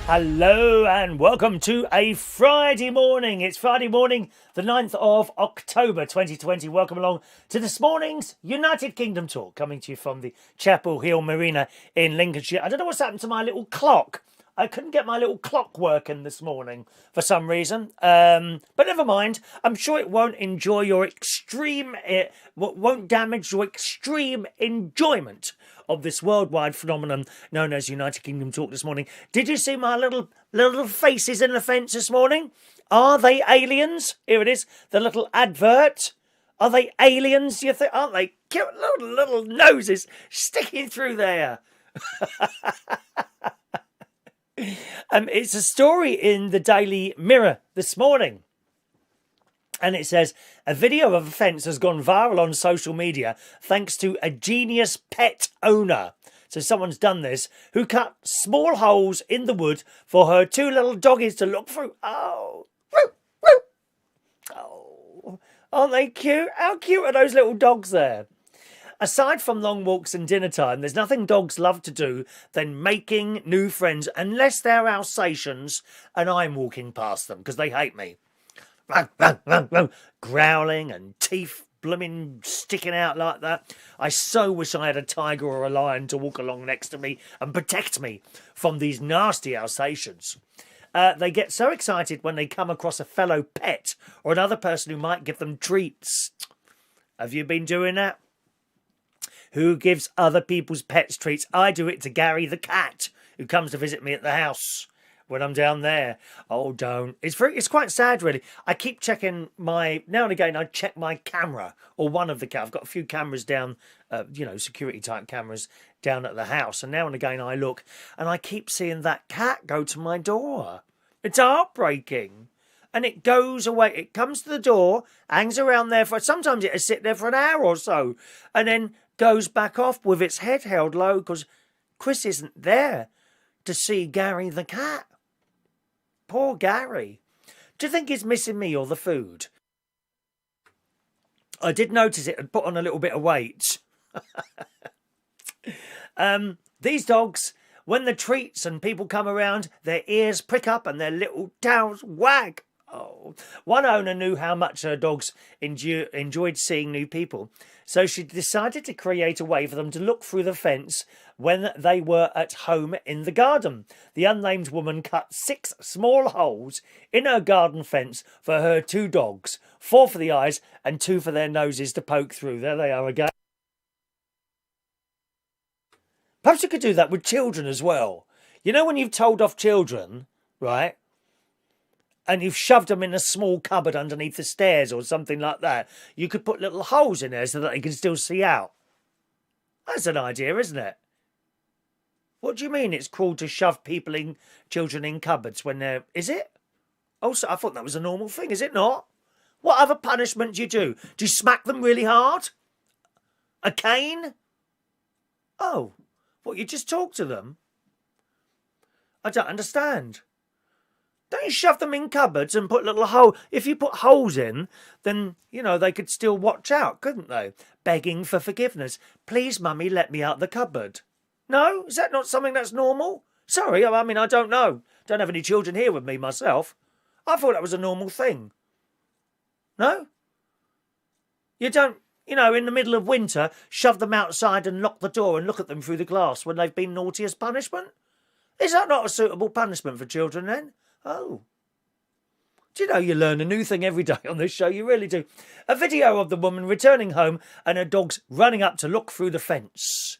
Hello and welcome to a Friday morning. It's Friday morning, the 9th of October 2020. Welcome along to this morning's United Kingdom talk, coming to you from the Chapel Hill Marina in Lincolnshire. I don't know what's happened to my little clock. I couldn't get my little clock working this morning for some reason. But never mind. I'm sure it won't won't damage your extreme enjoyment of this worldwide phenomenon known as United Kingdom talk this morning. Did you see my little faces in the fence this morning? Are they aliens? Here it is, the little advert. Are they aliens, you think? Aren't they? Cute little noses sticking through there. It's a story in the Daily Mirror this morning. And it says, a video of a fence has gone viral on social media thanks to a genius pet owner. So someone's done this, who cut small holes in the wood for her two little doggies to look through. Oh, woo, woo. Oh, aren't they cute? How cute are those little dogs there? Aside from long walks and dinner time, there's nothing dogs love to do than making new friends, unless they're Alsatians and I'm walking past them, because they hate me. Growling and teeth blooming sticking out like that. I so wish I had a tiger or a lion to walk along next to me and protect me from these nasty Alsatians. They get so excited when they come across a fellow pet or another person who might give them treats. Have you been doing that? Who gives other people's pets treats? I do it to Gary the cat, who comes to visit me at the house when I'm down there. Oh, don't. It's quite sad, really. I keep checking now and again, I check my camera, or one of the cameras. I've got a few cameras down, security type cameras down at the house. And now and again I look and I keep seeing that cat go to my door. It's heartbreaking. And it goes away. It comes to the door, hangs around there sometimes it'll sit there for an hour or so, and then goes back off with its head held low because Chris isn't there to see Gary the cat. Poor Gary. Do you think he's missing me or the food? I did notice it had put on a little bit of weight. These dogs, when the treats and people come around, their ears prick up and their little tails wag. Oh, one owner knew how much her dogs enjoyed seeing new people, so she decided to create a way for them to look through the fence when they were at home in the garden. The unnamed woman cut 6 small holes in her garden fence for her 2 dogs, 4 for the eyes and 2 for their noses to poke through. There they are again. Perhaps you could do that with children as well. You know when you've told off children, right? And you've shoved them in a small cupboard underneath the stairs or something like that, you could put little holes in there so that they can still see out. That's an idea, isn't it? What do you mean it's cruel to shove children in cupboards when they're... Is it? Oh, so I thought that was a normal thing, is it not? What other punishment do you do? Do you smack them really hard? A cane? Oh, what, you just talk to them? I don't understand. Don't you shove them in cupboards and put little holes? If you put holes in, then, they could still watch out, couldn't they? Begging for forgiveness. Please, Mummy, let me out the cupboard. No? Is that not something that's normal? Sorry, I don't know. Don't have any children here with me myself. I thought that was a normal thing. No? You don't, in the middle of winter, shove them outside and lock the door and look at them through the glass when they've been naughty as punishment? Is that not a suitable punishment for children then? Oh. Do you know you learn a new thing every day on this show? You really do. A video of the woman returning home and her dogs running up to look through the fence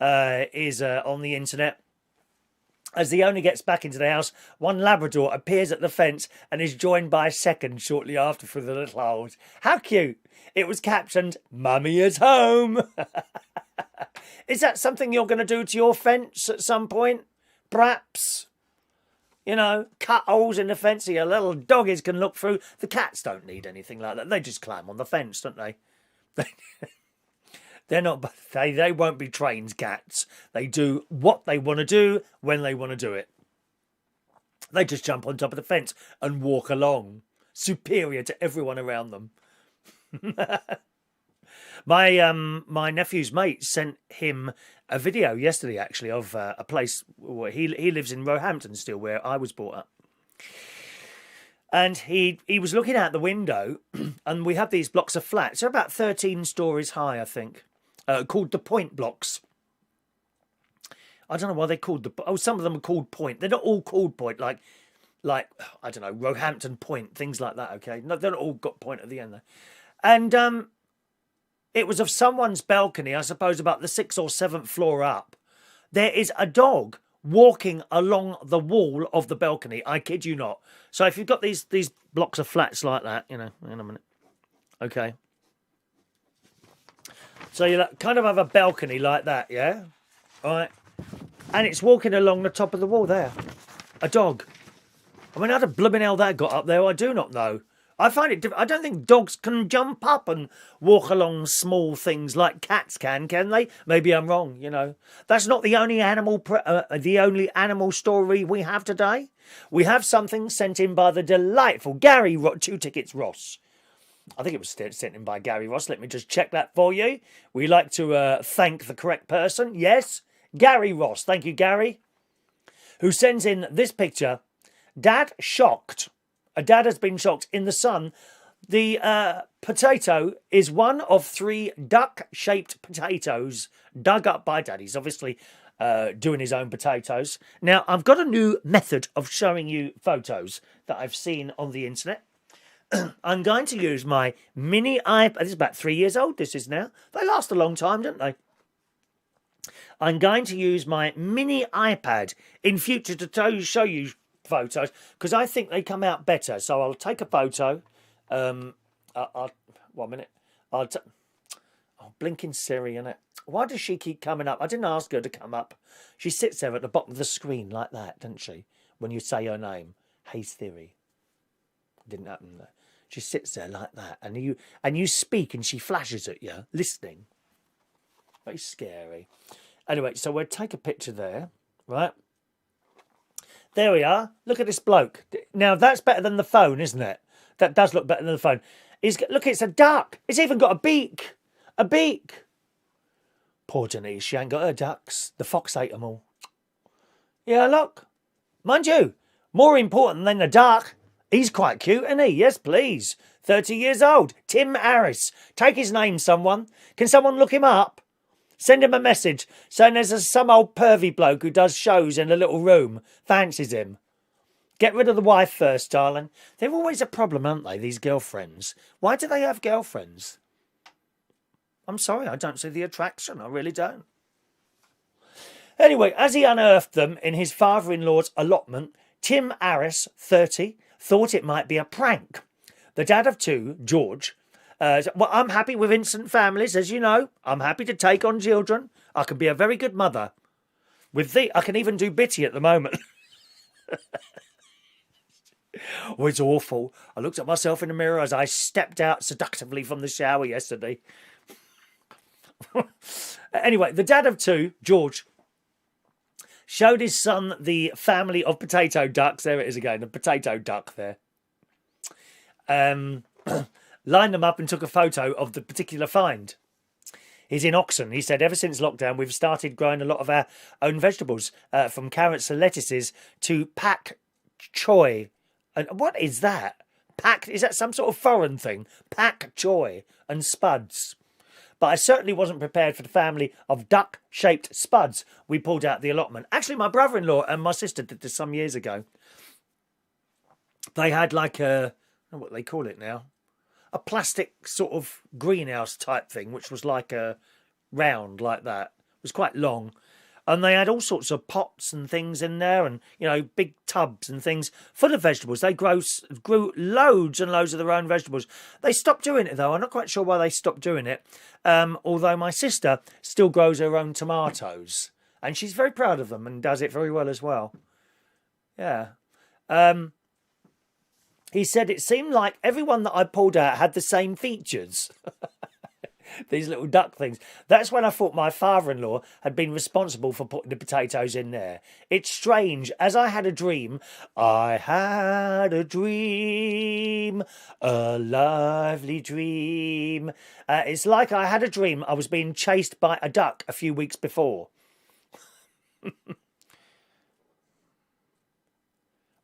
is on the internet. As the owner gets back into the house, one Labrador appears at the fence and is joined by a second shortly after through the little holes. How cute. It was captioned, "Mummy is home." Is that something you're going to do to your fence at some point? Perhaps? Cut holes in the fence so your little doggies can look through. The cats don't need anything like that. They just climb on the fence, don't they? They're not. They won't be trained cats. They do what they want to do when they want to do it. They just jump on top of the fence and walk along, superior to everyone around them. My nephew's mate sent him a video yesterday, actually, of a place where he lives in Roehampton still, where I was brought up. And he was looking out the window, and we have these blocks of flats. They're about 13 stories high, I think, called the Point blocks. I don't know why they're called some of them are called Point. They're not all called Point, like I don't know, Roehampton Point, things like that. Okay, no, they're not all got Point at the end there. And it was of someone's balcony, I suppose, about the 6th or 7th floor up. There is a dog walking along the wall of the balcony. I kid you not. So if you've got these blocks of flats like that, you know, in a minute. Okay. So you kind of have a balcony like that, yeah? All right. And it's walking along the top of the wall there. A dog. I mean, how the blooming hell that got up there, I do not know. I find it I don't think dogs can jump up and walk along small things like cats can they? Maybe I'm wrong, you know. That's not the only animal story we have today. We have something sent in by the delightful Gary 2 tickets Ross. I think it was sent in by Gary Ross. Let me just check that for you. We like to thank the correct person. Yes, Gary Ross. Thank you, Gary. Who sends in this picture. Dad shocked. A dad has been shocked. In the sun, the potato is one of 3 duck-shaped potatoes dug up by Dad. He's obviously doing his own potatoes. Now, I've got a new method of showing you photos that I've seen on the internet. I'm going to use my mini iPad. This is about 3 years old, this is now. They last a long time, don't they? I'm going to use my mini iPad in future to show you photos, because I think they come out better. So I'll take a photo. 1 minute. Blinking Siri, innit? Why does she keep coming up? I didn't ask her to come up. She sits there at the bottom of the screen like that, doesn't she? When you say her name. Hey Siri. Didn't happen there. She sits there like that, and you speak, and she flashes at you, listening. Very scary. Anyway, so we'll take a picture there, right? There we are. Look at this bloke. Now, that's better than the phone, isn't it? That does look better than the phone. Look, it's a duck. It's even got a beak. A beak. Poor Denise, she ain't got her ducks. The fox ate them all. Yeah, look. Mind you, more important than the duck, he's quite cute, isn't he? Yes, please. 30 years old. Tim Harris. Take his name, someone. Can someone look him up? Send him a message saying there's some old pervy bloke who does shows in a little room. Fancies him. Get rid of the wife first, darling. They're always a problem, aren't they, these girlfriends? Why do they have girlfriends? I'm sorry, I don't see the attraction. I really don't. Anyway, as he unearthed them in his father-in-law's allotment, Tim Harris, 30, thought it might be a prank. The dad of 2, George... well, I'm happy with instant families, as you know. I'm happy to take on children. I can be a very good mother. I can even do bitty at the moment. Oh, it's awful. I looked at myself in the mirror as I stepped out seductively from the shower yesterday. Anyway, the dad of 2, George, showed his son the family of potato ducks. There it is again, a potato duck there. Lined them up and took a photo of the particular find. He's in Oxon. He said, ever since lockdown, we've started growing a lot of our own vegetables, from carrots and lettuces to pak choy. And what is that? Is that some sort of foreign thing? Pak choy and spuds. But I certainly wasn't prepared for the family of duck-shaped spuds we pulled out the allotment. Actually, my brother-in-law and my sister did this some years ago. They had like I don't know what they call it now. A plastic sort of greenhouse type thing, which was like a round like that. It was quite long. And they had all sorts of pots and things in there, and, you know, big tubs and things full of vegetables. They grew loads and loads of their own vegetables. They stopped doing it, though. I'm not quite sure why they stopped doing it. Although my sister still grows her own tomatoes. And she's very proud of them and does it very well as well. Yeah. He said it seemed like everyone that I pulled out had the same features. These little duck things. That's when I thought my father-in-law had been responsible for putting the potatoes in there. It's strange. As I had a dream, I had a dream, a lively dream. It's like I had a dream I was being chased by a duck a few weeks before.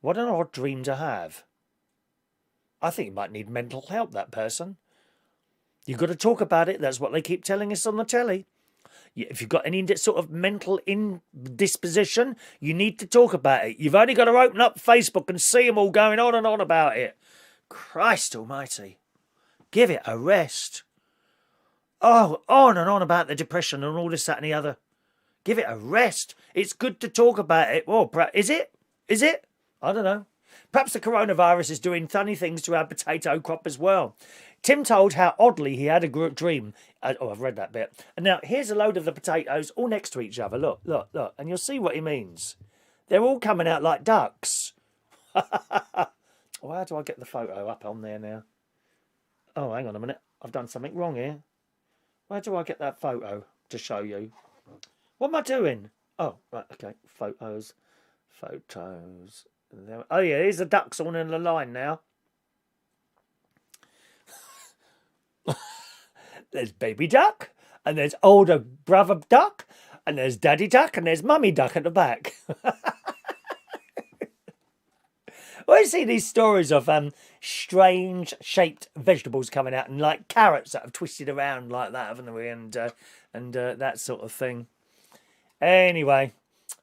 What an odd dream to have. I think you might need mental help, that person. You've got to talk about it. That's what they keep telling us on the telly. If you've got any sort of mental indisposition, you need to talk about it. You've only got to open up Facebook and see them all going on and on about it. Christ almighty. Give it a rest. Oh, on and on about the depression and all this, that and the other. Give it a rest. It's good to talk about it. Well, is it? Is it? I don't know. Perhaps the coronavirus is doing funny things to our potato crop as well. Tim told how oddly he had a dream. I've read that bit. And now, here's a load of the potatoes all next to each other. Look, look, look. And you'll see what he means. They're all coming out like ducks. Well, how do I get the photo up on there now? Oh, hang on a minute. I've done something wrong here. Where do I get that photo to show you? What am I doing? Oh, right, okay. Photos. There. Oh, yeah, here's the ducks all in the line now. There's baby duck, and there's older brother duck, and there's daddy duck, and there's mummy duck at the back. Well, I see these stories of strange shaped vegetables coming out, and like carrots that have twisted around like that, haven't we? And that sort of thing. Anyway,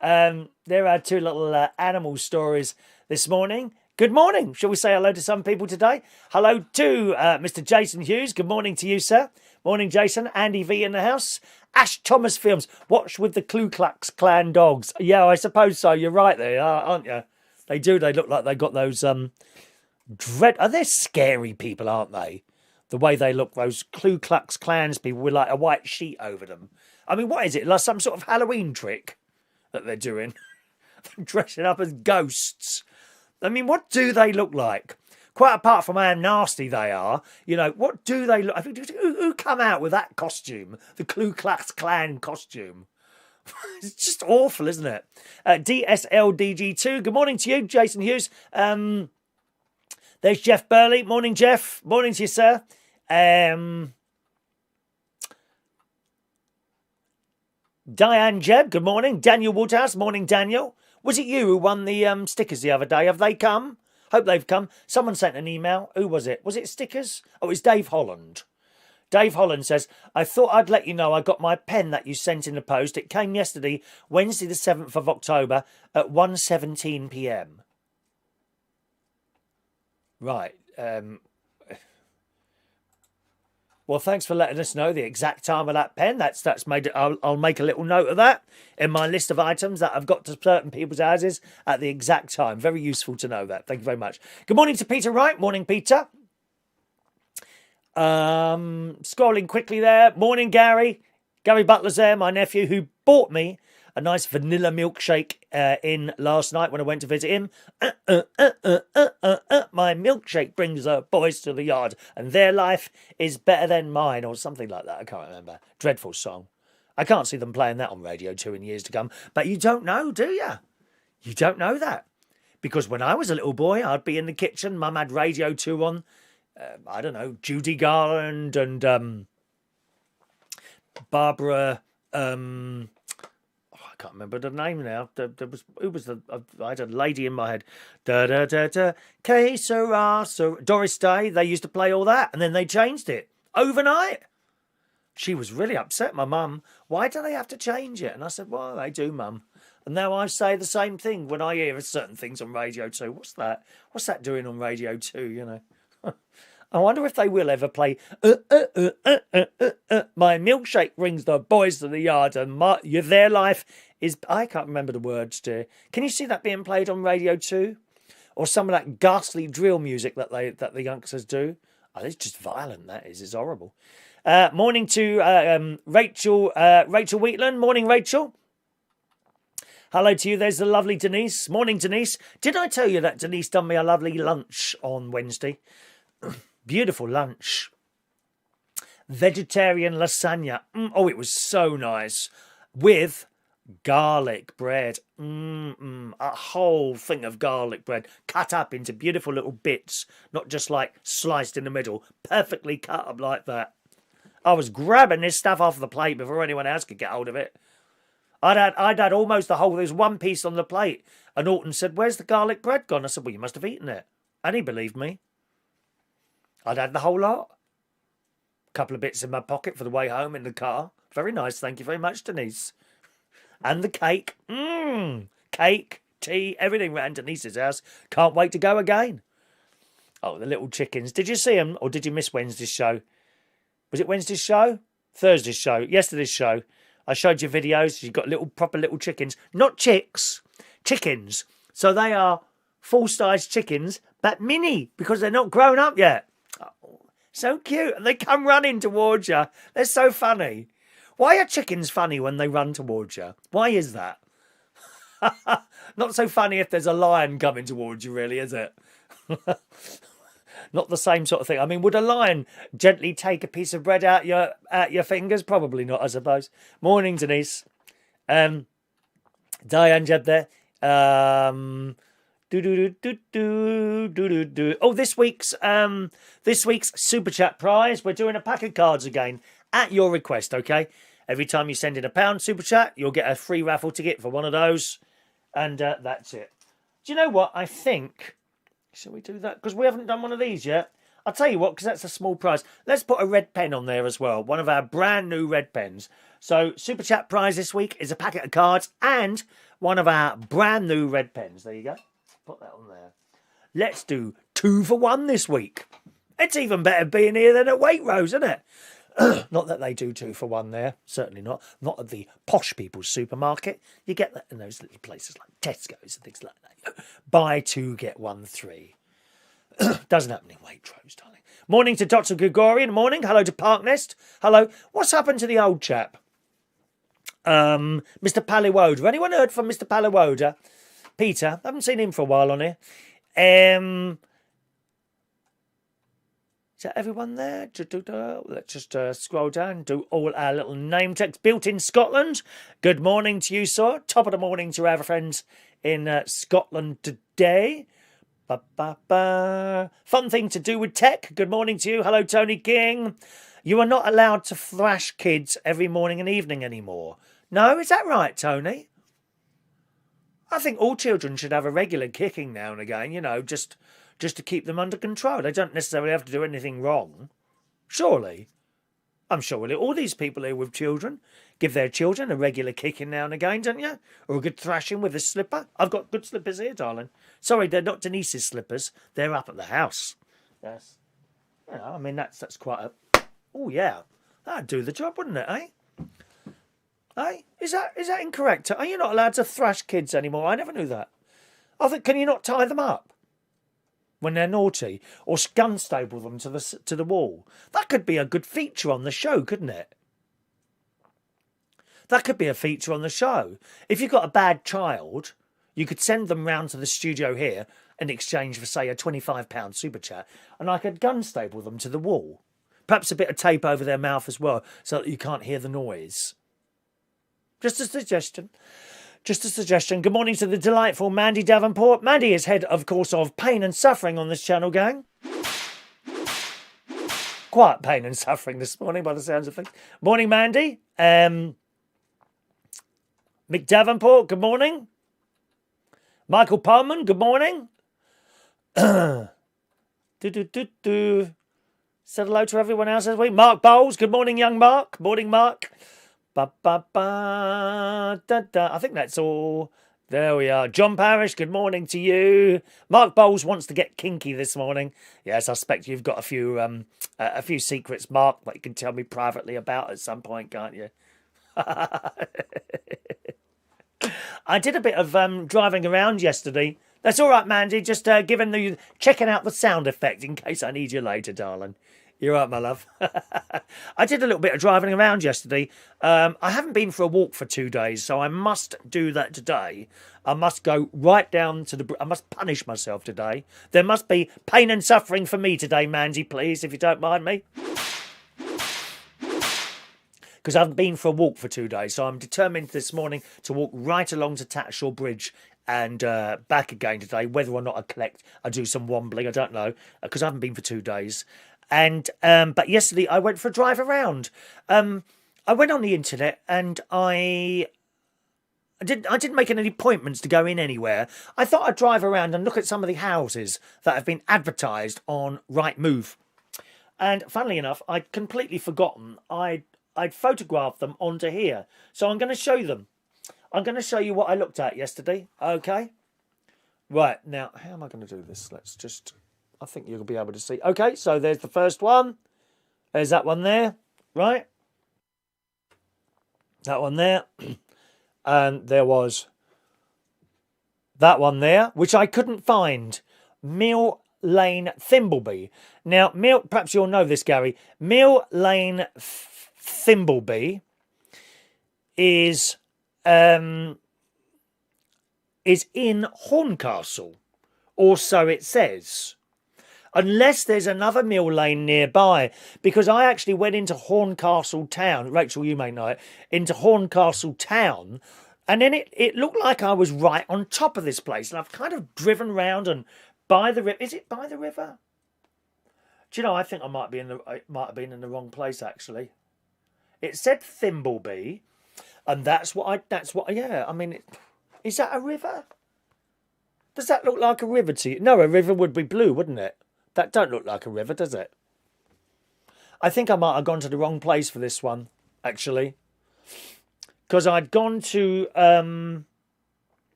there are two little animal stories this morning. Good morning. Shall we say hello to some people today? Hello to Mr. Jason Hughes. Good morning to you, sir. Morning, Jason. Andy V in the house. Ash Thomas Films. Watch with the Ku Klux Klan dogs. Yeah, I suppose so. You're right there, aren't you? They do. They look like they got those they're scary people, aren't they? The way they look, those Ku Klux Klans people with like a white sheet over them. I mean, what is it? Like some sort of Halloween trick that they're doing? Dressing up as ghosts. I mean, what do they look like? Quite apart from how nasty they are, you know, what do they look like? Who come out with that costume? The Ku Klux Klan costume. It's just awful, isn't it? DSLDG2, good morning to you, Jason Hughes. There's Jeff Burley. Morning, Jeff. Morning to you, sir. Diane Jeb, good morning. Daniel Woodhouse, morning, Daniel. Was it you who won the stickers the other day? Have they come? Hope they've come. Someone sent an email. Who was it? Was it stickers? Oh, it's Dave Holland. Dave Holland says, I thought I'd let you know I got my pen that you sent in the post. It came yesterday, Wednesday the 7th of October at 1:17 p.m. Right. Well, thanks for letting us know the exact time of that pen. That's made it. I'll make a little note of that in my list of items that I've got to certain people's houses at the exact time. Very useful to know that. Thank you very much. Good morning to Peter Wright. Morning, Peter. Scrolling quickly there. Morning, Gary. Gary Butler's there, my nephew, who bought me a nice vanilla milkshake in last night when I went to visit him. My milkshake brings the boys to the yard, and their life is better than mine, or something like that. I can't remember. Dreadful song. I can't see them playing that on Radio 2 in years to come. But you don't know, do you? You don't know that. Because when I was a little boy, I'd be in the kitchen. Mum had Radio 2 on. I don't know, Judy Garland and Barbara... I can't remember the name now. I had a lady in my head. Da da da da. Que sera, Doris Day. They used to play all that, and then they changed it overnight. She was really upset, my mum. Why do they have to change it? And I said, well, they do, mum. And now I say the same thing when I hear certain things on Radio 2. What's that? What's that doing on Radio 2, you know? I wonder if they will ever play my milkshake brings the boys to the yard and their life is... I can't remember the words, dear. Can you see that being played on Radio 2? Or some of that ghastly drill music that the youngsters do? Oh, it's just violent, that is. It's horrible. Morning to Rachel Wheatland. Morning, Rachel. Hello to you. There's the lovely Denise. Morning, Denise. Did I tell you that Denise done me a lovely lunch on Wednesday? Beautiful lunch. vegetarian lasagna. Oh, it was so nice. With garlic bread. A whole thing of garlic bread cut up into beautiful little bits, not just like sliced in the middle, perfectly cut up like that. I was grabbing this stuff off the plate before anyone else could get hold of it. I'd had almost the whole, there's one piece on the plate, and Alton said, "Where's the garlic bread gone?" I said, "Well, you must have eaten it." And he believed me. I'd had the whole lot. A couple of bits in my pocket for the way home in the car. Very nice, thank you very much, Denise. And the cake. Cake, tea, everything round Denise's house. Can't wait to go again. Oh, the little chickens. Did you see them, or did you miss Wednesday's show? Was it Wednesday's show? Thursday's show. Yesterday's show. I showed you videos. You've got proper little chickens. Not chicks. Chickens. So they are full-size chickens, but mini, because they're not grown up yet. Oh, so cute. And they come running towards you. They're so funny. Why are chickens funny when they run towards you? Why is that? Not so funny if there's a lion coming towards you, really, is it? Not the same sort of thing. I mean, would a lion gently take a piece of bread out your fingers? Probably not, I suppose. Morning, Denise. Diane Jeb there. Oh, this week's Super Chat prize. We're doing a pack of cards again at your request, okay? Every time you send in £1 Super Chat, you'll get a free raffle ticket for one of those. And that's it. Do you know what? I think... Shall we do that? Because we haven't done one of these yet. I'll tell you what, because that's a small prize. Let's put a red pen on there as well. One of our brand new red pens. So, Super Chat prize this week is a packet of cards and one of our brand new red pens. There you go. Put that on there. Let's do 2 for 1 this week. It's even better being here than at Waitrose, isn't it? Not that they do 2 for 1 there. Certainly not. Not at the posh people's supermarket. You get that in those little places like Tesco's and things like that. Buy 2, get 1 free. Doesn't happen in Waitrose, darling. Morning to Dr. Gregorian. Morning. Hello to Parknest. Hello. What's happened to the old chap? Mr. Paliwoda. Anyone heard from Mr. Paliwoda? Peter. I haven't seen him for a while on here. Is that everyone there? Let's just scroll down, do all our little name text. Built in Scotland. Good morning to you, sir. Top of the morning to our friends in Scotland today. Fun thing to do with tech. Good morning to you. Hello, Tony King. You are not allowed to thrash kids every morning and evening anymore. No, is that right, Tony? I think all children should have a regular kicking now and again, you know, just to keep them under control. They don't necessarily have to do anything wrong. Surely. I'm sure all these people here with children give their children a regular kicking now and again, don't you? Or a good thrashing with a slipper. I've got good slippers here, darling. Sorry, they're not Denise's slippers. They're up at the house. Yes. You know, I mean, that's quite a... Oh, yeah. That'd do the job, wouldn't it, eh? Eh? Is that incorrect? Are you not allowed to thrash kids anymore? I never knew that. I think, can you not tie them up when they're naughty, or gun stable them to the wall? That could be a good feature on the show, couldn't it? That could be a feature on the show. If you've got a bad child, you could send them round to the studio here in exchange for, say, a £25 super chat, and I could gun stable them to the wall. Perhaps a bit of tape over their mouth as well, so that you can't hear the noise. Just a suggestion. Just a suggestion. Good morning to the delightful Mandy Davenport. Mandy is head, of course, of Pain and Suffering on this channel, gang. Quiet pain and suffering this morning by the sounds of things. Morning, Mandy. Mick Davenport, good morning. Michael Palman, good morning. Said hello to everyone else this week. Mark Bowles, good morning, young Mark. Morning, Mark. I think that's all. There we are. John Parrish, good morning to you. Mark Bowles wants to get kinky this morning. Yes, I suspect you've got a few secrets, Mark, that you can tell me privately about at some point, can't you? I did a bit of driving around yesterday. That's all right, Mandy. Just checking out the sound effect in case I need you later, darling. You're right, my love. I did a little bit of driving around yesterday. I haven't been for a walk for 2 days, so I must do that today. I must go right down to I must punish myself today. There must be pain and suffering for me today, Mandy, please, if you don't mind me. because I haven't been for a walk for 2 days. So I'm determined this morning to walk right along to Tattersall Bridge and back again today. Whether or not I do some wombling, I don't know, because I haven't been for 2 days. And but yesterday I went for a drive around. I went on the internet and I didn't make any appointments to go in anywhere. I thought I'd drive around and look at some of the houses that have been advertised on Rightmove. And funnily enough, I'd completely forgotten I'd photographed them onto here. So I'm going to show them. I'm going to show you what I looked at yesterday. Okay? Right, now, how am I going to do this? I think you'll be able to see. Okay, so there's the first one. There's that one there, right? That one there. And there was that one there, which I couldn't find. Mill Lane, Thimbleby. Now, perhaps you'll know this, Gary. Mill Lane, Thimbleby is in Horncastle, or so it says. Unless there's another Mill Lane nearby, because I actually went into Horncastle town. Rachel, you may know it. Into Horncastle town, and then it looked like I was right on top of this place, and I've kind of driven round and by the river. Is it by the river? Do you know? I think I might have been in the wrong place actually. It said Thimbleby, and yeah. I mean, is that a river? Does that look like a river to you? No, a river would be blue, wouldn't it? That don't look like a river, does it? I think I might have gone to the wrong place for this one, actually. Because I'd gone to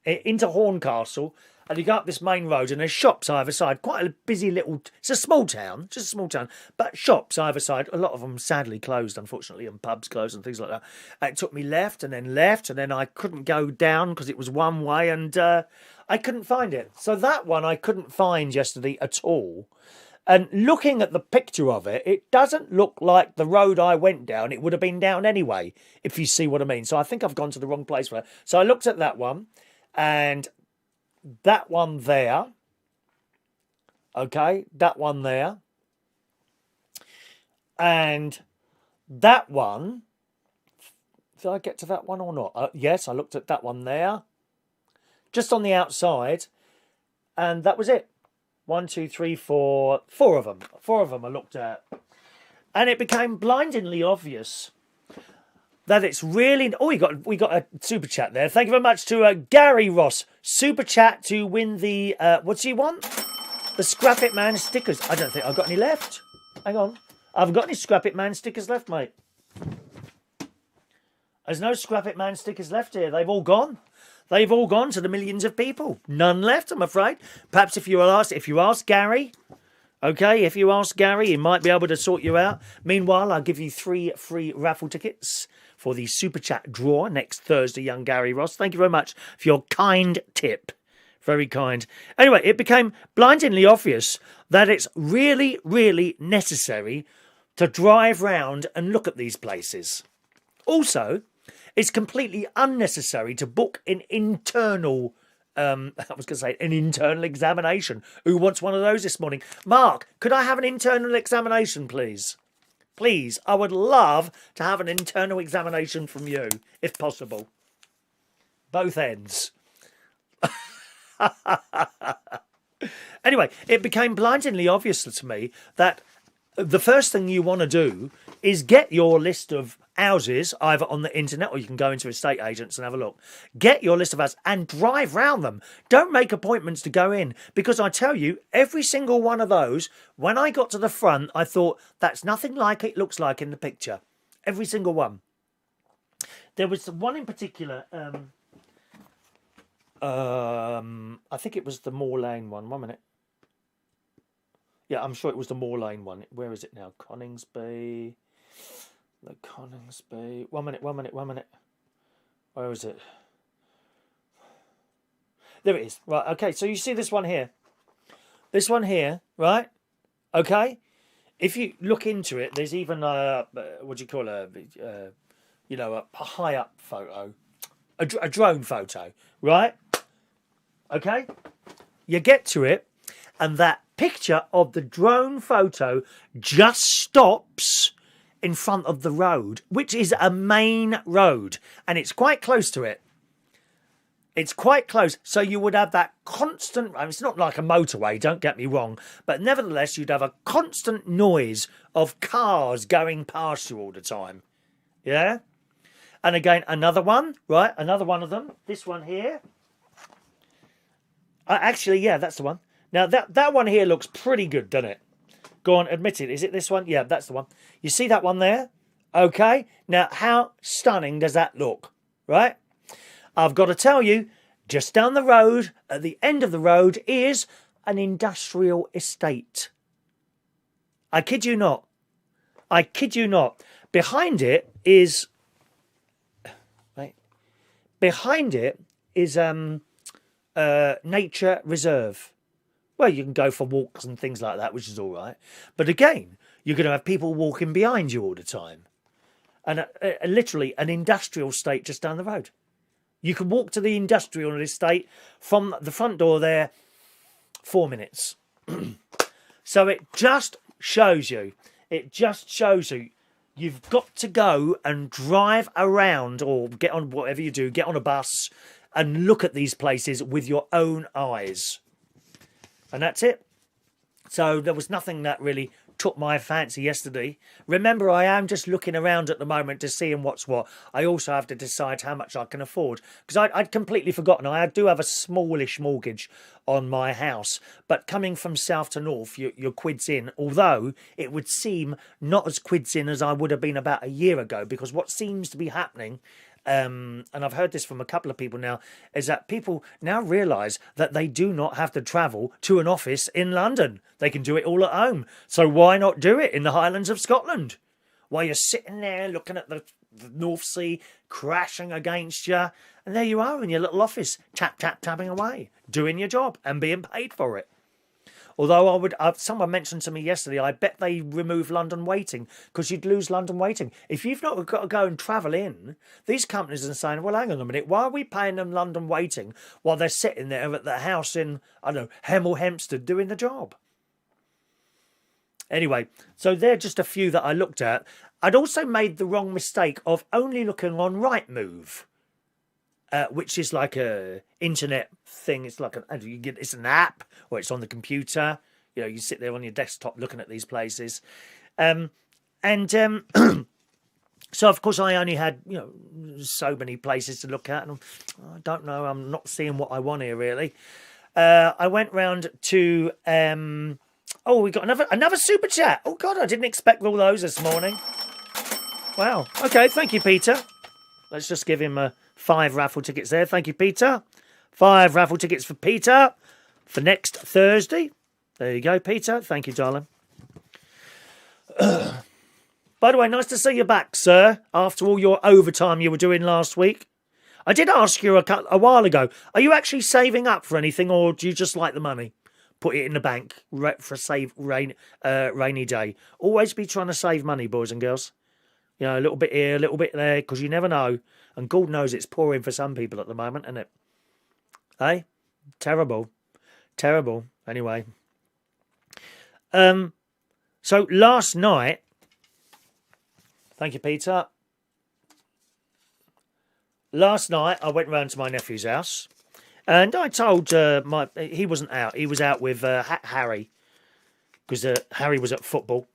into Horncastle, and you go up this main road and there's shops either side. Quite a busy little... It's a small town, just a small town, but shops either side. A lot of them sadly closed, unfortunately, and pubs closed and things like that. And it took me left, and then I couldn't go down because it was one way, and I couldn't find it. So that one I couldn't find yesterday at all. And looking at the picture of it, it doesn't look like the road I went down. It would have been down anyway, if you see what I mean. So I think I've gone to the wrong place for it. So I looked at that one, and that one there. Okay, that one there. And that one. Did I get to that one or not? Yes, I looked at that one there. Just on the outside. And that was it. 1, 2, 3, 4. 4 of them. 4 of them I looked at. And it became blindingly obvious that it's really... Oh, we got a super chat there. Thank you very much to Gary Ross. Super chat to win the... what do you want? The Scrap It Man stickers. I don't think I've got any left. Hang on. I haven't got any Scrap It Man stickers left, mate. There's no Scrap It Man stickers left here. They've all gone. They've all gone to the millions of people. None left, I'm afraid. Perhaps if you ask Gary... Okay, if you ask Gary, he might be able to sort you out. Meanwhile, I'll give you 3 free raffle tickets for the Super Chat draw next Thursday, young Gary Ross. Thank you very much for your kind tip. Very kind. Anyway, it became blindingly obvious that it's really, really necessary to drive round and look at these places. Also, it's completely unnecessary to book an internal... I was going to say an internal examination. Who wants one of those this morning? Mark, could I have an internal examination, please? Please, I would love to have an internal examination from you, if possible. Both ends. Anyway, it became blindingly obvious to me that the first thing you want to do is get your list of houses either on the internet, or you can go into estate agents and have a look. Get your list of houses and drive round them. Don't make appointments to go in, because I tell you, every single one of those, when I got to the front, I thought, that's nothing like it looks like in the picture. Every single one. There was one in particular, I think it was the Moor Lane one. 1 minute. Yeah, I'm sure it was the Moor Lane one. Where is it now? Coningsby. The Coningsby. 1 minute. Where is it? There it is. Right, okay, so you see this one here. This one here, right? Okay? If you look into it, there's even a, what do you call a high-up photo. A drone photo, right? Okay? You get to it, and that Picture of the drone photo just stops in front of the road, which is a main road, and it's quite close to it. It's quite close, so you would have that constant... I mean, it's not like a motorway, don't get me wrong, but nevertheless, you'd have a constant noise of cars going past you all the time. Yeah? And again, another one, right? Another one of them. This one here. Actually, yeah, that's the one. Now, that one here looks pretty good, doesn't it? Go on, admit it. Is it this one? Yeah, that's the one. You see that one there? Okay. Now, how stunning does that look? Right? I've got to tell you, just down the road, at the end of the road, is an industrial estate. I kid you not. I kid you not. Behind it is... Right? Behind it is nature reserve. Well, you can go for walks and things like that, which is all right. But again, you're going to have people walking behind you all the time. And literally an industrial estate just down the road. You can walk to the industrial estate from the front door there 4 minutes. So it just shows you. It just shows you. You've got to go and drive around or get on whatever you do. Get on a bus and look at these places with your own eyes. And that's it. So there was nothing that really took my fancy yesterday. Remember, I am just looking around at the moment to see what's what. I also have to decide how much I can afford. Because I'd completely forgotten. I do have a smallish mortgage on my house. But coming from south to north, you're quids in. Although it would seem not as quids in as I would have been about a year ago. Because what seems to be happening... and I've heard this from a couple of people now, is that people now realise that they do not have to travel to an office in London. They can do it all at home. So why not do it in the Highlands of Scotland? While you're sitting there looking at the North Sea crashing against you, and there you are in your little office, tapping away, doing your job and being paid for it. Although someone mentioned to me yesterday, I bet they remove London waiting because you'd lose London waiting. If you've not got to go and travel in, these companies are saying, well, hang on a minute, why are we paying them London waiting while they're sitting there at the house in, I don't know, Hemel Hempstead doing the job? Anyway, so they're just a few that I looked at. I'd also made the wrong mistake of only looking on Rightmove. Which is like a internet thing. It's like it's an app, or it's on the computer. You know, you sit there on your desktop looking at these places, so of course I only had so many places to look at, and I don't know. I'm not seeing what I want here really. I went round to we got another super chat. Oh God, I didn't expect all those this morning. Wow. Okay, thank you, Peter. Let's just give him 5 raffle tickets there. Thank you, Peter. 5 raffle tickets for Peter for next Thursday. There you go, Peter. Thank you, darling. By the way, nice to see you back, sir, after all your overtime you were doing last week. I did ask you a while ago, are you actually saving up for anything, or do you just like the money? Put it in the bank for a rainy day. Always be trying to save money, boys and girls. You know, a little bit here, a little bit there, because you never know. And God knows it's pouring for some people at the moment, isn't it? Eh? Terrible. Terrible. Anyway. So last night... Thank you, Peter. Last night, I went round to my nephew's house. And I told he wasn't out. He was out with Harry. Because Harry was at football.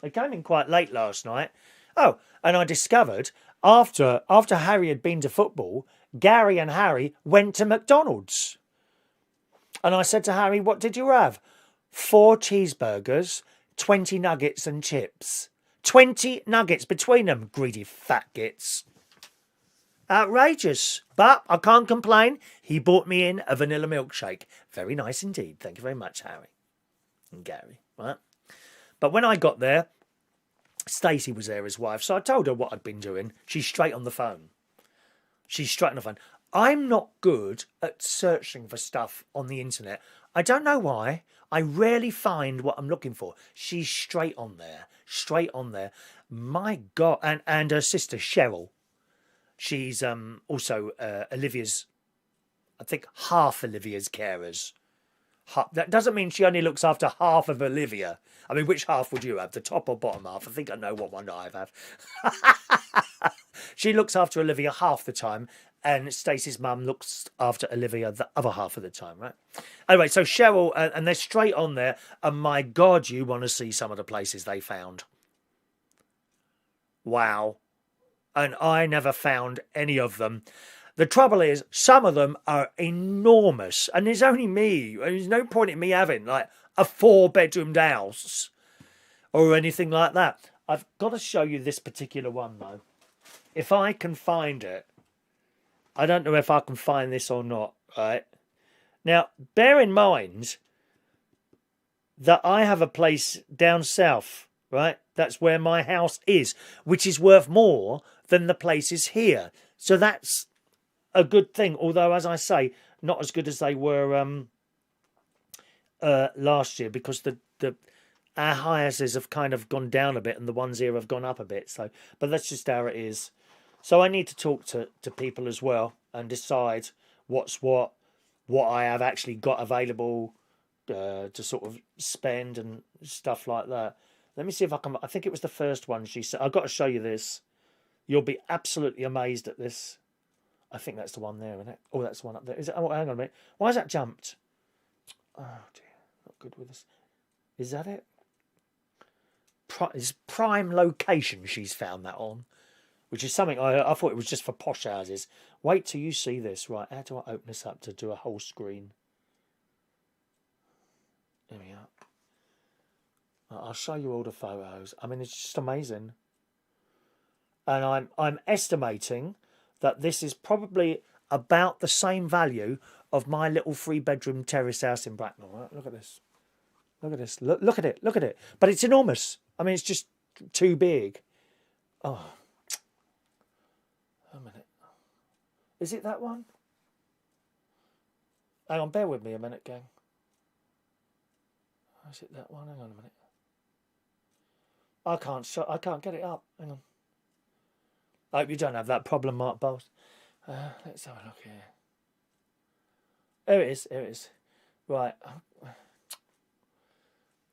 They came in quite late last night. Oh, and I discovered after Harry had been to football, Gary and Harry went to McDonald's. And I said to Harry, what did you have? 4 cheeseburgers, 20 nuggets and chips. 20 nuggets between them, greedy fat gits. Outrageous. But I can't complain. He bought me in a vanilla milkshake. Very nice indeed. Thank you very much, Harry and Gary. Right? But when I got there, Stacey was there, his wife, so I told her what I'd been doing. She's straight on the phone. I'm not good at searching for stuff on the internet. I don't know why. I rarely find what I'm looking for. She's straight on there. My God. And her sister, Cheryl. She's also Olivia's, I think, half Olivia's carers. That doesn't mean she only looks after half of Olivia. I mean, which half would you have? The top or bottom half? I think I know what one I have. She looks after Olivia half the time, and Stacey's mum looks after Olivia the other half of the time, right? Anyway, so Cheryl, and they're straight on there, and my God, you want to see some of the places they found. Wow. And I never found any of them. The trouble is, some of them are enormous, and there's only me. There's no point in me having, like, a 4-bedroomed house or anything like that. I've got to show you this particular one, though. If I can find it. I don't know if I can find this or not, right? Now, bear in mind that I have a place down south, right? That's where my house is, which is worth more than the places here. So that's a good thing. Although, as I say, not as good as they were last year, because our houses have kind of gone down a bit and the ones here have gone up a bit. So, but that's just how it is. So I need to talk to people as well and decide what's what I have actually got available to sort of spend and stuff like that. Let me see if I can. I think it was the first one she said. I've got to show you this. You'll be absolutely amazed at this. I think that's the one there, isn't it? Oh, that's the one up there. Is it? Oh, hang on a minute. Why has that jumped? Oh dear, not good with this. Is that it? It's prime location she's found that on. Which is something I thought it was just for posh houses. Wait till you see this. Right, how do I open this up to do a whole screen? There we are. I'll show you all the photos. I mean, it's just amazing. And I'm estimating that this is probably about the same value of my little 3-bedroom terrace house in Bracknell. Right? Look at this. Look at this. Look at it. Look at it. But it's enormous. I mean, it's just too big. Oh. A minute. Is it that one? Hang on, bear with me a minute, gang. Is it that one? Hang on a minute. I can't get it up. Hang on. I hope you don't have that problem, Mark Bowles. Let's have a look here. There it is. There it is. Right.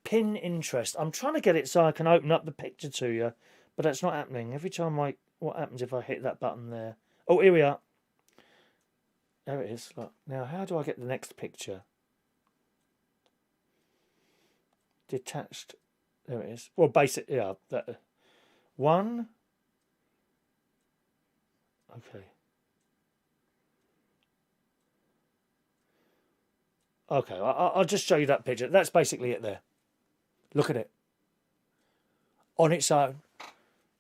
Pin interest. I'm trying to get it so I can open up the picture to you, but that's not happening. Every time what happens if I hit that button there? Oh, here we are. There it is. Look. Now, how do I get the next picture? Detached. There it is. Well, basically, yeah. That one. Okay. Okay, I'll just show you that picture. That's basically it there. Look at it. On its own.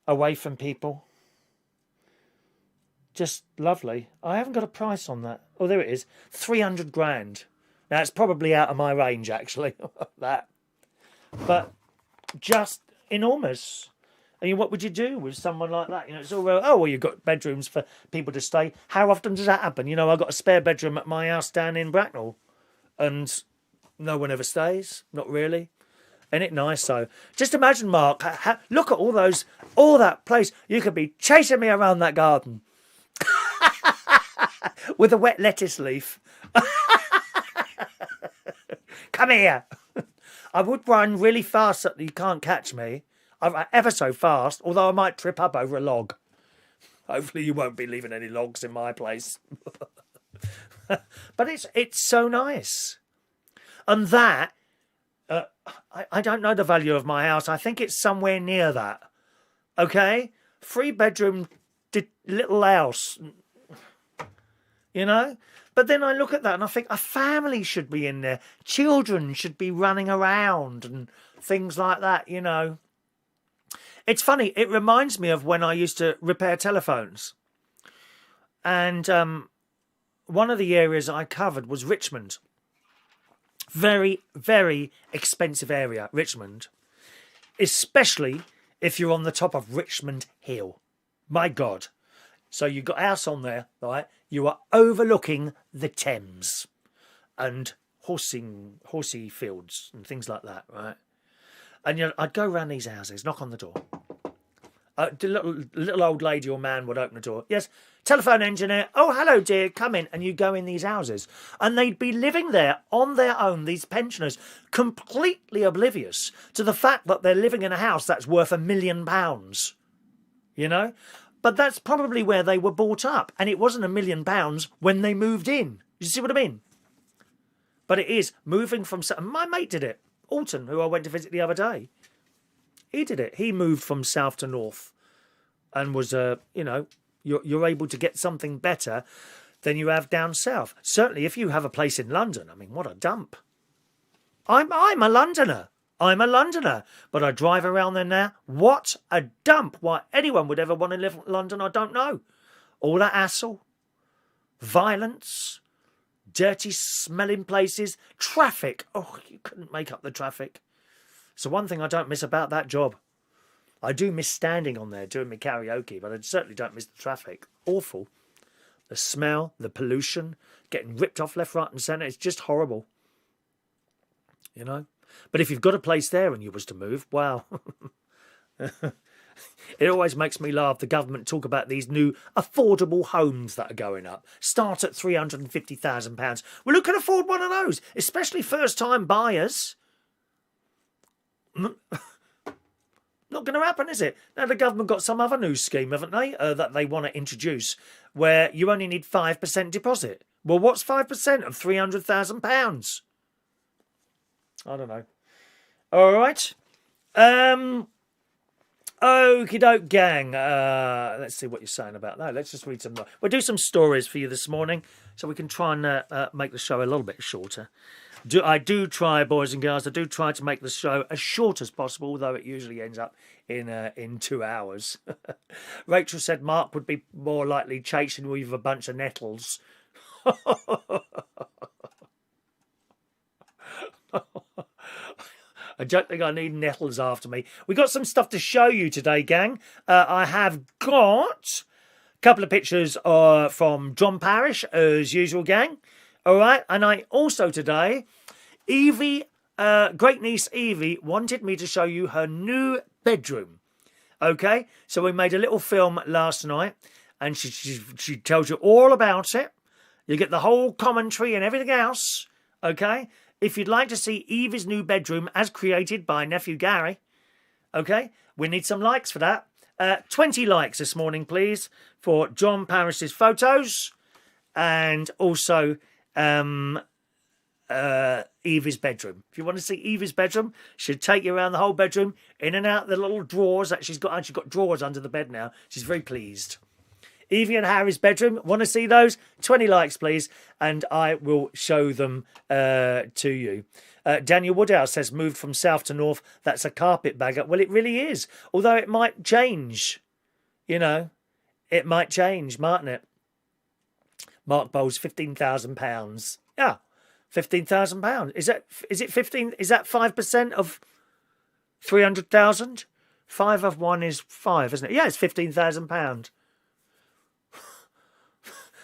Away from people. Just lovely. I haven't got a price on that. Oh, there it is. 300 grand. Now, it's probably out of my range, actually. That. But just enormous. I mean, what would you do with someone like that? You know, it's all, oh, well, you've got bedrooms for people to stay. How often does that happen? You know, I've got a spare bedroom at my house down in Bracknell. And no one ever stays. Not really. Isn't it nice, though? Just imagine, Mark, look at all that place. You could be chasing me around that garden. With a wet lettuce leaf. Come here. I would run really fast so that you can't catch me. Ever so fast, although I might trip up over a log. Hopefully you won't be leaving any logs in my place. But it's so nice. And that, I don't know the value of my house. I think it's somewhere near that. Okay? 3-bedroom little house. You know? But then I look at that and I think a family should be in there. Children should be running around and things like that, you know. It's funny. It reminds me of when I used to repair telephones. And one of the areas I covered was Richmond. Very, very expensive area, Richmond. Especially if you're on the top of Richmond Hill. My God. So you've got a house on there, right? You are overlooking the Thames and horsey fields and things like that, right? And I'd go around these houses, knock on the door, The little old lady or man would open the door. Yes, telephone engineer. Oh, hello, dear. Come in. And you go in these houses. And they'd be living there on their own, these pensioners, completely oblivious to the fact that they're living in a house that's worth £1 million. You know? But that's probably where they were brought up. And it wasn't £1 million when they moved in. You see what I mean? But it is moving from... My mate did it. Alton, who I went to visit the other day. He did it. He moved from south to north and was, you know, you're able to get something better than you have down south. Certainly if you have a place in London, I mean, what a dump. I'm a Londoner. I'm a Londoner. But I drive around there now. What a dump. Why anyone would ever want to live in London, I don't know. All that hassle, violence, dirty smelling places, traffic. Oh, you couldn't make up the traffic. So one thing I don't miss about that job. I do miss standing on there doing my karaoke, but I certainly don't miss the traffic. Awful. The smell, the pollution, getting ripped off left, right and centre. It's just horrible. You know? But if you've got a place there and you was to move, wow. It always makes me laugh. The government talk about these new affordable homes that are going up. Start at £350,000. Well, who can afford one of those? Especially first-time buyers. Not going to happen, is it? Now, the government got some other new scheme, haven't they, that they want to introduce, where you only need 5% deposit. Well, what's 5% of £300,000? I don't know. All right. Okie doke, gang. Let's see what you're saying about that. Let's just read some more. We'll do some stories for you this morning so we can try and make the show a little bit shorter. I do try, boys and girls, I do try to make the show as short as possible, although it usually ends up in 2 hours. Rachel said Mark would be more likely chasing with a bunch of nettles. I don't think I need nettles after me. We got some stuff to show you today, gang. I have got a couple of pictures from John Parish, as usual, gang. All right, and I also today, Evie, great niece Evie, wanted me to show you her new bedroom. Okay, so we made a little film last night, and she tells you all about it. You get the whole commentary and everything else. Okay, if you'd like to see Evie's new bedroom as created by nephew Gary, okay, we need some likes for that. 20 likes this morning, please, for John Parish's photos, and also Evie's bedroom. If you want to see Evie's bedroom, she'll take you around the whole bedroom, in and out the little drawers that she's got. And she's got drawers under the bed now. She's very pleased. Evie and Harry's bedroom. Want to see those? 20 likes, please, and I will show them to you. Daniel Woodhouse says, moved from south to north. That's a carpetbagger. Well, it really is. Although it might change. You know, it might change, mightn't it? Mark Bowles, £15,000. Yeah, £15,000. Is it 15? Is that 5% of 300,000? 5 of 1 is 5, isn't it? Yeah, it's £15,000.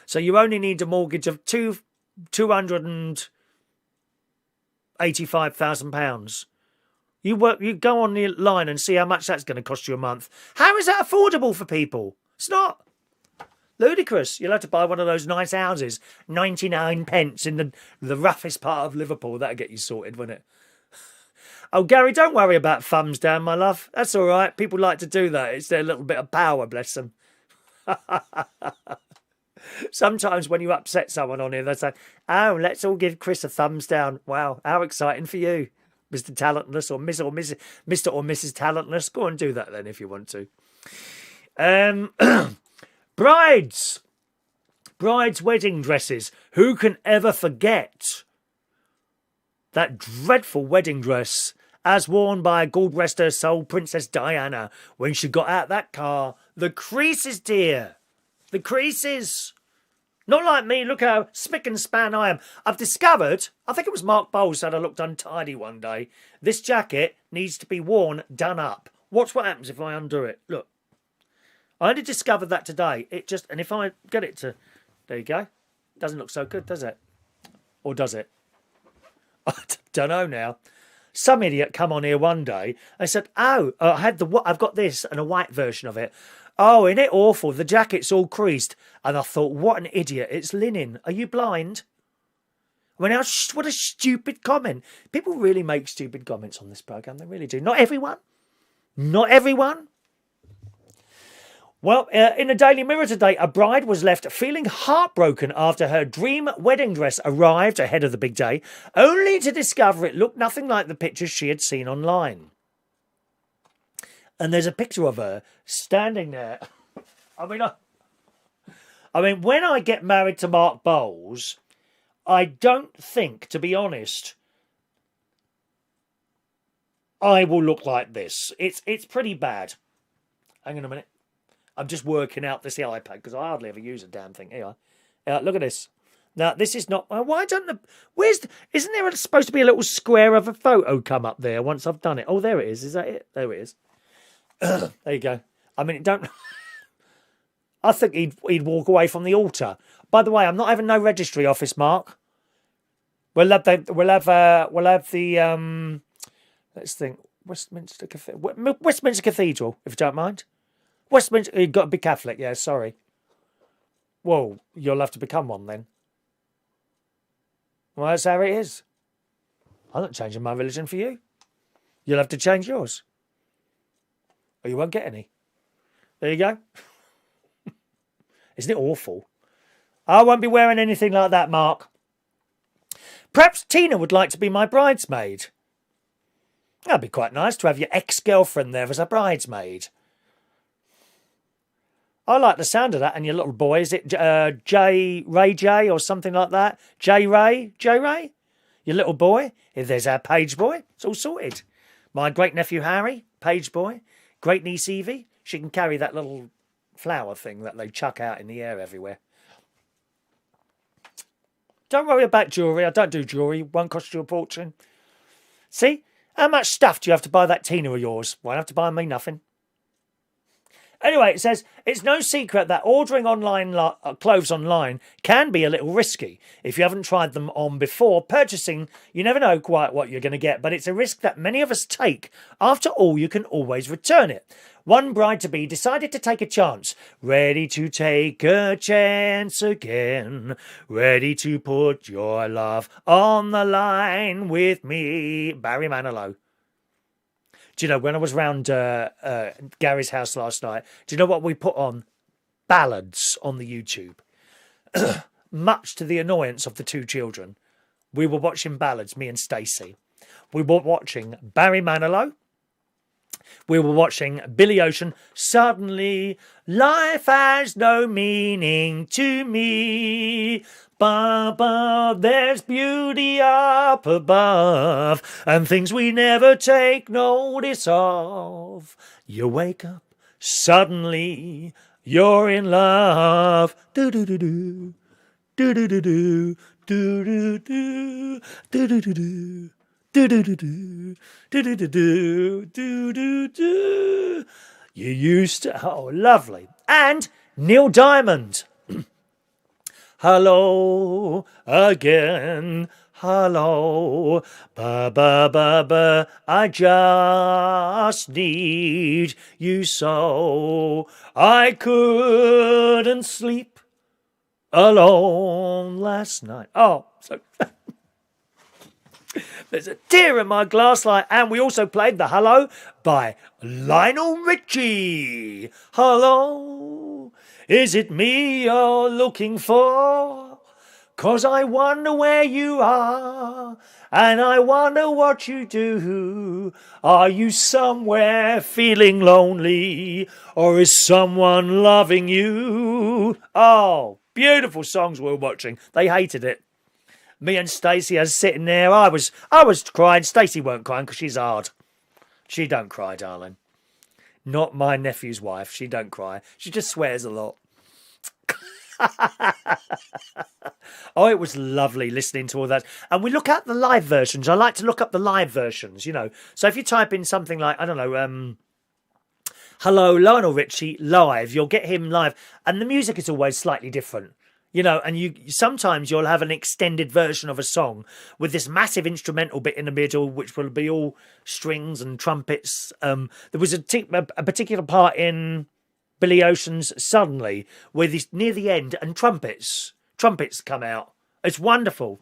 So you only need a mortgage of £285,000. You go on the line and see how much that's going to cost you a month. How is that affordable for people? It's not. Ludicrous. You'll have to buy one of those nice houses, 99 pence in the roughest part of Liverpool. That'll get you sorted, won't it? Oh, Gary, don't worry about thumbs down, my love. That's all right. People like to do that. It's their little bit of power, bless them. Sometimes when you upset someone on here, they say, oh, let's all give Chris a thumbs down. Wow, how exciting for you, Mr. Talentless or Mr. or Mrs. Talentless. Go and do that then if you want to. Brides wedding dresses. Who can ever forget that dreadful wedding dress as worn by, God rest her soul, Princess Diana when she got out that car? The creases, dear. The creases. Not like me. Look how spick and span I am. I've discovered, I think it was Mark Bowles said I looked untidy one day. This jacket needs to be worn done up. Watch what happens if I undo it. Look. I only discovered that today. And if I get it to, there you go. Doesn't look so good, does it? Or does it? I don't know now. some idiot come on here one day and said, "Oh, I've got this and a white version of it. Oh, isn't it awful? The jacket's all creased." And I thought, what an idiot! It's linen. Are you blind? I mean, what a stupid comment. People really make stupid comments on this programme. They really do. Not everyone. Not everyone. Well, in the Daily Mirror today, a bride was left feeling heartbroken after her dream wedding dress arrived ahead of the big day, only to discover it looked nothing like the pictures she had seen online. And there's a picture of her standing there. I mean, when I get married to Mark Bowles, I don't think, to be honest, I will look like this. It's pretty bad. Hang on a minute. I'm just working out this iPad because I hardly ever use a damn thing. Here, look at this. Now, this is not... Why don't the... Isn't there supposed to be a little square of a photo come up there once I've done it? Oh, there it is. Is that it? There it is. There you go. I mean, don't... I think he'd walk away from the altar. By the way, I'm not having no registry office, Mark. We'll have the let's think, Westminster Cathedral, if you don't mind. Westminster, you've got to be Catholic, yeah, sorry. Well, you'll have to become one then. Well, that's how it is. I'm not changing my religion for you. You'll have to change yours. Or you won't get any. There you go. Isn't it awful? I won't be wearing anything like that, Mark. Perhaps Tina would like to be my bridesmaid. That'd be quite nice to have your ex-girlfriend there as a bridesmaid. I like the sound of that. And your little boy, is it Ray J or something like that? J Ray? Your little boy? If there's our page boy, it's all sorted. My great-nephew Harry, page boy. Great-niece Evie, she can carry that little flower thing that they chuck out in the air everywhere. Don't worry about jewellery. I don't do jewellery. Won't cost you a fortune. See? How much stuff do you have to buy that Tina of yours? Won't have to buy me nothing. Anyway, it says, it's no secret that ordering clothes online can be a little risky. If you haven't tried them on before purchasing, you never know quite what you're going to get, but it's a risk that many of us take. After all, you can always return it. One bride-to-be decided to take a chance. Ready to take a chance again. Ready to put your love on the line with me. Barry Manilow. Do you know, when I was round Gary's house last night, do you know what we put on? Ballads on the YouTube. Much to the annoyance of the two children. We were watching ballads, me and Stacey. We were watching Barry Manilow. We were watching Billy Ocean. Suddenly, life has no meaning to me. But there's beauty up above and things we never take notice of. You wake up, suddenly you're in love. Do-do-do-do, do-do-do-do, do-do-do, do-do-do-do. Do-do-do-do, do-do-do-do, do-do-do. You used to... Oh, lovely. And Neil Diamond. Hello again. Hello. Ba-ba-ba-ba. I just need you so. I couldn't sleep alone last night. Oh, so... There's a tear in my glass light. And we also played the Hello by Lionel Richie. Hello, is it me you're looking for? 'Cause I wonder where you are, and I wonder what you do. Are you somewhere feeling lonely, or is someone loving you? Oh, beautiful songs we're watching. They hated it. Me and Stacey are sitting there. I was crying. Stacey weren't crying because she's hard. She don't cry, darling. Not my nephew's wife. She don't cry. She just swears a lot. Oh, it was lovely listening to all that. And we look at the live versions. I like to look up the live versions, you know. So if you type in something like, I don't know, hello, Lionel Richie live, you'll get him live. And the music is always slightly different. You know, and sometimes you'll have an extended version of a song with this massive instrumental bit in the middle, which will be all strings and trumpets. There was a particular part in Billy Ocean's Suddenly where near the end, and trumpets come out. It's wonderful.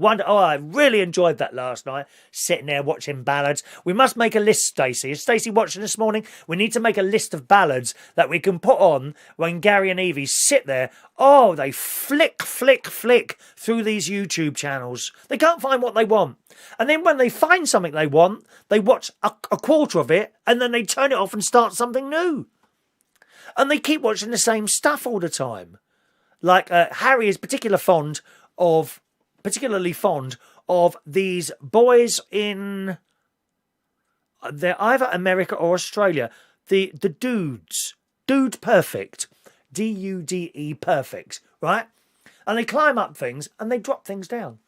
Oh, I really enjoyed that last night, sitting there watching ballads. We must make a list, Stacey. Is Stacey watching this morning? We need to make a list of ballads that we can put on when Gary and Evie sit there. Oh, they flick through these YouTube channels. They can't find what they want. And then when they find something they want, they watch a quarter of it, and then they turn it off and start something new. And they keep watching the same stuff all the time. Like Harry is particularly fond of these boys in, they're either America or Australia, the dudes, Dude Perfect, D-U-D-E Perfect, right? And they climb up things and they drop things down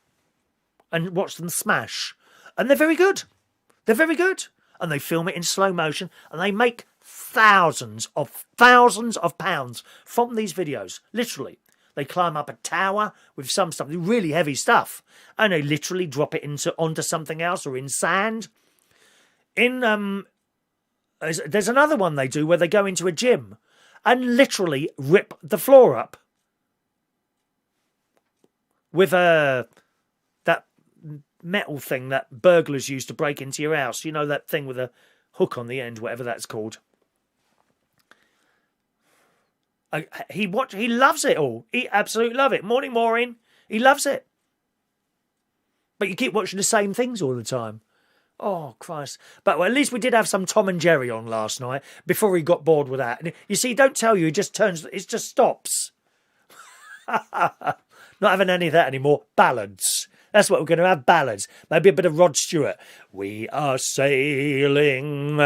and watch them smash. And they're very good. And they film it in slow motion and they make thousands of pounds from these videos, literally. They climb up a tower with some stuff, really heavy stuff, and they literally drop it onto something else or in sand. There's another one they do where they go into a gym and literally rip the floor up with that metal thing that burglars use to break into your house. You know, that thing with a hook on the end, whatever that's called. He loves it all. He absolutely loves it. Morning, Maureen. He loves it. But you keep watching the same things all the time. Oh, Christ. But at least we did have some Tom and Jerry on last night before he got bored with that. And you see, don't tell you, it just stops. Not having any of that anymore. Ballads. That's what we're going to have, ballads. Maybe a bit of Rod Stewart. We are sailing.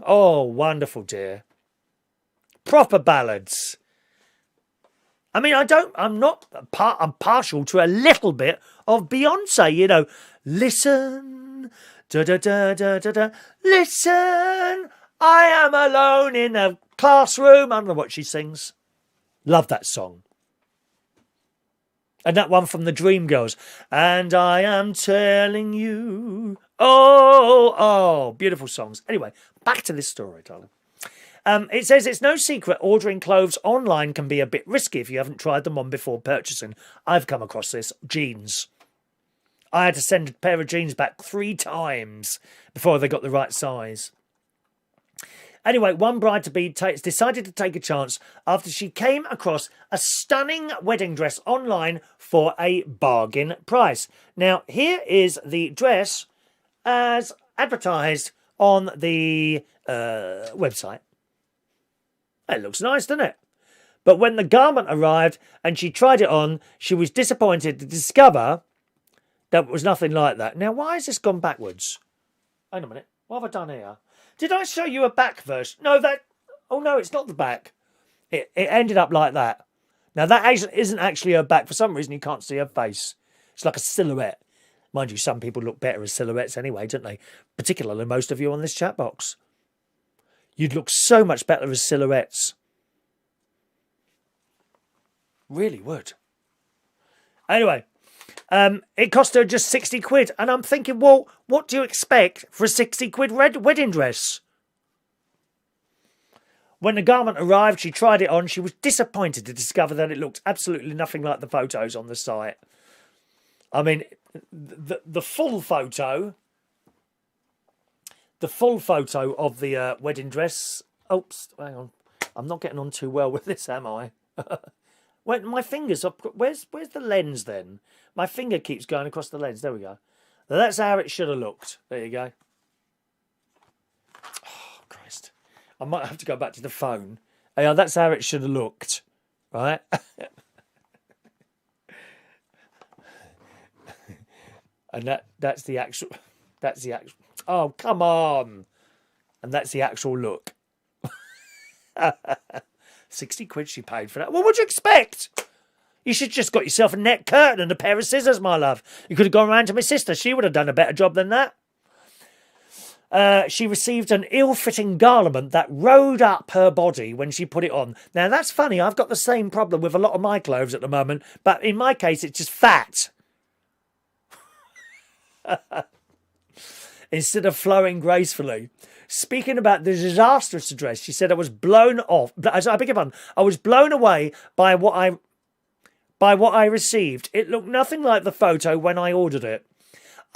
Oh, wonderful, dear. Proper ballads. I mean, I'm partial to a little bit of Beyonce, you know. Listen, da-da-da-da-da-da, listen, I am alone in a classroom. I don't know what she sings. Love that song. And that one from the Dreamgirls. And I am telling you. Oh, beautiful songs. Anyway, back to this story, darling. It says it's no secret ordering clothes online can be a bit risky if you haven't tried them on before purchasing. I've come across this. Jeans. I had to send a pair of jeans back 3 times before they got the right size. Anyway, one bride-to-be decided to take a chance after she came across a stunning wedding dress online for a bargain price. Now, here is the dress as advertised on the website. It looks nice, doesn't it? But when the garment arrived and she tried it on, she was disappointed to discover that it was nothing like that. Now, why has this gone backwards? Hang on a minute. What have I done here? Did I show you a back version? No, oh no, it's not the back. It ended up like that. Now, that isn't actually her back. For some reason, you can't see her face. It's like a silhouette. Mind you, some people look better as silhouettes anyway, don't they? Particularly most of you on this chat box. You'd look so much better as silhouettes. Really would. Anyway, it cost her just 60 quid. And I'm thinking, well, what do you expect for a 60 quid wedding dress? When the garment arrived, she tried it on. She was disappointed to discover that it looked absolutely nothing like the photos on the site. I mean, the full photo... The full photo of the wedding dress... Oops, hang on. I'm not getting on too well with this, am I? When my fingers... Where's the lens, then? My finger keeps going across the lens. There we go. Now, that's how it should have looked. There you go. Oh, Christ. I might have to go back to the phone. Yeah, that's how it should have looked. Right? And that's the actual... Oh, come on. And that's the actual look. 60 quid she paid for that. Well, what'd you expect? You should just got yourself a net curtain and a pair of scissors, my love. You could have gone round to my sister. She would have done a better job than that. She received an ill-fitting garment that rode up her body when she put it on. Now, that's funny. I've got the same problem with a lot of my clothes at the moment, but in my case, it's just fat. Instead of flowing gracefully. Speaking about the disastrous dress, she said, I was blown off. I beg your pardon. I was blown away by what I received. It looked nothing like the photo when I ordered it.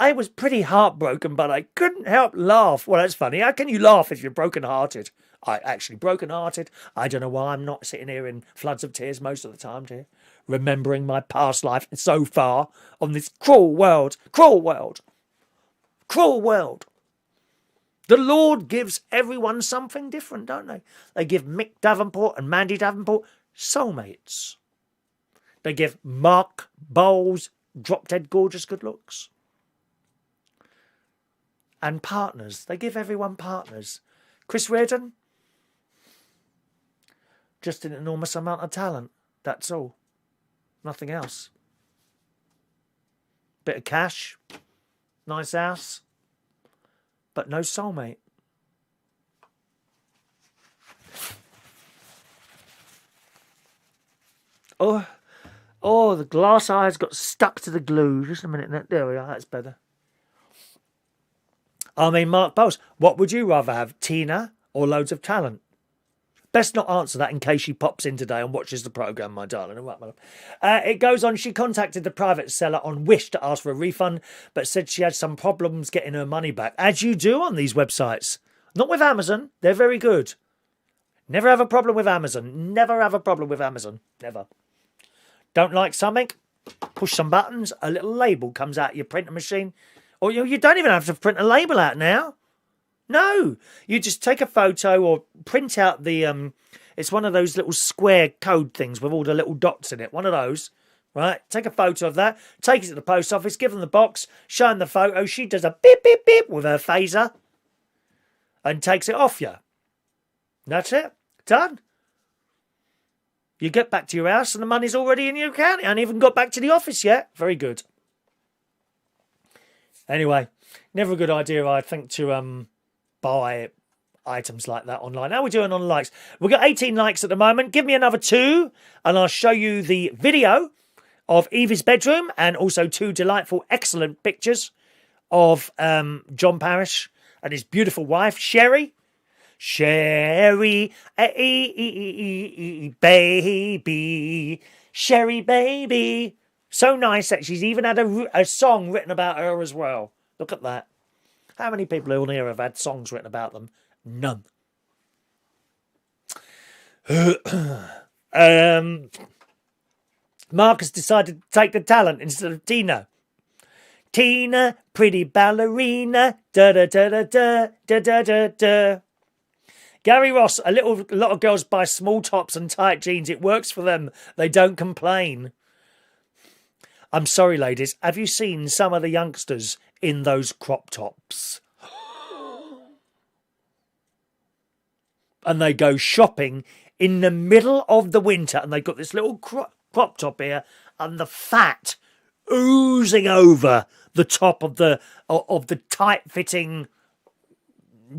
I was pretty heartbroken, but I couldn't help laugh. Well, that's funny. How can you laugh if you're broken-hearted? Broken-hearted. I don't know why I'm not sitting here in floods of tears most of the time, dear. Remembering my past life so far on this cruel world. Cruel world. Cruel world. The Lord gives everyone something different, don't they? They give Mick Davenport and Mandy Davenport soulmates. They give Mark Bowles drop-dead gorgeous good looks. And partners. They give everyone partners. Chris Reardon, just an enormous amount of talent. That's all. Nothing else. Bit of cash. Nice house. But no soulmate. Oh, the glass eyes got stuck to the glue. Just a minute. There we are. That's better. I mean, Mark Bowles, what would you rather have, Tina or loads of talent? Best not answer that in case she pops in today and watches the programme, my darling. It goes on, she contacted the private seller on Wish to ask for a refund, but said she had some problems getting her money back. As you do on these websites. Not with Amazon. They're very good. Never have a problem with Amazon. Never have a problem with Amazon. Never. Don't like something? Push some buttons. A little label comes out of your printer machine. Or you don't even have to print a label out now. No. You just take a photo or print out the... it's one of those little square code things with all the little dots in it. One of those. Right? Take a photo of that. Take it to the post office. Give them the box. Show them the photo. She does a beep, beep, beep with her phaser. And takes it off you. That's it. Done. You get back to your house and the money's already in your account. You haven't even got back to the office yet. Very good. Anyway, never a good idea, I think, to buy items like that online. How are we doing on likes? We've got 18 likes at the moment. Give me another 2 and I'll show you the video of Evie's bedroom and also 2 delightful, excellent pictures of John Parrish and his beautiful wife, Sherry. Sherry, baby, Sherry, baby. So nice that she's even had a song written about her as well. Look at that. How many people on here have had songs written about them? None. Mark has decided to take the talent instead of Tina. Tina, pretty ballerina, da-da-da-da-da, Gary Ross, a lot of girls buy small tops and tight jeans. It works for them. They don't complain. I'm sorry, ladies. Have you seen some of the youngsters in those crop tops? And they go shopping in the middle of the winter and they've got this little crop top here and the fat oozing over the top of the tight-fitting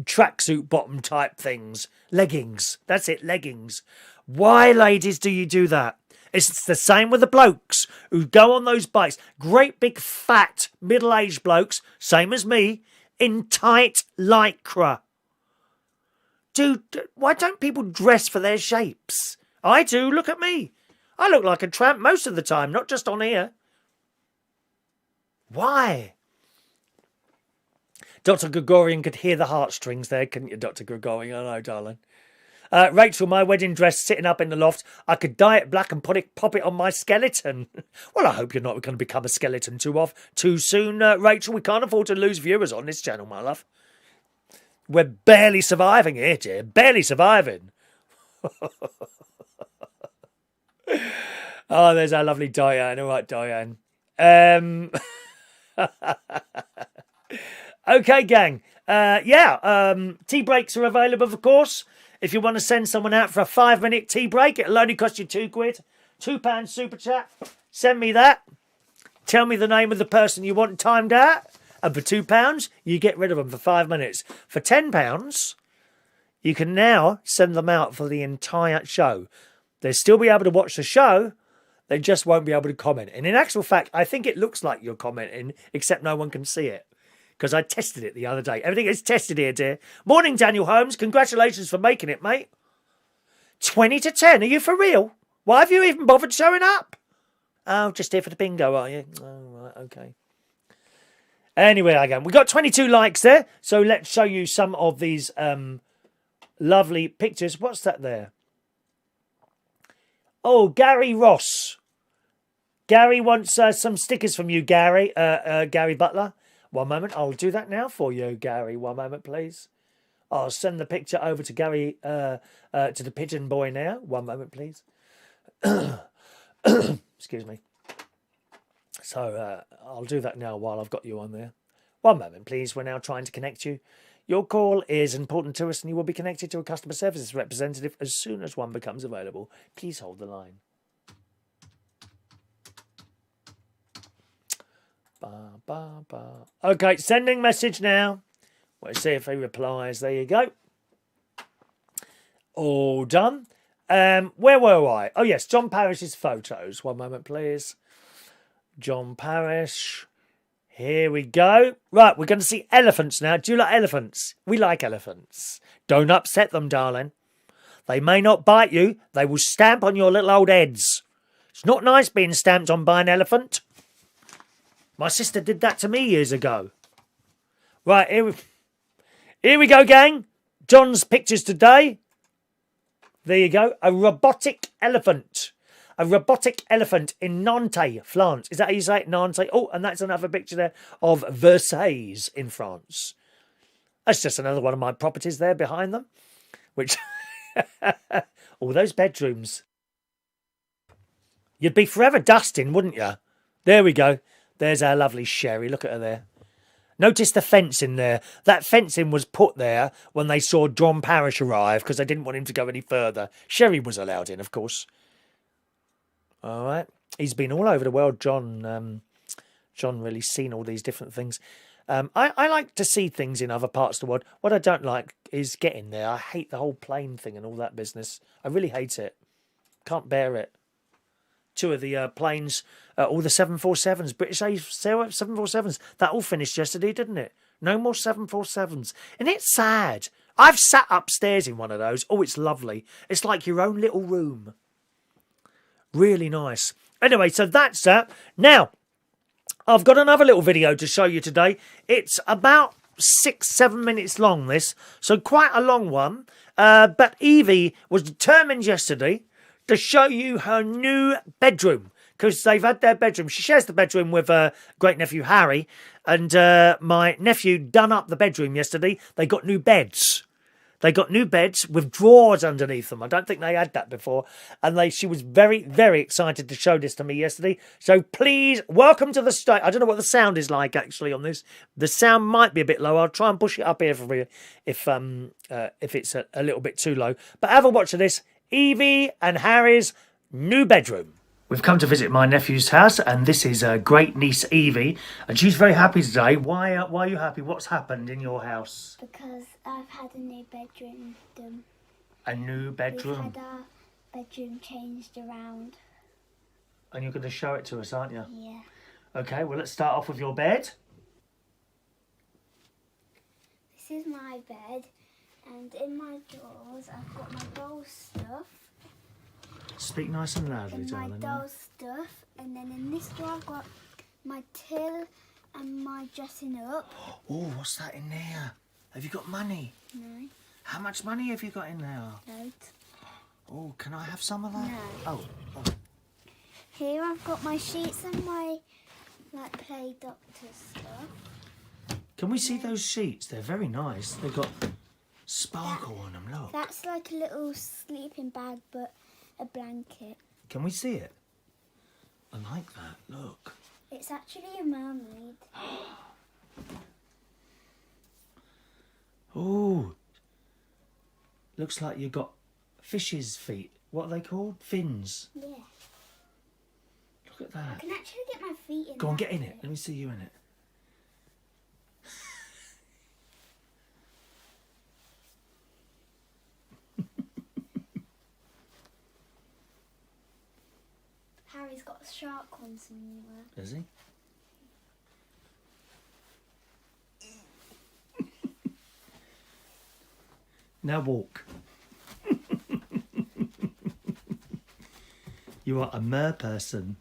tracksuit bottom type things. Leggings. That's it, leggings. Why, ladies, do you do that? It's the same with the blokes who go on those bikes. Great big fat middle-aged blokes, same as me, in tight lycra. Dude, why don't people dress for their shapes? I do, look at me. I look like a tramp most of the time, not just on here. Why? Dr. Gregorian could hear the heartstrings there, couldn't you, Dr. Gregorian? I know, darling. Rachel, my wedding dress sitting up in the loft. I could dye it black and pop it on my skeleton. Well, I hope you're not going to become a skeleton too soon, Rachel. We can't afford to lose viewers on this channel, my love. We're barely surviving here, dear. Barely surviving. Oh, there's our lovely Diane. All right, Diane. Okay, gang. Tea breaks are available, of course. If you want to send someone out for a 5-minute tea break, it'll only cost you £2. £2 super chat. Send me that. Tell me the name of the person you want timed out. And for £2, you get rid of them for 5 minutes. For £10, you can now send them out for the entire show. They'll still be able to watch the show. They just won't be able to comment. And in actual fact, I think it looks like you're commenting, except no one can see it. Because I tested it the other day. Everything is tested here, dear. Morning, Daniel Holmes. Congratulations for making it, mate. 20 to 10. Are you for real? Why have you even bothered showing up? Oh, just here for the bingo, are you? Oh, right, okay. Anyway, again, we got 22 likes there. So let's show you some of these lovely pictures. What's that there? Oh, Gary Ross. Gary wants some stickers from you, Gary. Gary Butler. One moment. I'll do that now for you, Gary. One moment, please. I'll send the picture over to Gary, to the pigeon boy now. One moment, please. Excuse me. So I'll do that now while I've got you on there. One moment, please. We're now trying to connect you. Your call is important to us and you will be connected to a customer services representative as soon as one becomes available. Please hold the line. Ba, ba, ba. Okay, sending message now. Let's see if he replies. There you go. All done. Where were I? Oh, yes, John Parrish's photos. One moment, please. John Parrish. Here we go. Right, we're going to see elephants now. Do you like elephants? We like elephants. Don't upset them, darling. They may not bite you. They will stamp on your little old heads. It's not nice being stamped on by an elephant. My sister did that to me years ago. Right, here we go, gang. John's pictures today. There you go. A robotic elephant. A robotic elephant in Nantes, France. Is that how you say it? Nantes. Oh, and that's another picture there of Versailles in France. That's just another one of my properties there behind them. Which, all those bedrooms. You'd be forever dusting, wouldn't you? There we go. There's our lovely Sherry. Look at her there. Notice the fencing there. That fencing was put there when they saw John Parrish arrive because they didn't want him to go any further. Sherry was allowed in, of course. All right. He's been all over the world, John. John really seen all these different things. I like to see things in other parts of the world. What I don't like is getting there. I hate the whole plane thing and all that business. I really hate it. Can't bear it. Two of the planes, all the 747s, British 747s, that all finished yesterday, didn't it? No more 747s. And it's sad. I've sat upstairs in one of those. Oh, it's lovely. It's like your own little room. Really nice. Anyway, so that's that. Now, I've got another little video to show you today. It's about 6-7 minutes long, this. So quite a long one. But Evie was determined yesterday to show you her new bedroom. Because they've had their bedroom. She shares the bedroom with her great-nephew Harry. And my nephew done up the bedroom yesterday. They got new beds. They got new beds with drawers underneath them. I don't think they had that before. And she was very, very excited to show this to me yesterday. So please, welcome to the stage. I don't know what the sound is like, actually, on this. The sound might be a bit low. I'll try and push it up here for you if it's a little bit too low. But have a watch of this. Evie and Harry's new bedroom. We've come to visit my nephew's house, and this is great niece Evie, and she's very happy today. Why are you happy? What's happened in your house? Because I've had a new bedroom done. A new bedroom? We've had our bedroom changed around. And you're going to show it to us, aren't you? Yeah. Okay, well, let's start off with your bed. This is my bed, and in my drawers I've got my doll stuff. Speak nice and loudly, darling. My doll stuff, and then in this drawer I've got my till and my dressing up. Oh, what's that in there? Have you got money? No. How much money have you got in there? Loads. Oh, can I have some of that? No. Oh. Here I've got my sheets and my play doctor stuff. Can we see those sheets? They're very nice. They've got sparkle on them, look. That's like a little sleeping bag, but a blanket. Can we see it? I like that, look. It's actually a mermaid. Oh, looks like you've got fish's feet. What are they called? Fins. Yeah. Look at that. I can actually get my feet in. Go on, get in it. Let me see you in it. Harry's got a shark one somewhere. Does he? Now walk. You are a mer person.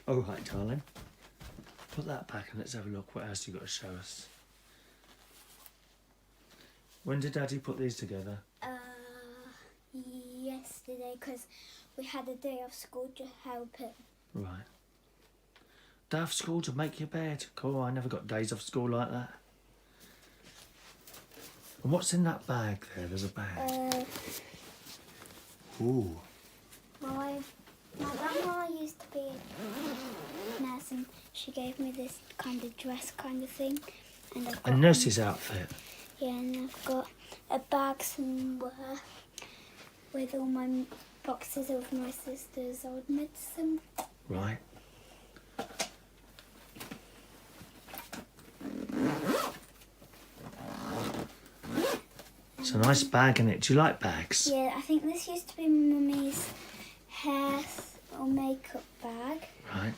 All right, darling. Put that back and let's have a look. What else you got to show us? When did Daddy put these together? Yesterday, because we had a day off school to help him. Right. Day off school to make your bed. Cool, I never got days off school like that. And what's in that bag there? There's a bag. Ooh. My grandma used to be a nurse and she gave me this kind of dress kind of thing. And I've got A nurse's outfit. Yeah, and I've got a bag somewhere with all my boxes of my sister's old medicine. Right. It's a nice bag, isn't it? Do you like bags? Yeah, I think this used to be Mummy's hair or makeup bag. Right.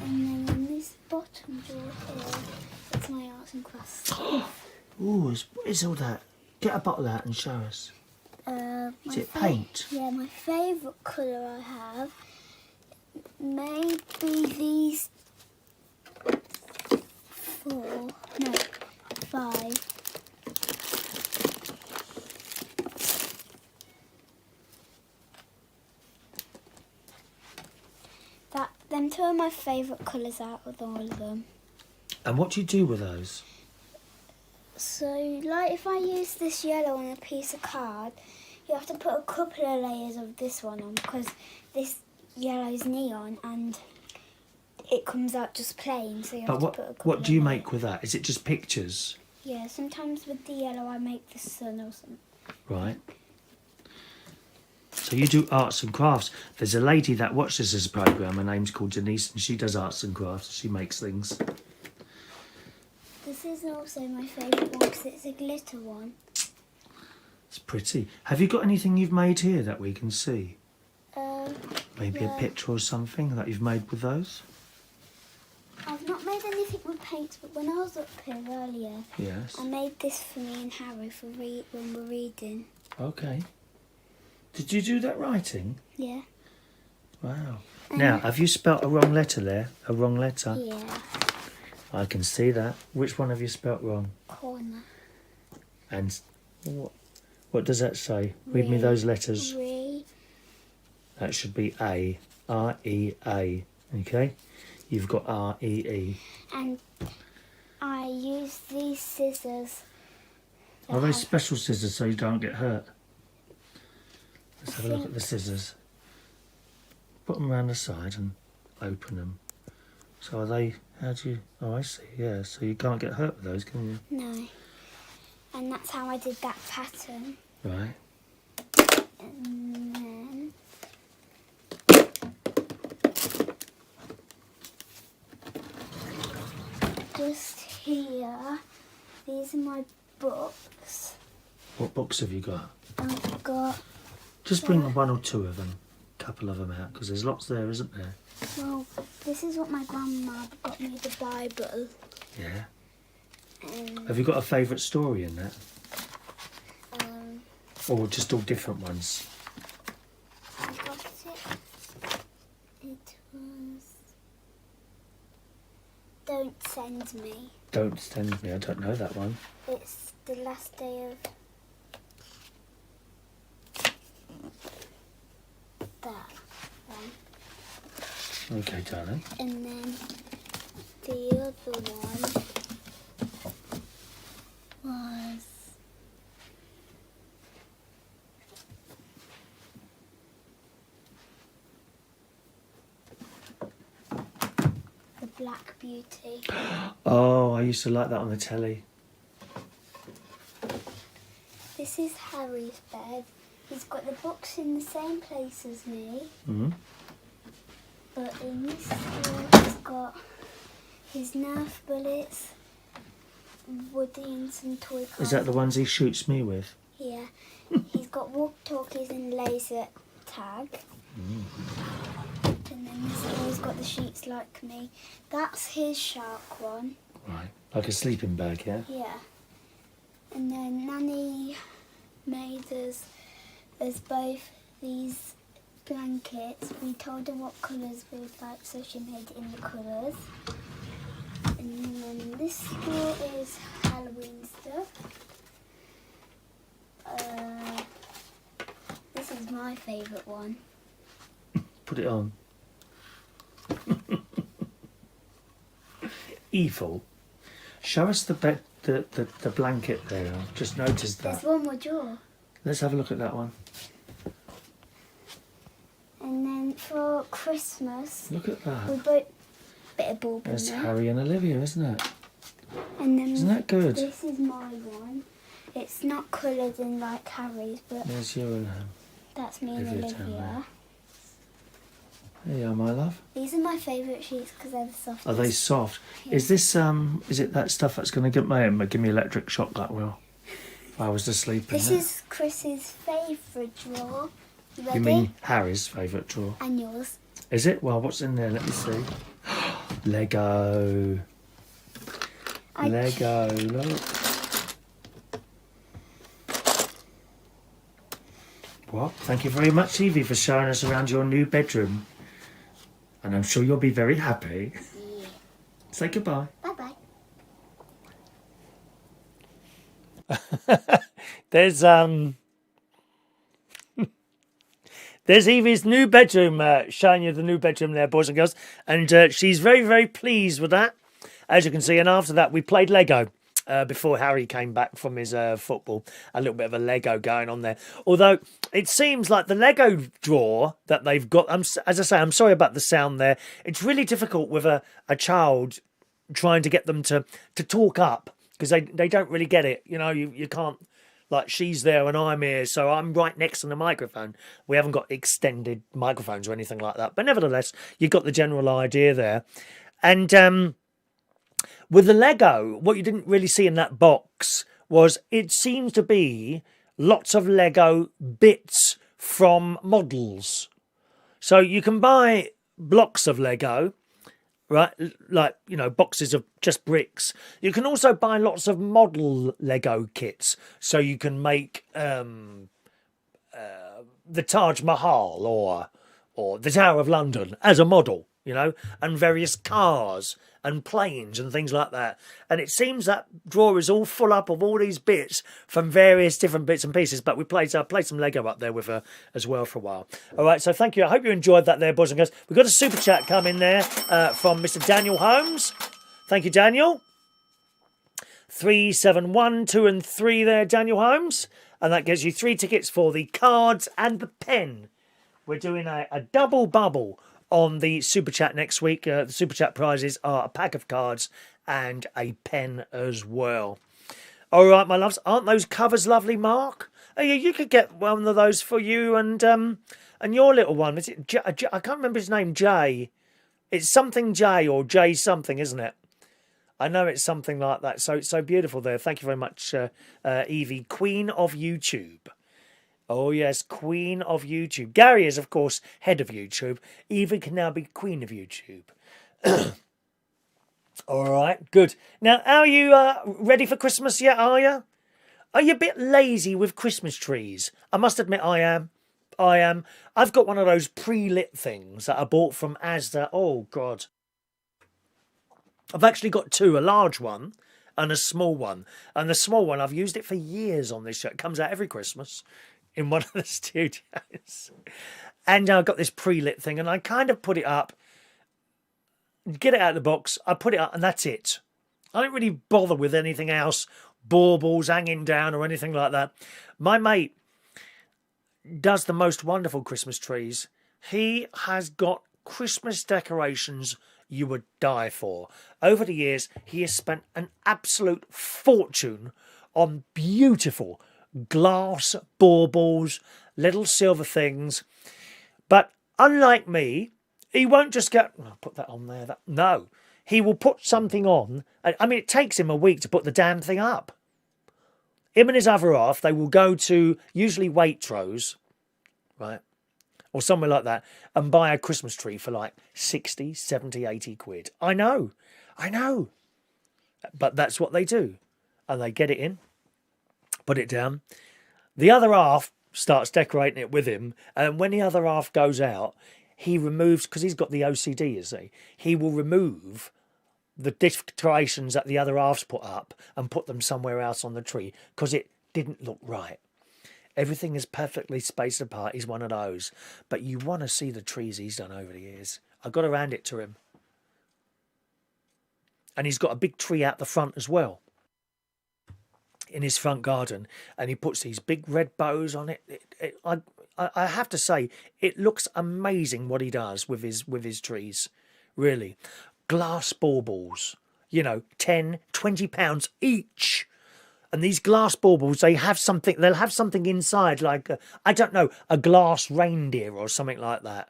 And then in this bottom drawer here, it's my arts and crafts stuff. Ooh, what is all that? Get a bottle out and show us. Is it paint? Yeah, my favourite colour I have, maybe these 5. Them 2 are my favourite colours out of all of them. And what do you do with those? So, like if I use this yellow on a piece of card, you have to put a couple of layers of this one on because this yellow is neon and it comes out just plain. So you have to put a couple what do you of make with that? Is it just pictures? Yeah, sometimes with the yellow I make the sun or something. Right. So you do arts and crafts. There's a lady that watches this programme, her name's called Denise, and she does arts and crafts. She makes things. This is also my favourite one because it's a glitter one. It's pretty. Have you got anything you've made here that we can see? Maybe yeah. a picture or something that you've made with those? I've not made anything with paints, but when I was up here earlier, Yes. I made this for me and Harry for when we're reading. Okay. Did you do that writing? Yeah. Wow. Now, have you spelt a wrong letter there? A wrong letter? Yeah. I can see that. Which one have you spelt wrong? Corner. And what does that say? Read me those letters. Re. That should be A. R-E-A. Okay? You've got R-E-E. And I use these scissors. Are they special scissors so you don't get hurt? Let's have a look at the scissors. Put them around the side and open them. So are they, how do you, oh I see, yeah, so you can't get hurt with those, can you? No. And that's how I did that pattern. Right. And then just here, these are my books. What books have you got? I've got, Just bring one or two of them, a couple of them out, because there's lots there, isn't there? well, this is what my grandma got me, the Bible. Yeah. And, Have you got a favourite story in that? um, Or just all different ones? I got it. It was Don't Send Me. Don't Send Me, I don't know that one. It's the last day of that one. Okay, darling. And then the other one was The Black Beauty. Oh, I used to like that on the telly. This is Harry's bed. He's got the books in the same place as me. Mm-hmm. But in this one, he's got his Nerf bullets, Woody and some toy cars. Is that the ones he shoots me with? Yeah. He's got walkie-talkies and laser tag. And then this boy's got the sheets like me. That's his shark one. Right, like a sleeping bag, yeah? Yeah. And then Nanny made us both these blankets. We told her what colours we would like, so she made it in the colours. And then this store is Halloween stuff. This is my favourite one. Put it on. Evil. Show us the blanket there. I've just noticed that. There's one more drawer. Let's have a look at that one. And then for Christmas, Look at that. we put a bit of bulb in There's there. Harry and Olivia, isn't it? And then Isn't that good? this is my one. It's not coloured in like Harry's, but There's you and him. that's me and Olivia down Olivia. There you are, my love. These are my favourite sheets because they're the softest. Are they soft? Yeah. Is this is it that stuff that's going to give me electric shock, that will? If I was to sleep in This it. is Chris's favourite drawer. You ready? You mean Harry's favourite drawer? And yours. Is it? Well, what's in there? Let me see. Lego. Lego, look. What? Thank you very much, Evie, for showing us around your new bedroom. And I'm sure you'll be very happy. Yeah. Say goodbye. Bye-bye. There's Evie's new bedroom, showing you the new bedroom there, boys and girls. And she's very, very pleased with that, as you can see. And after that, we played Lego before Harry came back from his football. A little bit of a Lego going on there. Although, it seems like the Lego drawer that they've got... as I say, I'm sorry about the sound there. It's really difficult with a child trying to get them to talk up, because they don't really get it. You know, you can't... Like, she's there and I'm here, so I'm right next to the microphone. We haven't got extended microphones or anything like that. But nevertheless, you've got the general idea there. And with the Lego, what you didn't really see in that box was it seems to be lots of Lego bits from models. So you can buy blocks of Lego, right? Like, you know, boxes of just bricks. You can also buy lots of model Lego kits. So you can make the Taj Mahal or the Tower of London as a model, you know, and various cars and planes and things like that. And it seems that drawer is all full up of all these bits from various different bits and pieces. But I played some Lego up there with her as well for a while. All right, so thank you. I hope you enjoyed that there, boys and girls. We've got a super chat coming there from Mr. Daniel Holmes. Thank you, Daniel. 3, 7, 1, 2 and 3 there, Daniel Holmes. And that gives you 3 tickets for the cards and the pen. We're doing a double bubble on the Super Chat next week. The Super Chat prizes are a pack of cards and a pen as well. All right, my loves. Aren't those covers lovely, Mark? Oh, yeah, you could get one of those for you and your little one. Is it I can't remember his name, Jay. It's something J or J something, isn't it? I know it's something like that. So beautiful there. Thank you very much, Evie, Queen of YouTube. Oh, yes, Queen of YouTube. Gary is, of course, head of YouTube. Evie can now be Queen of YouTube. All right, good. Now, are you ready for Christmas yet, are you? Are you a bit lazy with Christmas trees? I must admit I am. I've got one of those pre-lit things that I bought from Asda. Oh, God. I've actually got 2, a large one and a small one. And the small one, I've used it for years on this show. It comes out every Christmas in one of the studios. And I've got this pre-lit thing, and I kind of put it up, get it out of the box, I put it up, and that's it. I don't really bother with anything else, baubles hanging down or anything like that. My mate does the most wonderful Christmas trees. He has got Christmas decorations you would die for. Over the years, he has spent an absolute fortune on beautiful glass baubles, little silver things. But unlike me, he won't just go, I'll put that on there. No, he will put something on. I mean, it takes him a week to put the damn thing up. Him and his other half, they will go to usually Waitrose, right? or somewhere like that and buy a Christmas tree for like 60, 70, 80 quid. I know. But that's what they do. And they get it in, put it down. The other half starts decorating it with him. And when the other half goes out, he removes, because he's got the OCD, you see, he will remove the decorations that the other half's put up and put them somewhere else on the tree because it didn't look right. Everything is perfectly spaced apart. He's one of those. But you want to see the trees he's done over the years. I've got to hand it to him. And he's got a big tree out the front as well, in his front garden. And he puts these big red bows on it. I have to say, it looks amazing what he does with his trees. Really. Glass baubles. 10, 20 pounds each. And these glass baubles, they'll have something inside, like, a glass reindeer or something like that.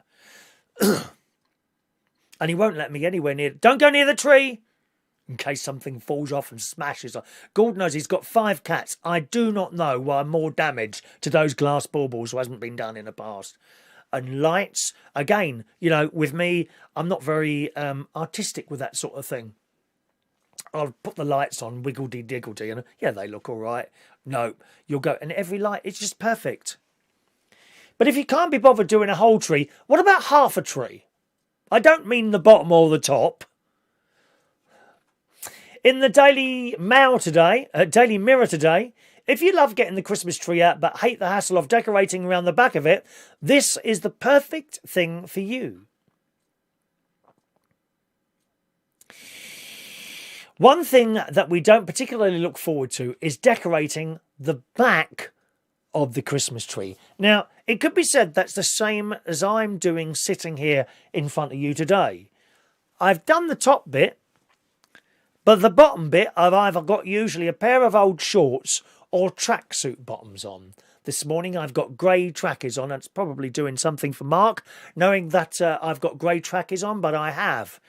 And he won't let me anywhere near. Don't go near the tree, in case something falls off and smashes. God knows he's got 5 cats. I do not know why more damage to those glass baubles hasn't been done in the past. And lights, again, with me, I'm not very artistic with that sort of thing. I'll put the lights on, wiggledy-diggledy, and yeah, they look all right. No, you'll go, and every light, it's just perfect. But if you can't be bothered doing a whole tree, what about half a tree? I don't mean the bottom or the top. In the Daily Mirror today, if you love getting the Christmas tree out but hate the hassle of decorating around the back of it, this is the perfect thing for you. One thing that we don't particularly look forward to is decorating the back of the Christmas tree. Now, it could be said that's the same as I'm doing sitting here in front of you today. I've done the top bit, but the bottom bit I've either got usually a pair of old shorts or tracksuit bottoms on. This morning I've got grey trackies on. It's probably doing something for Mark, knowing that I've got grey trackies on, but I have.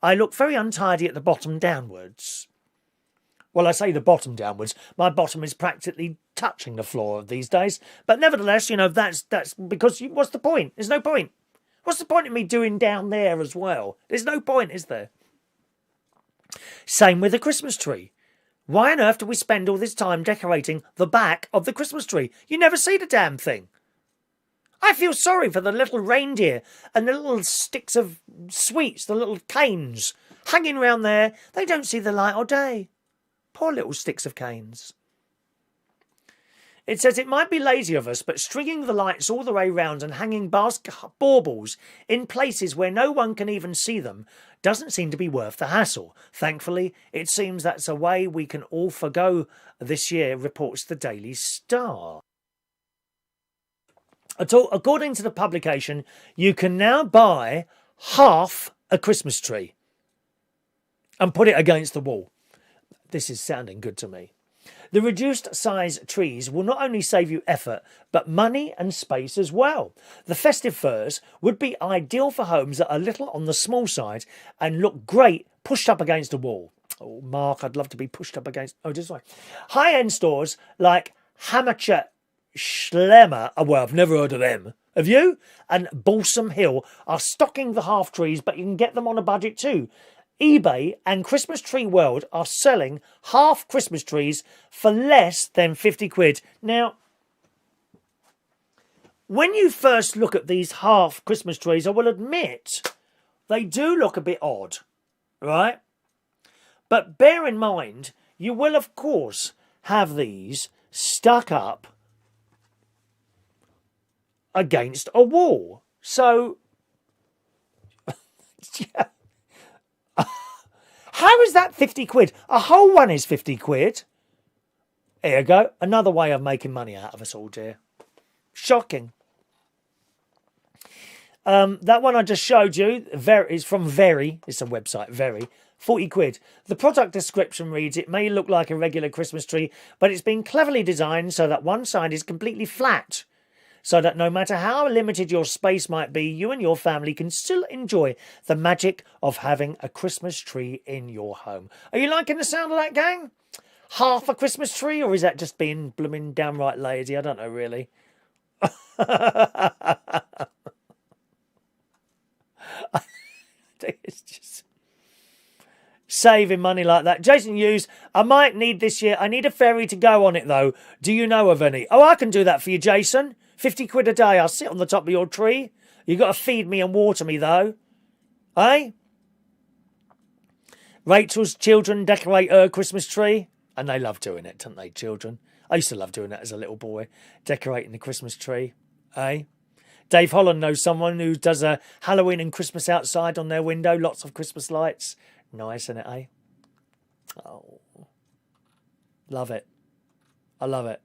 I look very untidy at the bottom downwards. Well, I say the bottom downwards. My bottom is practically touching the floor these days. But nevertheless, that's because what's the point? There's no point. What's the point of me doing down there as well? There's no point, is there? Same with the Christmas tree. Why on earth do we spend all this time decorating the back of the Christmas tree? You never see the damn thing. I feel sorry for the little reindeer and the little sticks of sweets, the little canes hanging around there. They don't see the light of day. Poor little sticks of canes. It says it might be lazy of us, but stringing the lights all the way round and hanging baubles in places where no one can even see them doesn't seem to be worth the hassle. Thankfully, it seems that's a way we can all forgo this year, reports the Daily Star. According to the publication, you can now buy half a Christmas tree and put it against the wall. This is sounding good to me. The reduced size trees will not only save you effort, but money and space as well. The festive firs would be ideal for homes that are a little on the small side and look great pushed up against a wall. Oh, Mark, I'd love to be pushed up against... Oh, just like... High-end stores like HUMOUR Schlemmer, well, I've never heard of them. Have you? And Balsam Hill are stocking the half trees, but you can get them on a budget too. eBay and Christmas Tree World are selling half Christmas trees for less than 50 quid. Now, when you first look at these half Christmas trees, I will admit they do look a bit odd, right? But bear in mind, you will, of course, have these stuck up against a wall. So, yeah. How is that 50 quid? A whole one is 50 quid. Here you go. Another way of making money out of us all, dear. Shocking. That one I just showed you is from Very. It's a website, Very. 40 quid. The product description reads, it may look like a regular Christmas tree, but it's been cleverly designed so that one side is completely flat, so that no matter how limited your space might be, you and your family can still enjoy the magic of having a Christmas tree in your home. Are you liking the sound of that, gang? Half a Christmas tree, or is that just being blooming downright lazy? I don't know, really. saving money like that. Jason Hughes, I might need this year. I need a ferry to go on it, though. Do you know of any? Oh, I can do that for you, Jason. 50 quid a day. I'll sit on the top of your tree. You got to feed me and water me, though. Eh? Rachel's children decorate her Christmas tree. And they love doing it, don't they, children? I used to love doing that as a little boy. Decorating the Christmas tree. Eh? Dave Holland knows someone who does a Halloween and Christmas outside on their window. Lots of Christmas lights. Nice, isn't it, eh? Oh. Love it. I love it.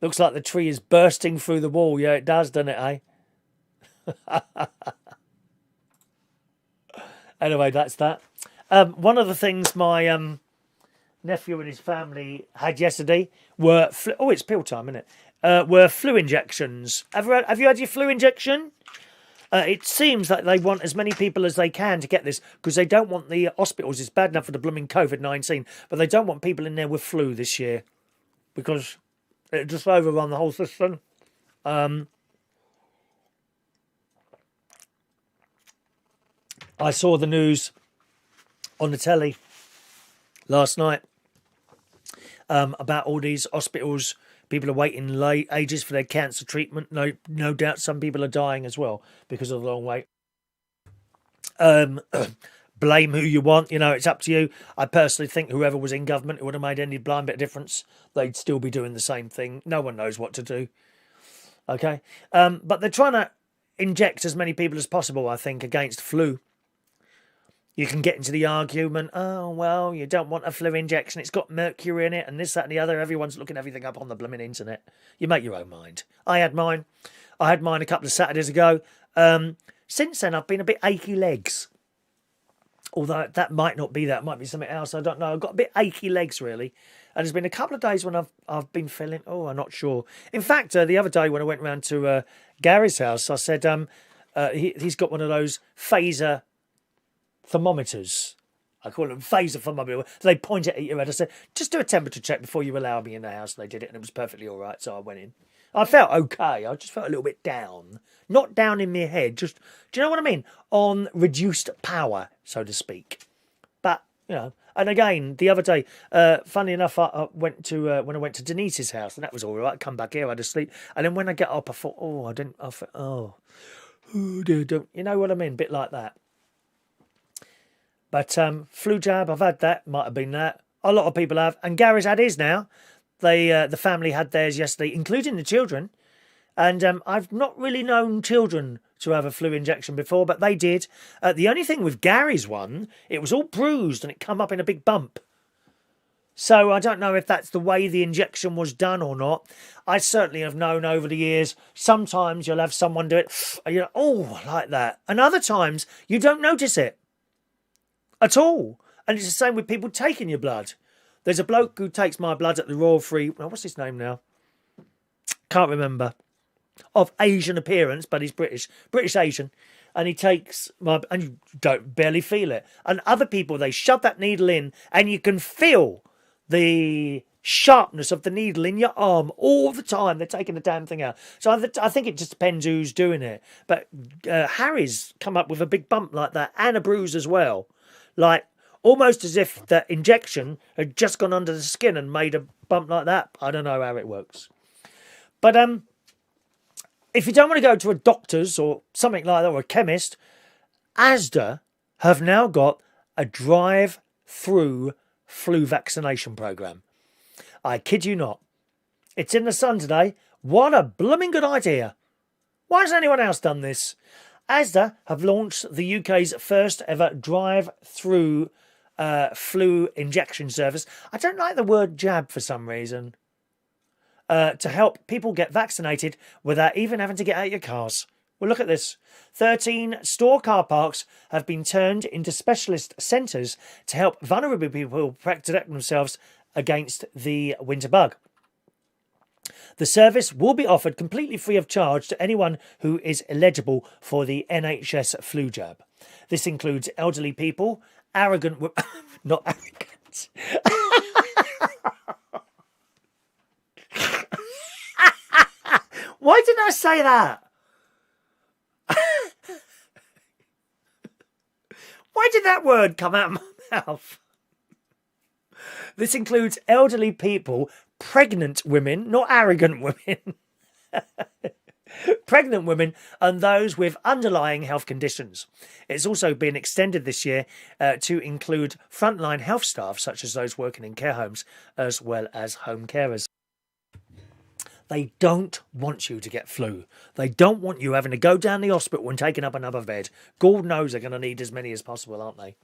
Looks like the tree is bursting through the wall. Yeah, it does, doesn't it, eh? Anyway, that's that. One of the things my nephew and his family had yesterday were... it's pill time, isn't it? Were flu injections. Have you had your flu injection? It seems that they want as many people as they can to get this because they don't want the hospitals. It's bad enough for the blooming COVID-19, but they don't want people in there with flu this year because it just overrun the whole system. I saw the news on the telly last night about all these hospitals. People are waiting late ages for their cancer treatment. No doubt some people are dying as well because of the long wait. Blame who you want. You know, it's up to you. I personally think whoever was in government, it would have made any blind bit of difference. They'd still be doing the same thing. No one knows what to do. Okay? But they're trying to inject as many people as possible, I think, against flu. You can get into the argument, oh, well, you don't want a flu injection. It's got mercury in it and this, that and the other. Everyone's looking everything up on the blooming internet. You make your own mind. I had mine a couple of Saturdays ago. Since then, I've been a bit achy legs. Although that might not be that. It might be something else. I don't know. I've got a bit achy legs, really. And there's been a couple of days when I've been feeling, I'm not sure. In fact, the other day when I went round to Gary's house, I said he's got one of those phaser thermometers. I call them phaser thermometers. They point it at your head. I said, just do a temperature check before you allow me in the house. And they did it and it was perfectly all right. So I went in. I felt okay. I just felt a little bit down. Not down in my head. Just, do you know what I mean? On reduced power, so to speak. But, you know, and again, the other day, funny enough, I went to, when I went to Denise's house and that was all right. I come back here, I had to sleep. And then when I get up, I thought, don't, you know what I mean? Bit like that. But flu jab, I've had that. Might have been that. A lot of people have. And Gary's had his now. The family had theirs yesterday, including the children. And I've not really known children to have a flu injection before, but they did. The only thing with Gary's one, it was all bruised and it come up in a big bump. So I don't know if that's the way the injection was done or not. I certainly have known over the years, sometimes you'll have someone do it, you know, like that. And other times you don't notice it at all. And it's the same with people taking your blood. There's a bloke who takes my blood at the Royal Free... Well, what's his name now? Can't remember. Of Asian appearance, but he's British. British Asian. And he takes my... And you don't barely feel it. And other people, they shove that needle in and you can feel the sharpness of the needle in your arm all the time. They're taking the damn thing out. So I think it just depends who's doing it. But Harry's come up with a big bump like that and a bruise as well. Like, almost as if the injection had just gone under the skin and made a bump like that. I don't know how it works. But if you don't want to go to a doctor's or something like that, or a chemist, Asda have now got a drive-through flu vaccination programme. I kid you not. It's in the Sun today. What a blooming good idea. Why has anyone else done this? Asda have launched the UK's first ever drive-through flu injection service. I don't like the word jab for some reason. To help people get vaccinated without even having to get out your cars. Well, look at this. 13 store car parks have been turned into specialist centres to help vulnerable people protect themselves against the winter bug. The service will be offered completely free of charge to anyone who is eligible for the NHS flu jab. This includes elderly people, not arrogant. Why didn't I say that? Why did that word come out of my mouth. This includes elderly people, pregnant women, not arrogant women, pregnant women, and those with underlying health conditions. It's also been extended this year to include frontline health staff, such as those working in care homes, as well as home carers. They don't want you to get flu. They don't want you having to go down the hospital and taking up another bed. God knows they're going to need as many as possible, aren't they?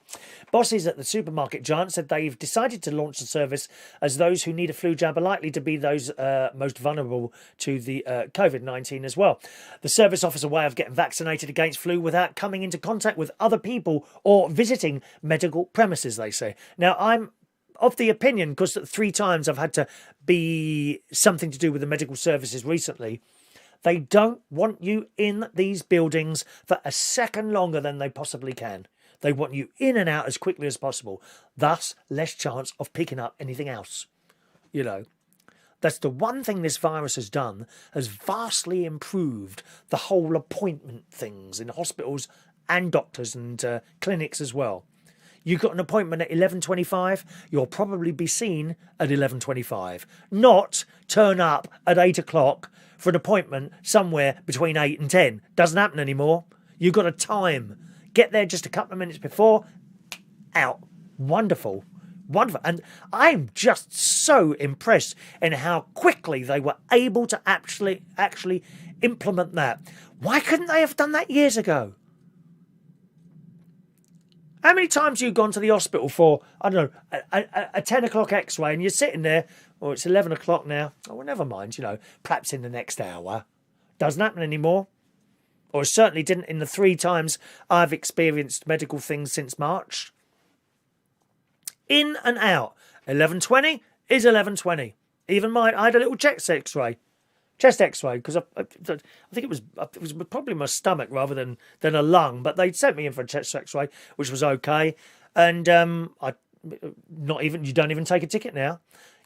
Bosses at the supermarket giant said they've decided to launch the service as those who need a flu jab are likely to be those most vulnerable to the COVID-19 as well. The service offers a way of getting vaccinated against flu without coming into contact with other people or visiting medical premises, they say. Now, I'm of the opinion, because 3 times I've had to be something to do with the medical services recently, they don't want you in these buildings for a second longer than they possibly can. They want you in and out as quickly as possible. Thus, less chance of picking up anything else. You know, that's the one thing this virus has done, has vastly improved the whole appointment things in hospitals and doctors and clinics as well. You've got an appointment at 11:25, you'll probably be seen at 11:25. Not turn up at 8 o'clock for an appointment somewhere between 8 and 10. Doesn't happen anymore. You've got a time. Get there just a couple of minutes before, out. Wonderful. Wonderful. And I'm just so impressed in how quickly they were able to actually implement that. Why couldn't they have done that years ago? How many times have you gone to the hospital for, I don't know, a 10 o'clock x-ray and you're sitting there, or it's 11 o'clock now. Oh, well, never mind, perhaps in the next hour. Doesn't happen anymore. Or it certainly didn't in the 3 times I've experienced medical things since March. In and out. 11:20 is 11:20. Even I had a little chest x-ray, because I think it was probably my stomach rather than a lung, but they'd sent me in for a chest x-ray, which was okay. And you don't even take a ticket now.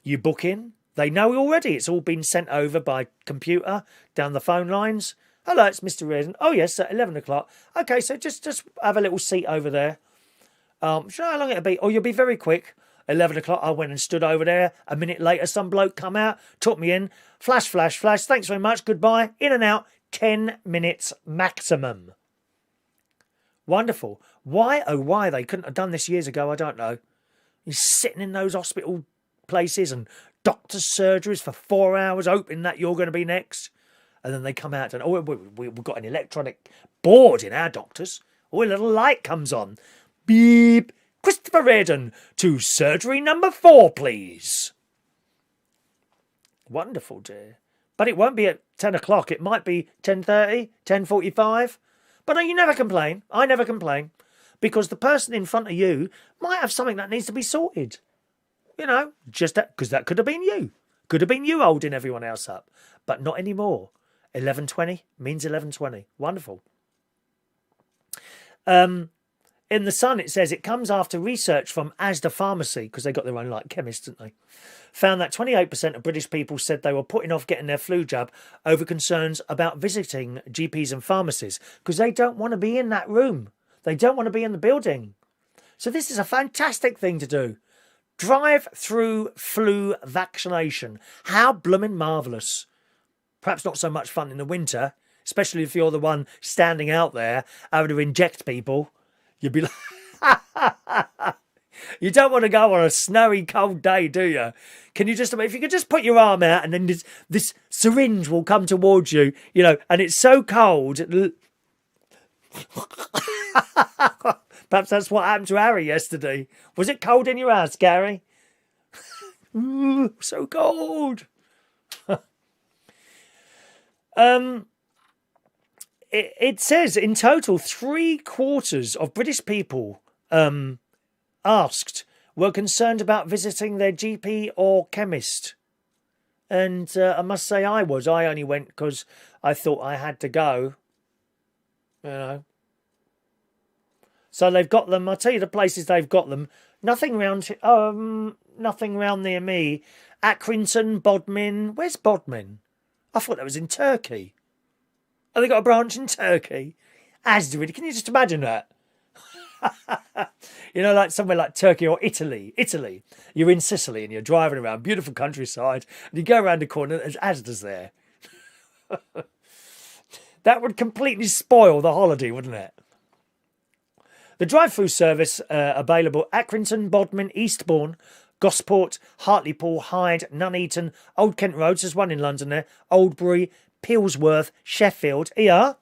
You book in. They know already. It's all been sent over by computer down the phone lines. Hello, it's Mr. Reardon. Oh yes, at 11 o'clock. Okay, so just have a little seat over there. Sure, how long it'll be? Oh, you'll be very quick. 11 o'clock, I went and stood over there. A minute later, some bloke come out, took me in. Flash, flash, flash. Thanks very much. Goodbye. In and out. 10 minutes maximum. Wonderful. Why, oh why, they couldn't have done this years ago, I don't know. You're sitting in those hospital places and doctor's surgeries for 4 hours, hoping that you're going to be next. And then they come out and, we've got an electronic board in our doctors. Oh, a little light comes on. Beep. Christopher Reardon to surgery number 4, please. Wonderful, dear. But it won't be at 10 o'clock. It might be 10:30, 10:45. But no, you never complain. I never complain. Because the person in front of you might have something that needs to be sorted. Just because that could have been you. Could have been you holding everyone else up. But not anymore. 11:20 means 11:20. Wonderful. In The Sun, it says it comes after research from Asda Pharmacy, because they got their own chemists, didn't they? Found that 28% of British people said they were putting off getting their flu jab over concerns about visiting GPs and pharmacies, because they don't want to be in that room. They don't want to be in the building. So this is a fantastic thing to do. Drive-through flu vaccination. How blooming marvellous. Perhaps not so much fun in the winter, especially if you're the one standing out there having to inject people. You'd be like, you don't want to go on a snowy, cold day, do you? Can you if you could just put your arm out and then this syringe will come towards you, and it's so cold. Perhaps that's what happened to Harry yesterday. Was it cold in your house, Gary? Ooh, so cold. It says in total 3/4 of British people asked were concerned about visiting their GP or chemist. And I must say I only went because I thought I had to go. So they've got them. I'll tell you the places they've got them. Nothing round near me. Accrington, Bodmin. Where's Bodmin? I thought that was in Turkey. Oh, they got a branch in Turkey. Asda, can you just imagine that? You know, like somewhere like Turkey or Italy. Italy. You're in Sicily and you're driving around, beautiful countryside, and you go around the corner and there's Asda's there. That would completely spoil the holiday, wouldn't it? The drive-through service available Accrington, Bodmin, Eastbourne, Gosport, Hartlepool, Hyde, Nuneaton, Old Kent Roads. There's one in London there. Oldbury, Peelsworth, Sheffield. Yeah,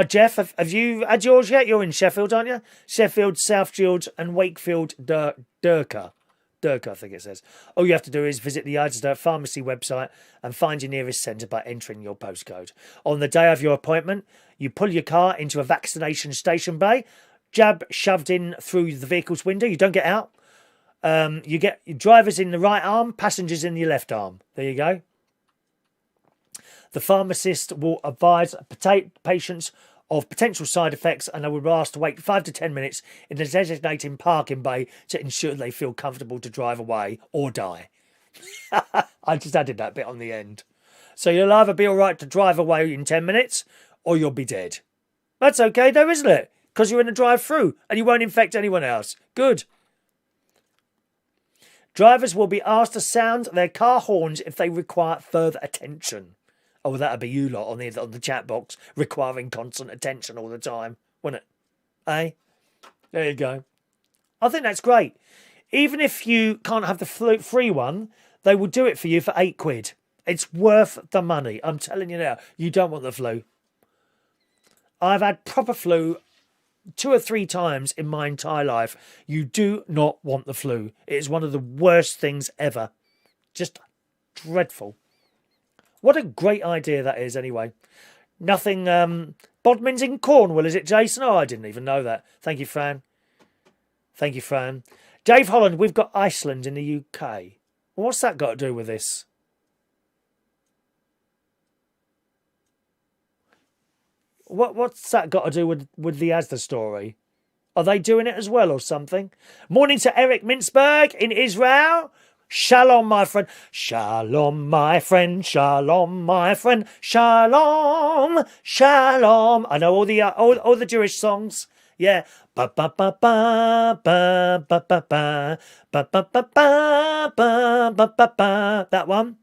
Jeff, have you had yours yet? You're in Sheffield, aren't you? Sheffield, South Shields and Wakefield, Durka. Durka, I think it says. All you have to do is visit the Asda pharmacy website and find your nearest centre by entering your postcode. On the day of your appointment, you pull your car into a vaccination station bay, jab shoved in through the vehicle's window. You don't get out. You get your drivers in the right arm, passengers in your left arm. There you go. The pharmacist will advise patients of potential side effects, and they will be asked to wait 5 to 10 minutes in the designated parking bay to ensure they feel comfortable to drive away or die. I just added that bit on the end. So you'll either be all right to drive away in 10 minutes or you'll be dead. That's okay though, isn't it? Because you're in a drive-through and you won't infect anyone else. Good. Drivers will be asked to sound their car horns if they require further attention. Oh, that'd be you lot on the chat box, requiring constant attention all the time, wouldn't it? Eh? There you go. I think that's great. Even if you can't have the free one, they will do it for you for £8. It's worth the money. I'm telling you now, you don't want the flu. I've had proper flu 2 or 3 times in my entire life. You do not want the flu. It is one of the worst things ever. Just dreadful. What a great idea that is, anyway. Nothing, Bodmin's in Cornwall, is it, Jason? Oh, I didn't even know that. Thank you, Fran. Thank you, Fran. Dave Holland, we've got Iceland in the UK. What's that got to do with this? What's that got to do with the Asda story? Are they doing it as well or something? Morning to Eric Mintzberg in Israel. Shalom, my friend. Shalom, my friend. Shalom, my friend. Shalom, shalom. I know all the Jewish songs. Yeah. Ba ba ba ba ba ba ba ba ba ba ba ba ba ba ba ba. That one.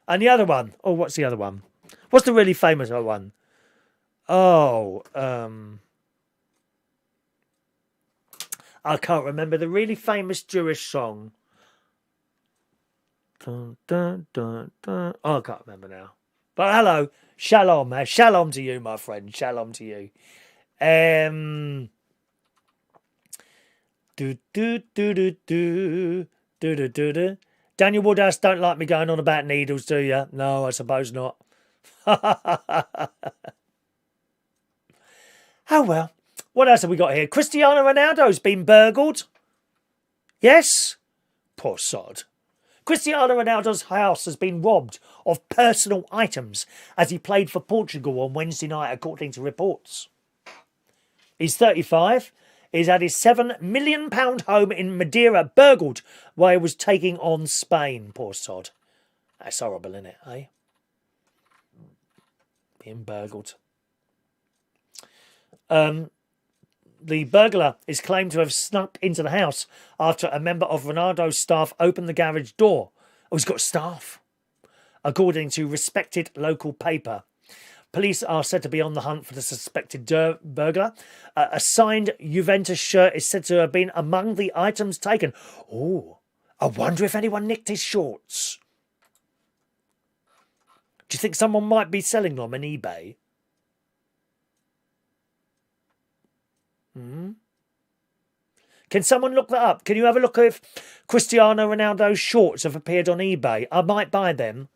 And the other one. Oh, what's the other one? What's the really famous one? Oh, I can't remember the really famous Jewish song. Dun, dun, dun, dun. Oh, I can't remember now. But hello, shalom, shalom to you, my friend, shalom to you. Do do do do do do do do do. Daniel Woodhouse don't like me going on about needles, do you? No, I suppose not. Oh well. What else have we got here? Cristiano Ronaldo's been burgled. Yes? Poor sod. Cristiano Ronaldo's house has been robbed of personal items as he played for Portugal on Wednesday night, according to reports. He's 35. He's had his £7 million home in Madeira burgled while he was taking on Spain. Poor sod. That's horrible, isn't it, eh? Being burgled. The burglar is claimed to have snuck into the house after a member of Ronaldo's staff opened the garage door. Oh, he's got staff. According to respected local paper. Police are said to be on the hunt for the suspected burglar. A signed Juventus shirt is said to have been among the items taken. Oh, I wonder if anyone nicked his shorts. Do you think someone might be selling them on eBay? Can someone look that up? Can you have a look if Cristiano Ronaldo's shorts have appeared on eBay? I might buy them.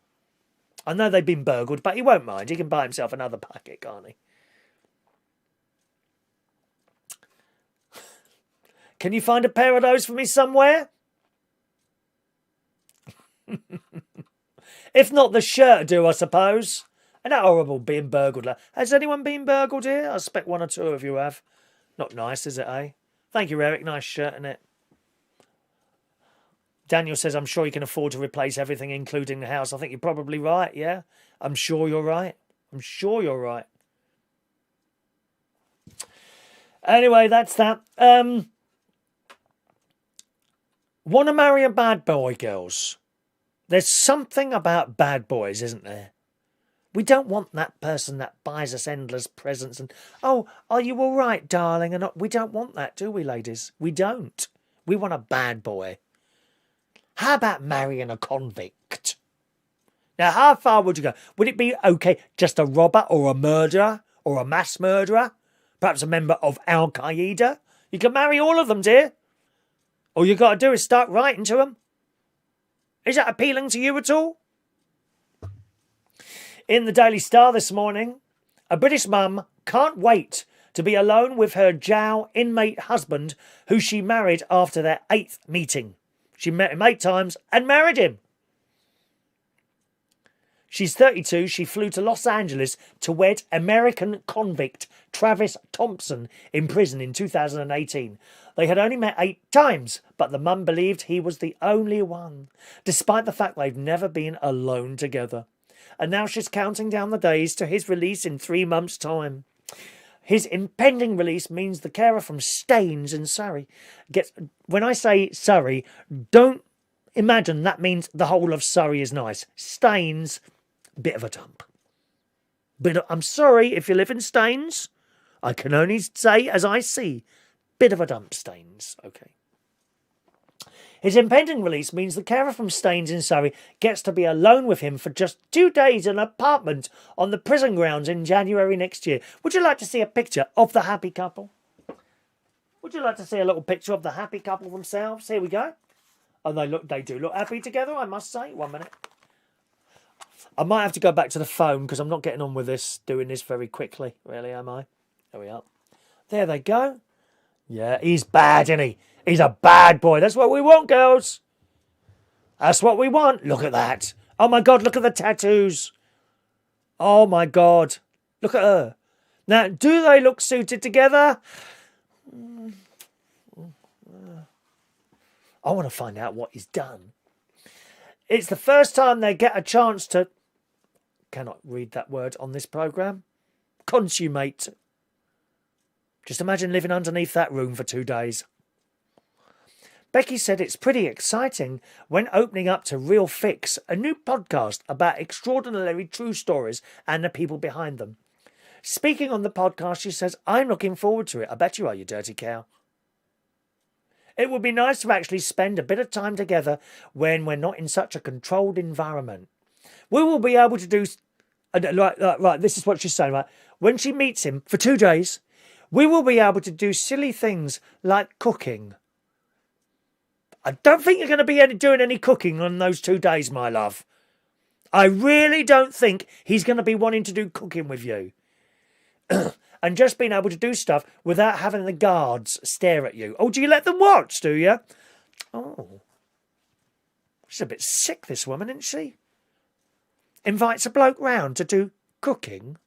I know they've been burgled, but he won't mind. He can buy himself another packet, can't he? Can you find a pair of those for me somewhere? If not, the shirt do, I suppose. Isn't that horrible, being burgled? Has anyone been burgled here? I expect 1 or 2 of you have. Not nice, is it, eh? Thank you, Eric. Nice shirt, innit? Daniel says, I'm sure you can afford to replace everything, including the house. I think you're probably right, yeah? I'm sure you're right. I'm sure you're right. Anyway, that's that. Want to marry a bad boy, girls? There's something about bad boys, isn't there? We don't want that person that buys us endless presents and, oh, are you all right, darling? And we don't want that, do we, ladies? We don't. We want a bad boy. How about marrying a convict? Now, how far would you go? Would it be okay just a robber or a murderer or a mass murderer? Perhaps a member of Al Qaeda? You can marry all of them, dear. All you got to do is start writing to them. Is that appealing to you at all? In the Daily Star this morning, a British mum can't wait to be alone with her Jow inmate husband, who she married after their 8th meeting. She met him 8 times and married him. She's 32. She flew to Los Angeles to wed American convict Travis Thompson in prison in 2018. They had only met 8 times, but the mum believed he was the only one, despite the fact they've never been alone together. And now she's counting down the days to his release in 3 months' time. His impending release means the carer from Staines in Surrey gets... When I say Surrey, don't imagine that means the whole of Surrey is nice. Staines, bit of a dump. But I'm sorry if you live in Staines. I can only say as I see. Bit of a dump, Staines. Okay. His impending release means the carer from Staines in Surrey gets to be alone with him for just 2 days in an apartment on the prison grounds in January next year. Would you like to see a picture of the happy couple? Would you like to see a little picture of the happy couple themselves? Here we go. And they do look happy together, I must say. 1 minute. I might have to go back to the phone because I'm not getting on with this, doing this very quickly, really, am I? There we are. There they go. Yeah, he's bad, isn't he? He's a bad boy. That's what we want, girls. That's what we want. Look at that. Oh, my God, look at the tattoos. Oh, my God. Look at her. Now, do they look suited together? I want to find out what he's done. It's the first time they get a chance to... Cannot read that word on this programme. Consummate. Just imagine living underneath that room for 2 days. Becky said it's pretty exciting when opening up to Real Fix, a new podcast about extraordinarily true stories and the people behind them. Speaking on the podcast, she says, I'm looking forward to it. I bet you are, you dirty cow. It would be nice to actually spend a bit of time together when we're not in such a controlled environment. We will be able to do... Right, this is what she's saying, right? When she meets him for 2 days, we will be able to do silly things like cooking. I don't think you're going to be doing any cooking on those 2 days, my love. I really don't think he's going to be wanting to do cooking with you. And just being able to do stuff without having the guards stare at you. Oh, do you let them watch, do you? Oh. She's a bit sick, this woman, isn't she? Invites a bloke round to do cooking.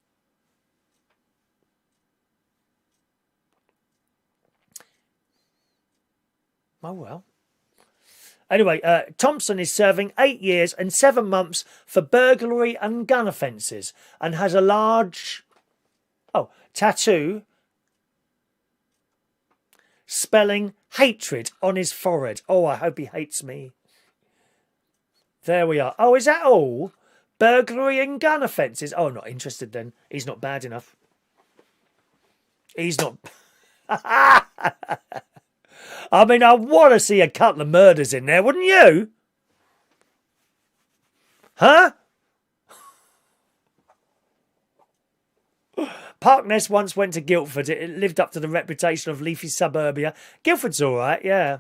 Oh, well. Anyway, Thompson is serving 8 years and 7 months for burglary and gun offences and has a large tattoo spelling hatred on his forehead. Oh, I hope he hates me. There we are. Oh, is that all? Burglary and gun offences. Oh, not interested then. He's not bad enough. He's not... I mean, I want to see a couple of murders in there, wouldn't you? Huh? Parkness once went to Guildford. It lived up to the reputation of leafy suburbia. Guildford's all right, yeah.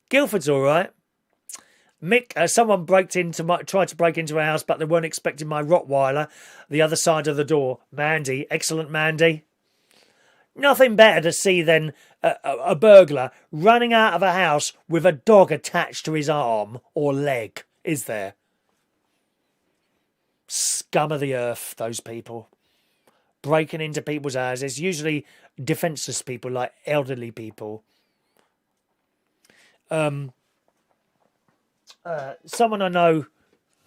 Guildford's all right. Mick, someone tried to break into a house, but they weren't expecting my Rottweiler the other side of the door. Mandy, excellent Mandy. Nothing better to see than a burglar running out of a house with a dog attached to his arm or leg, is there? Scum of the earth, those people. Breaking into people's houses, usually defenceless people like elderly people. Someone I know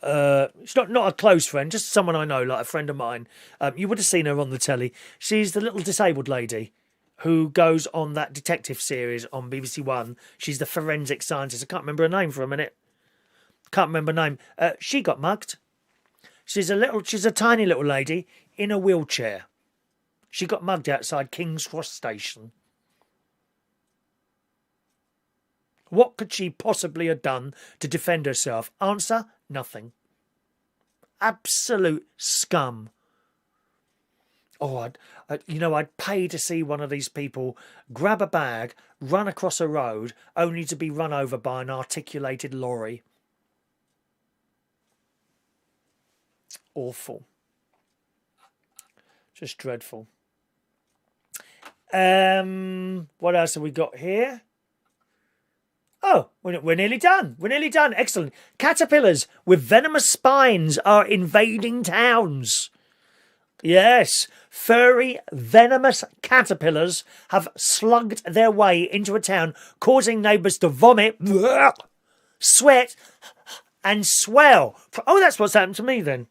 she's not a close friend, just someone I know, like a friend of mine. You would have seen her on the telly. She's the little disabled lady who goes on that detective series on BBC One. She's the forensic scientist. I can't remember her name for a minute. Can't remember her name. She got mugged. She's a tiny little lady in a wheelchair. She got mugged outside King's Cross Station. What could she possibly have done to defend herself? Answer, nothing. Absolute scum. Oh, I'd pay to see one of these people grab a bag, run across a road, only to be run over by an articulated lorry. Awful. Just dreadful. What else have we got here? Oh, we're nearly done. We're nearly done. Excellent. Caterpillars with venomous spines are invading towns. Yes, furry, venomous caterpillars have slugged their way into a town, causing neighbours to vomit, sweat, and swell. Oh, that's what's happened to me then.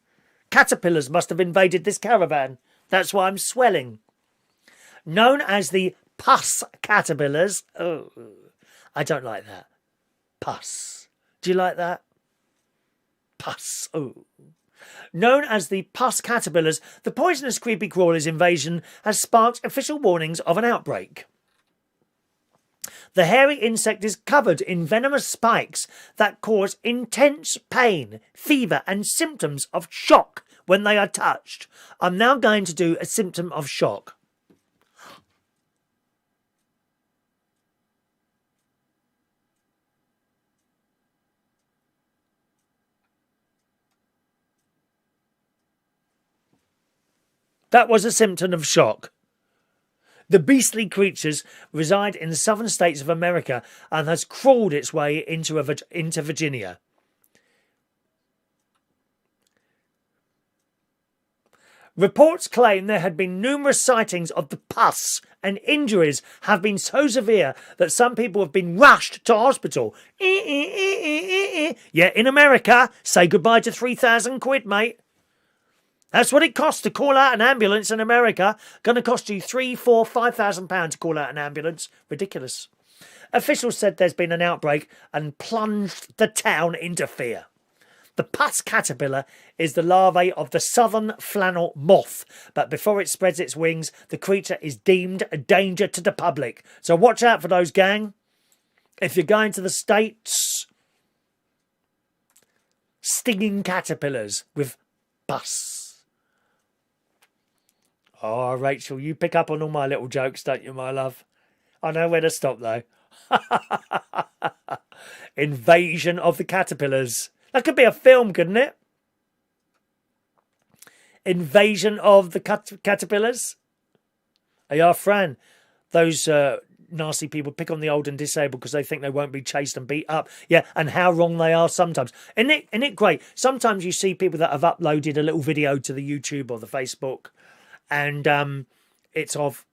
Caterpillars must have invaded this caravan. That's why I'm swelling. Known as the pus caterpillars. Oh, I don't like that. Pus. Do you like that? Pus. Oh. Known as the pus caterpillars, the poisonous creepy crawlers invasion has sparked official warnings of an outbreak. The hairy insect is covered in venomous spikes that cause intense pain, fever, and symptoms of shock when they are touched. I'm now going to do a symptom of shock. That was a symptom of shock. The beastly creatures reside in the southern states of America and has crawled its way into Virginia. Reports claim there had been numerous sightings of the pus, and injuries have been so severe that some people have been rushed to hospital. Yeah, in America, say goodbye to 3,000 quid, mate. That's what it costs to call out an ambulance in America. Going to cost you £3,000, £4,000, £5,000 to call out an ambulance. Ridiculous. Officials said there's been an outbreak and plunged the town into fear. The pus caterpillar is the larvae of the southern flannel moth, but before it spreads its wings, the creature is deemed a danger to the public. So watch out for those, gang. If you're going to the States, stinging caterpillars with pus. Oh, Rachel, you pick up on all my little jokes, don't you, my love? I know where to stop, though. Invasion of the caterpillars. That could be a film, couldn't it? Invasion of the caterpillars. Hey, our Fran, those nasty people pick on the old and disabled because they think they won't be chased and beat up. Yeah, and how wrong they are sometimes. Isn't it great? Sometimes you see people that have uploaded a little video to the YouTube or the Facebook, and it's of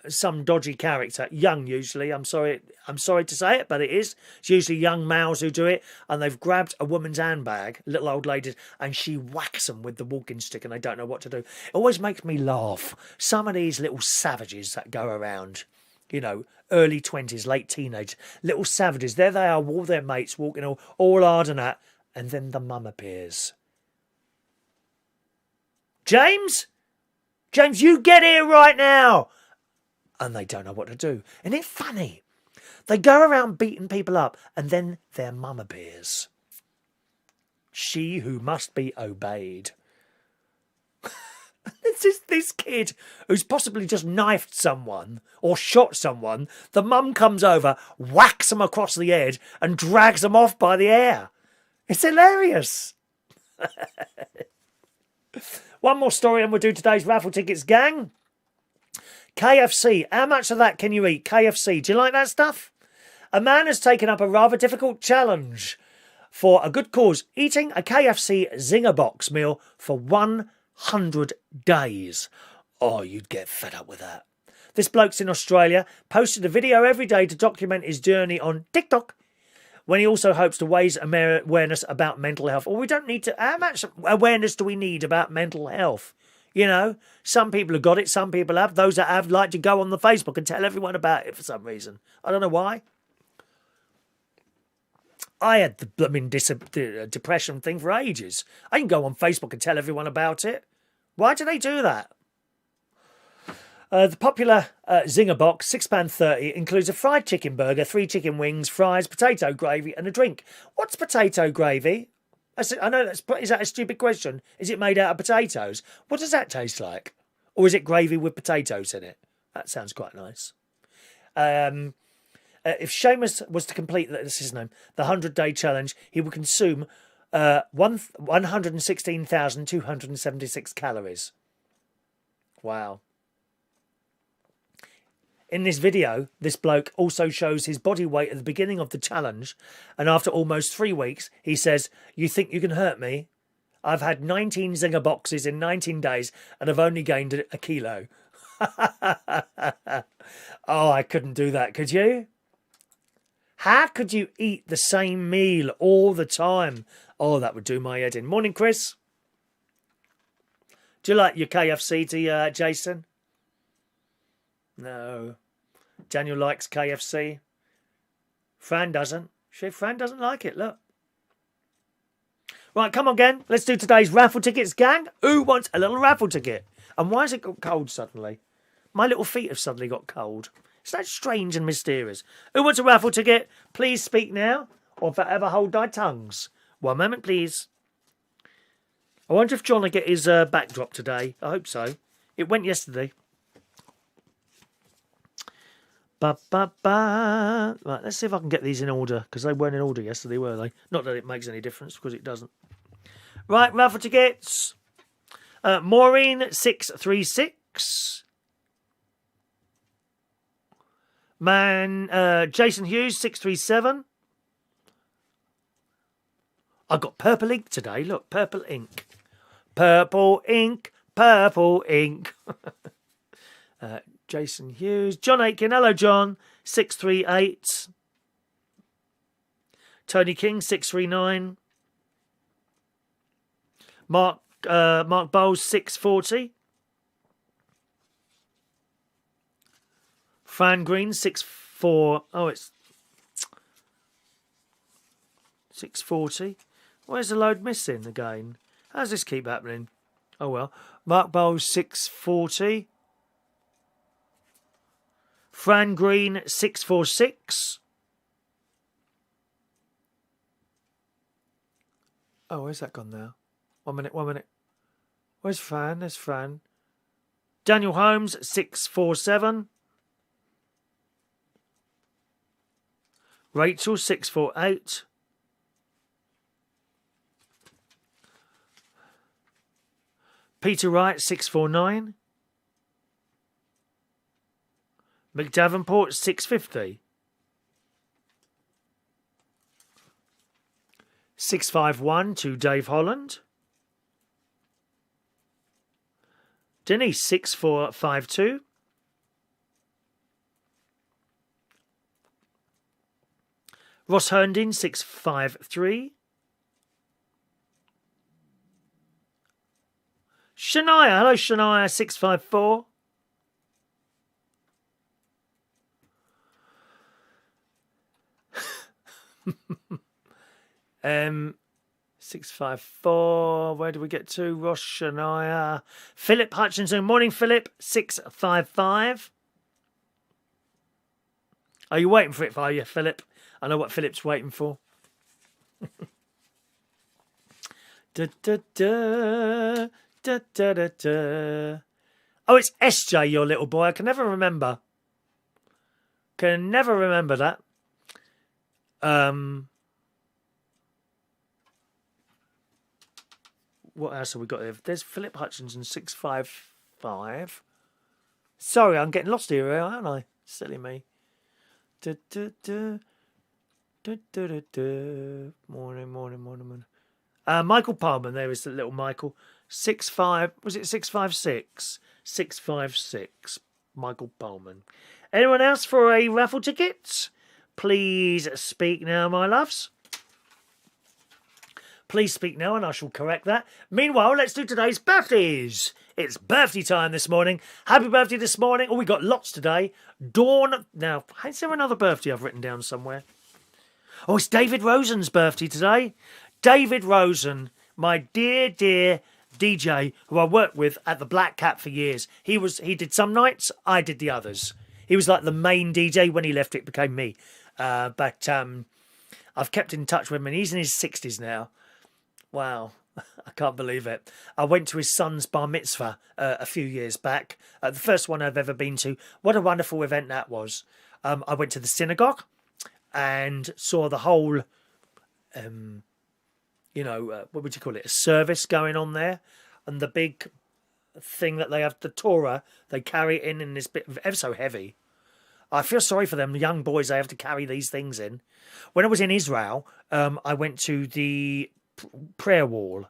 some dodgy character, young usually. I'm sorry to say it, but it is. It's usually young males who do it, and they've grabbed a woman's handbag, little old lady, and she whacks them with the walking stick, and they don't know what to do. It always makes me laugh. Some of these little savages that go around, early 20s, late teenage, little savages. There they are, all their mates walking all hard and that, and then the mum appears. James, you get here right now. And they don't know what to do. Isn't it funny? They go around beating people up, and then their mum appears. She who must be obeyed. This kid who's possibly just knifed someone or shot someone, the mum comes over, whacks them across the head, and drags them off by the hair. It's hilarious. One more story and we'll do today's raffle tickets, gang. KFC. How much of that can you eat? KFC. Do you like that stuff? A man has taken up a rather difficult challenge for a good cause, eating a KFC Zinger Box meal for 100 days. Oh, you'd get fed up with that. This bloke's in Australia, posted a video every day to document his journey on TikTok, when he also hopes to raise awareness about mental health. Well, we don't need to. How much awareness do we need about mental health? You know, some people have got it, some people have. Those that have like to go on the Facebook and tell everyone about it for some reason. I don't know why. I had the blooming depression thing for ages. I can go on Facebook and tell everyone about it. Why do they do that? The popular Zinger box, £6.30, includes a fried chicken burger, 3 chicken wings, fries, potato gravy and a drink. What's potato gravy? I know is that a stupid question? Is it made out of potatoes? What does that taste like? Or is it gravy with potatoes in it? That sounds quite nice. If Seamus was to complete the 100-day challenge, he would consume 116,276 calories. Wow. In this video, this bloke also shows his body weight at the beginning of the challenge, and after almost 3 weeks, he says, "You think you can hurt me? I've had 19 Zinger boxes in 19 days, and I've only gained a kilo." Oh, I couldn't do that, could you? How could you eat the same meal all the time? Oh, that would do my head in. Morning, Chris. Do you like your KFC, Jason? No. Daniel likes KFC. Fran doesn't. Fran doesn't like it, look. Right, come on, gang. Let's do today's raffle tickets, gang. Who wants a little raffle ticket? And why has it got cold suddenly? My little feet have suddenly got cold. It's that strange and mysterious. Who wants a raffle ticket? Please speak now, or forever hold thy tongues. One moment, please. I wonder if John will get his backdrop today. I hope so. It went yesterday. Right, let's see if I can get these in order, because they weren't in order yesterday, were they? Not that it makes any difference, because it doesn't. Right, raffle tickets. Maureen 636. Jason Hughes 637. I got purple ink today. Look, purple ink. Purple ink. Purple ink. Jason Hughes. John Aitken. Hello, John. 638. Tony King 639. Mark Bowles 640. Fran Green 64. Oh, it's 640. Where's the load missing again? How does this keep happening? Oh well. Mark Bowles 640. Fran Green 646. Oh, where's that gone now? 1 minute, 1 minute. Where's Fran? There's Fran. Daniel Holmes 647. Rachel 648. Peter Wright 649. McDavenport 650. 651 to Dave Holland. Denise 6452. Ross Herndon 653. Shania, hello Shania 654. Um, 654. Where do we get to? Ross Shania. Philip Hutchinson. Morning, Philip. 655. Are you waiting for it, are you, Philip? I know what Philip's waiting for. Da, da, da, da, da, da, da. Oh, it's SJ, your little boy. I can never remember. Can never remember that. What else have we got here? There's Philip Hutchinson 655. Sorry, I'm getting lost here, aren't I? Silly me. Da, da, da. Da, da, da, da. Morning. Michael Palmer, there is the little Michael. 65, was it 656? 656. Michael Palmer. Anyone else for a raffle ticket? please speak now, my loves. Please speak now and I shall correct that. Meanwhile, let's do today's birthdays. It's birthday time this morning. Happy birthday this morning. Oh, we got lots today. Dawn. Now, is there another birthday I've written down somewhere? Oh, it's David Rosen's birthday today. David Rosen, my dear, dear DJ, who I worked with at the Black Cat for years. He did some nights, I did the others. He was like the main DJ. When he left, it became me. But I've kept in touch with him, and he's in his 60s now. Wow, I can't believe it. I went to his son's bar mitzvah a few years back. The first one I've ever been to. What a wonderful event that was. I went to the synagogue and saw the whole, what would you call it, a service going on there. And the big thing that they have, the Torah, they carry it in this bit, ever so heavy. I feel sorry for them young boys, they have to carry these things in. When I was in Israel, I went to the prayer wall,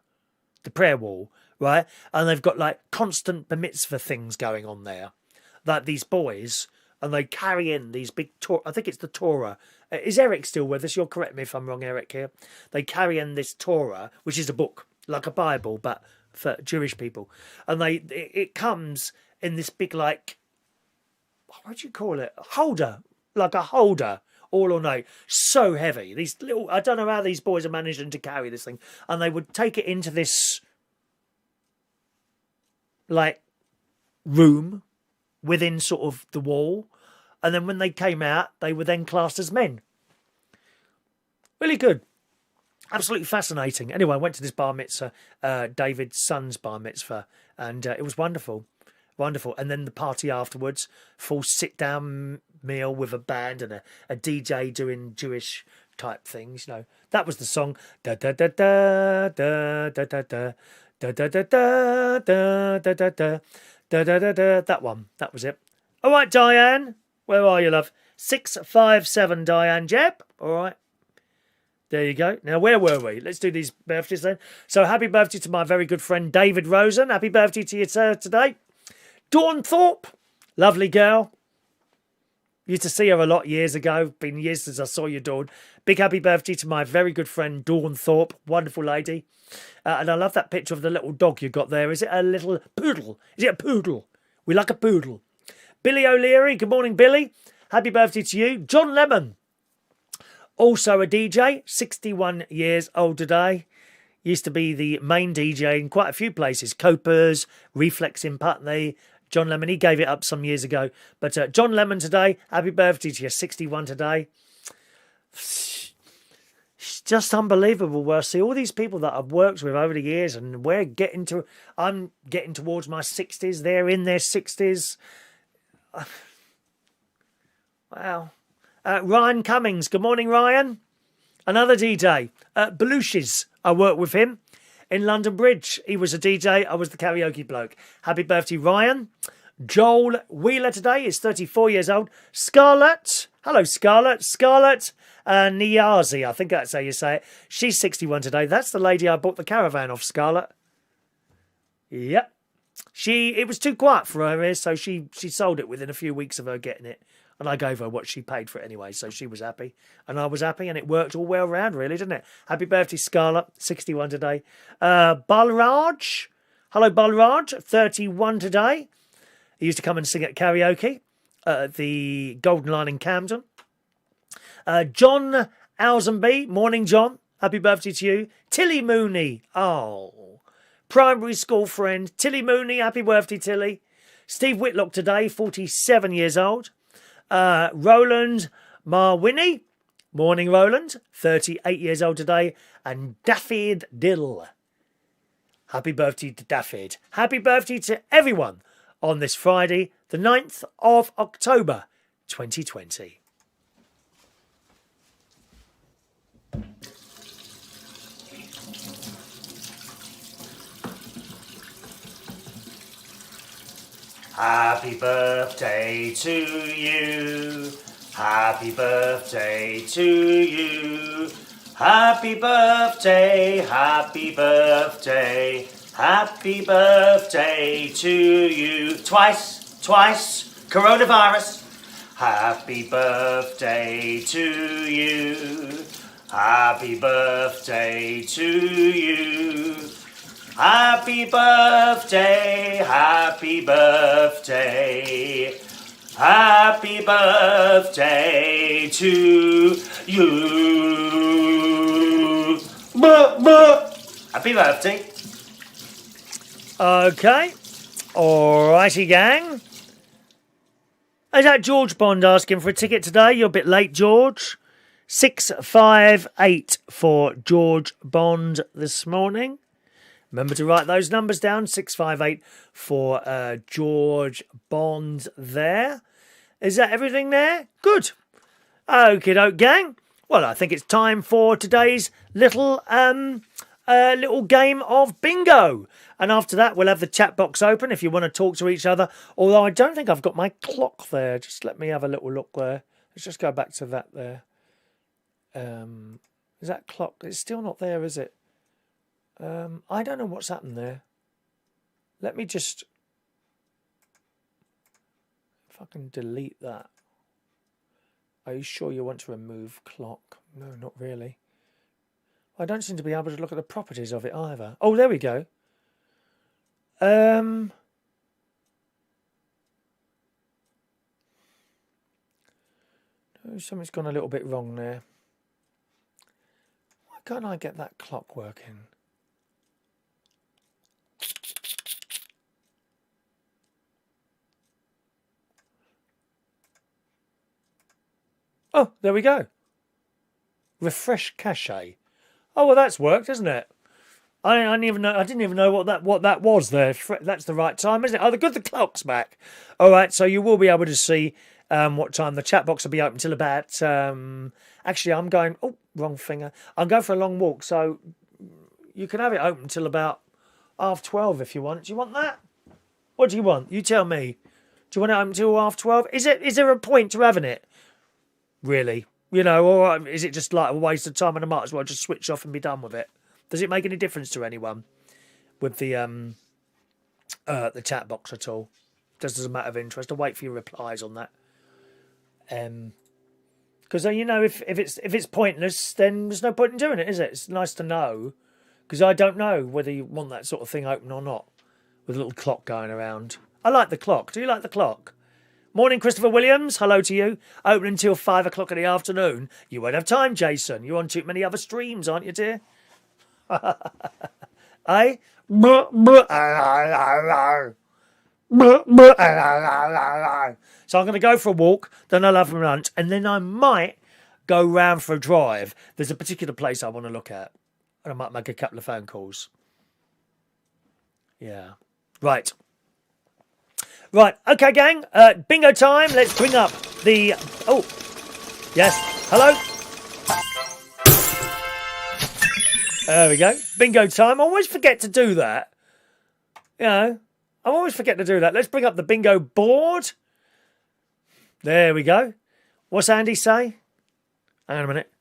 right? And they've got like constant bar mitzvah things going on there. Like these boys, and they carry in these big Torah. I think it's the Torah. Is Eric still with us? You'll correct me if I'm wrong, Eric, here. They carry in this Torah, which is a book, like a Bible, but for Jewish people. And it comes in this big, like, what do you call it? Holder, like a holder. All or no, so heavy. These little, I don't know how these boys are managing to carry this thing. And they would take it into this, like, room within sort of the wall. And then when they came out, they were then classed as men. Really good. Absolutely fascinating. Anyway, I went to this bar mitzvah, David's son's bar mitzvah, and it was wonderful. Wonderful. And then the party afterwards, full sit-down meal with a band and a DJ doing Jewish type things. You know, that was the song. Da da da da da da da da da da da da da da da da da da da. That one. That was it. All right, Diane. Where are you, love? 657, Diane Jeb. All right. There you go. Now, where were we? Let's do these birthdays then. So, happy birthday to my very good friend David Rosen. Happy birthday to you, sir, today. Dawn Thorpe, lovely girl. Used to see her a lot years ago. Been years since I saw you, Dawn. Big happy birthday to my very good friend Dawn Thorpe. Wonderful lady. And I love that picture of the little dog you got there. Is it a little poodle? Is it a poodle? We like a poodle. Billy O'Leary. Good morning, Billy. Happy birthday to you. John Lemon. Also a DJ. 61 years old today. Used to be the main DJ in quite a few places. Copers, Reflex in Putney. John Lemon, he gave it up some years ago. But John Lemon today, happy birthday to you, 61 today. It's just unbelievable where I see all these people that I've worked with over the years, and I'm getting towards my 60s. They're in their 60s. Wow. Ryan Cummings, good morning, Ryan. Another DJ. Belushi's, I worked with him in London Bridge. He was a DJ, I was the karaoke bloke. Happy birthday, Ryan. Joel Wheeler today is 34 years old. Scarlette, hello Scarlette. Scarlette Niazi, I think that's how you say it. She's 61 today. That's the lady I bought the caravan off, Scarlette. Yep. It was too quiet for her, so she sold it within a few weeks of her getting it. And I gave her what she paid for it anyway, so she was happy. And I was happy, and it worked all well round, really, didn't it? Happy birthday, Scarlett, 61 today. Balraj. Hello, Balraj, 31 today. He used to come and sing at karaoke at the Golden Line in Camden. John Alsenby. Morning, John. Happy birthday to you. Tilly Mooney. Oh, primary school friend. Tilly Mooney, happy birthday, Tilly. Steve Whitlock today, 47 years old. Roland Marwini. Morning, Roland. 38 years old today. And Dafydd Dill. Happy birthday to Dafydd. Happy birthday to everyone on this Friday, the 9th of October, 2020. Happy birthday to you. Happy birthday to you. Happy birthday, happy birthday, happy birthday to you. Twice, coronavirus. Happy birthday to you. Happy birthday to you. Happy birthday, happy birthday. Happy birthday to you. Happy birthday. Okay. Alrighty, gang. Is that George Bond asking for a ticket today? You're a bit late, George. 658 for George Bond this morning. Remember to write those numbers down. 658 for George Bond there. Is that everything there? Good. Okie doke, gang. Well, I think it's time for today's little game of bingo. And after that, we'll have the chat box open if you want to talk to each other. Although I don't think I've got my clock there. Just let me have a little look there. Let's just go back to that there. Is that clock? It's still not there, is it? I don't know what's happened there. Let me just... If I can delete that. Are you sure you want to remove clock? No, not really. I don't seem to be able to look at the properties of it either. Oh, there we go. Something's gone a little bit wrong there. Why can't I get that clock working? Oh, there we go. Refresh cache. Oh, well, that's worked, hasn't it? I didn't even know what that was there. That's the right time, isn't it? Oh, the clock's back. All right, so you will be able to see what time the chat box will be open till about. Actually, I'm going. Oh, wrong finger. I'm going for a long walk, so you can have it open till about 12:30 if you want. Do you want that? What do you want? You tell me. Do you want it open till 12:30? Is there a point to having it? Really? You know, or is it just like a waste of time and I might as well just switch off and be done with it? Does it make any difference to anyone with the chat box at all? Just as a matter of interest, I'll wait for your replies on that. Because you know, if it's pointless, then there's no point in doing it, is it? It's nice to know, because I don't know whether you want that sort of thing open or not, with a little clock going around. I like the clock. Do you like the clock? Morning, Christopher Williams. Hello to you. Open until 5 o'clock in the afternoon. You won't have time, Jason. You're on too many other streams, aren't you, dear? Eh? So I'm going to go for a walk, then I'll have a lunch, and then I might go round for a drive. There's a particular place I want to look at, and I might make a couple of phone calls. Yeah. Right. Okay, gang. Bingo time. Let's bring up the... Oh, yes. Hello. There we go. Bingo time. I always forget to do that. You know, I always forget to do that. Let's bring up the bingo board. There we go. What's Andy say? Hang on a minute.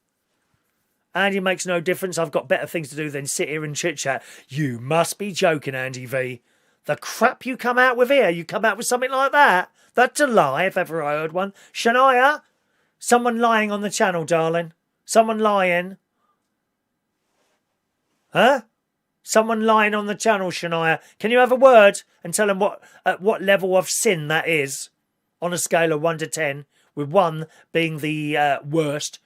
Andy makes no difference. I've got better things to do than sit here and chit-chat. You must be joking, Andy V. The crap you come out with here. You come out with something like that. That's a lie, if ever I heard one. Shania, someone lying on the channel, darling. Someone lying. Huh? Someone lying on the channel, Shania. Can you have a word and tell them at what level of sin that is on a scale of 1 to 10, with 1 being the worst?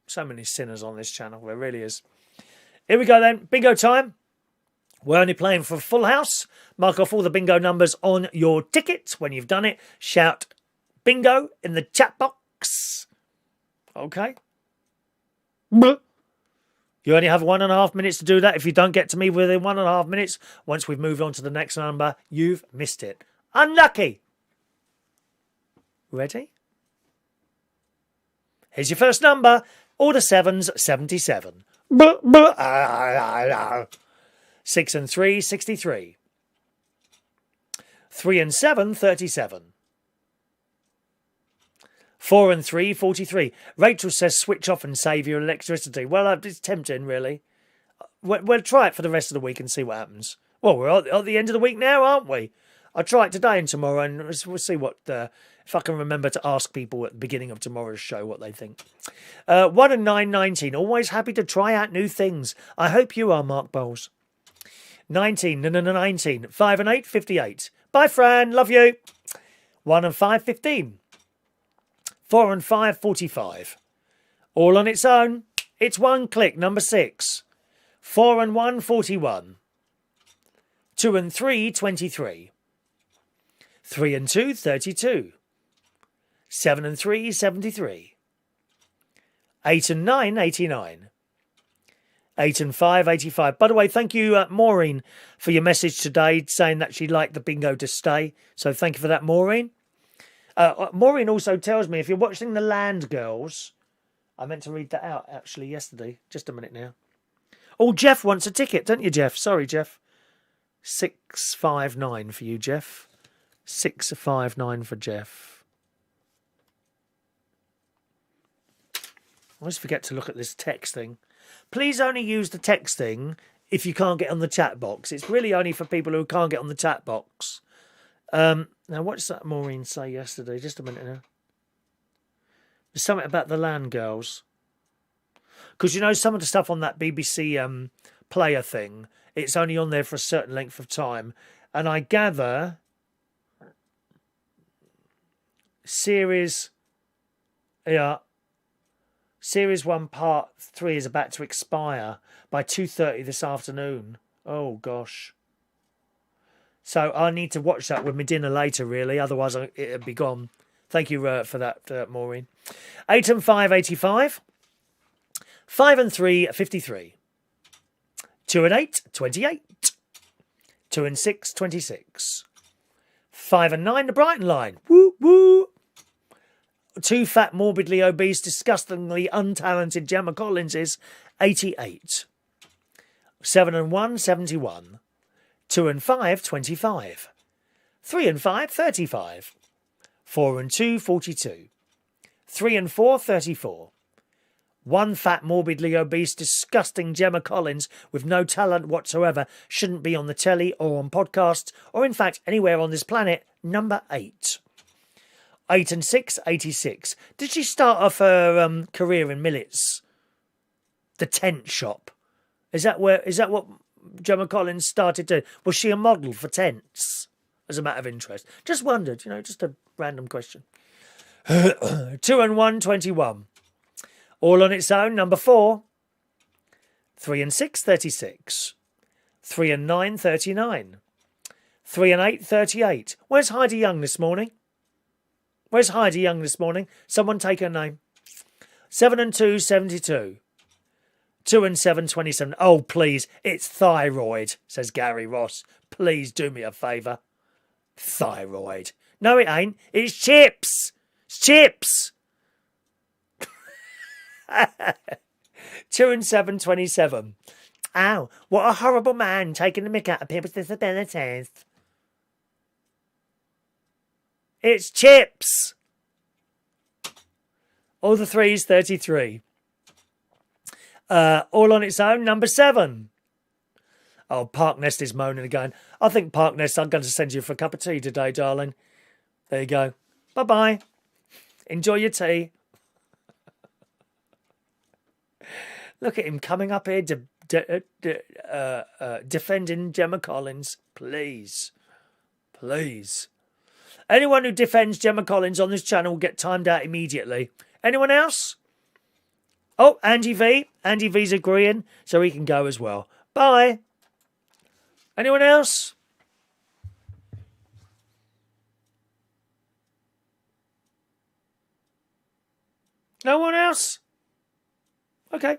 So many sinners on this channel. There really is. Here we go then. Bingo time. We're only playing for a full house. Mark off all the bingo numbers on your ticket. When you've done it, shout bingo in the chat box. Okay. You only have 1.5 minutes to do that. If you don't get to me within 1.5 minutes, once we've moved on to the next number, you've missed it. Unlucky. Ready? Here's your first number. Order 7's 77. 6 and 3, 63. 3 and 7, 37. 4 and 3, 43. Rachel says switch off and save your electricity. Well, it's tempting, really. We'll try it for the rest of the week and see what happens. Well, we're at the end of the week now, aren't we? I'll try it today and tomorrow, and we'll see what if I can remember to ask people at the beginning of tomorrow's show what they think. 1 and 9, 19. Always happy to try out new things. I hope you are, Mark Bowles. 19, 5 and 8, 58. Bye, Fran. Love you. 1 and 5, 15. 4 and 5, 45. All on its own. It's one click, number 6. 4 and 1, 41. 2 and 3, 23. 3 and 2, 32. 7 and 3, 73. 8 and 9, 89. 8 and 5, 85. By the way, thank you, Maureen, for your message today saying that she'd like the bingo to stay. So thank you for that, Maureen. Maureen also tells me if you're watching The Land Girls, I meant to read that out actually yesterday. Just a minute now. Oh, Jeff wants a ticket, don't you, Jeff? Sorry, Jeff. 659 for you, Jeff. 659 for Jeff. I always forget to look at this text thing. Please only use the text thing if you can't get on the chat box. It's really only for people who can't get on the chat box. Now, what did that Maureen say yesterday? Just a minute now. There's something about The Land Girls. Because, you know, some of the stuff on that BBC player thing, it's only on there for a certain length of time. And I gather Series 1 Part 3 is about to expire by 2:30 this afternoon. Oh, gosh. So I need to watch that with my dinner later, really. Otherwise, it'll be gone. Thank you for that, Maureen. 8 and 5, 85. 5 and 3, 53. 2 and 8, 28. 2 and 6, 26. 5 and 9, the Brighton line. Woo, woo. 2 fat, morbidly obese, disgustingly untalented Gemma Collinses, 88. 7 and 1, 71. 2 and 5, 25. 3 and 5, 35. 4 and 2, 42. 3 and 4, 34. 1 fat, morbidly obese, disgusting Gemma Collins with no talent whatsoever shouldn't be on the telly or on podcasts or, in fact, anywhere on this planet. Number 8. 8 and 6, 86. Did she start off her career in Millets? The tent shop. Is that what Gemma Collins started to? Was she a model for tents? As a matter of interest. Just wondered, just a random question. 2 and 1, 21. All on its own, number 4. 3 and 6, 36. 3 and 9, 39. 3 and 8, 38. Where's Heidi Young this morning? Someone take her name. 7 and 2, 72. 2 and 7, 27. Oh, please, it's thyroid, says Gary Ross. Please do me a favour. Thyroid. No, it ain't. It's chips. It's chips. 2 and 7, 27. Ow, what a horrible man taking the mick out of people's disabilities. It's chips. All the 3s, 33. All on its own, number 7. Oh, Parknest is moaning again. I think Parknest, I'm going to send you for a cup of tea today, darling. There you go. Bye-bye. Enjoy your tea. Look at him coming up here defending Gemma Collins. Please. Please. Anyone who defends Gemma Collins on this channel will get timed out immediately. Anyone else? Oh, Andy V. Andy V's agreeing, so he can go as well. Bye. Anyone else? No one else? Okay.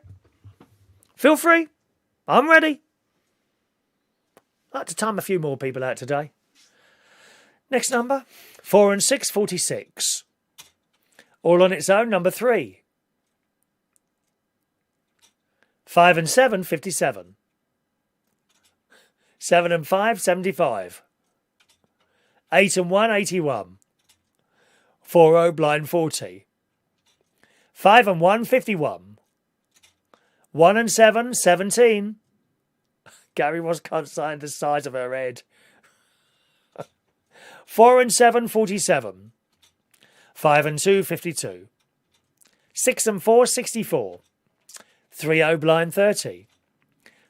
Feel free. I'm ready. I'd like to time a few more people out today. Next number. 4 and 6, 46. All on its own, number 3. 5 and 7, 57. 7 and 5, 75. 8 and 1, 81. 4 blind 40. 5 and 1, 51. 1 and 7, 17. Gary Ross can't sign the size of her head. 4 and 7, 47. 5 and 2, 52. 6 and 4, 64. 3-0 blind 30.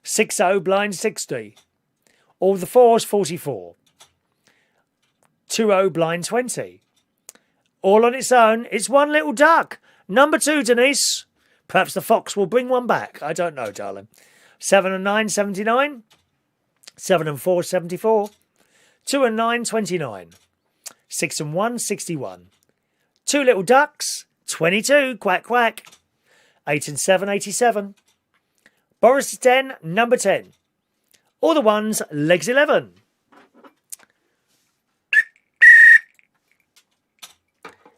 6-0 blind 60. All the 4s 44. 2-0 blind 20. All on its own, it's One Little Duck. Number 2, Denise. Perhaps the fox will bring one back. I don't know, darling. 7 and 9, 79. 7 and 4, 74. 2 and 9, 29. 6 and 1, 61. 2 Little Ducks, 22. Quack, quack. 8 and 7, 87. Boris is 10, number 10. All the ones, legs 11.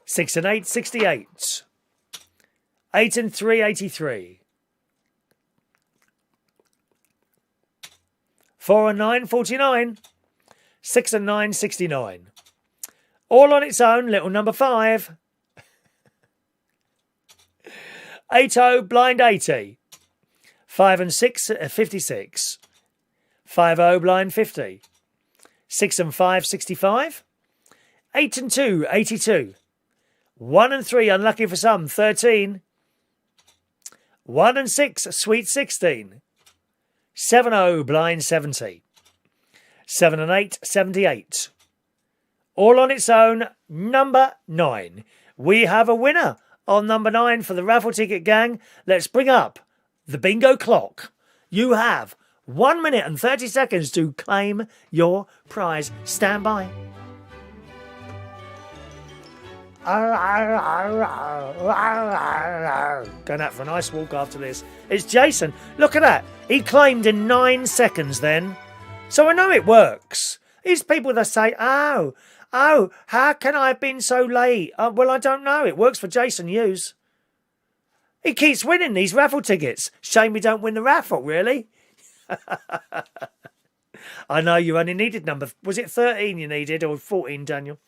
Six and 8, 68. 8 and 3, 83. 4 and 9, 49. 6 and 9, 69. All on its own, little number 5. 8-0, blind 80. 5 and 6, 56. 5-0, blind 50. 6 and 5, 65. 8 and 2, 82. 1 and 3, unlucky for some, 13. 1 and 6, sweet 16. 7-0, blind 70. 7 and 8, 78. All on its own, number 9. We have a winner on number 9 for the raffle ticket, gang. Let's bring up the bingo clock. You have 1 minute and 30 seconds to claim your prize. Stand by. Going out for a nice walk after this. It's Jason. Look at that. He claimed in 9 seconds then. So I know it works. These people that say, oh, how can I have been so late? Well, I don't know. It works for Jason Hughes. He keeps winning these raffle tickets. Shame we don't win the raffle, really. I know you only needed number... Was it 13 you needed or 14, Daniel?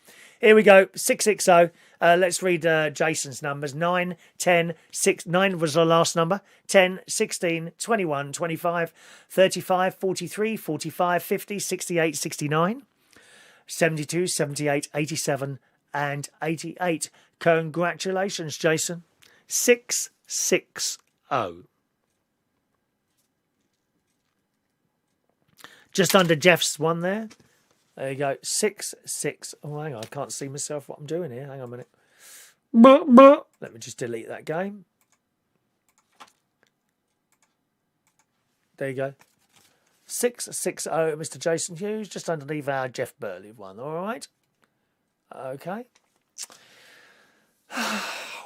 Here we go. 660. Let's read Jason's numbers. 9, 10, 6... 9 was the last number. 10, 16, 21, 25, 35, 43, 45, 50, 68, 69, 72, 78, 87 and 88. Congratulations, Jason. 660. Just under Jeff's one there. There you go. 660. Oh, hang on. I can't see myself what I'm doing here. Hang on a minute. Let me just delete that game. There you go. 660, Mr. Jason Hughes, just underneath our Jeff Burley one. All right. Okay.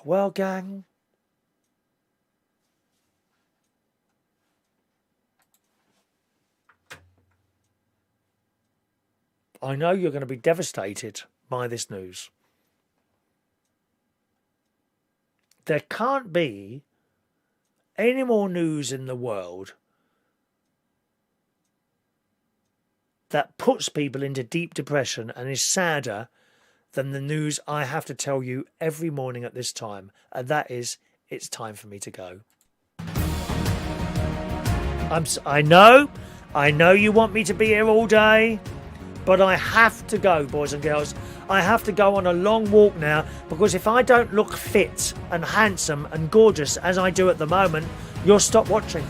Well, gang. I know you're going to be devastated by this news. There can't be any more news in the world that puts people into deep depression and is sadder than the news I have to tell you every morning at this time. And that is, it's time for me to go. I know you want me to be here all day. But I have to go, boys and girls. I have to go on a long walk now, because if I don't look fit and handsome and gorgeous as I do at the moment, you'll stop watching.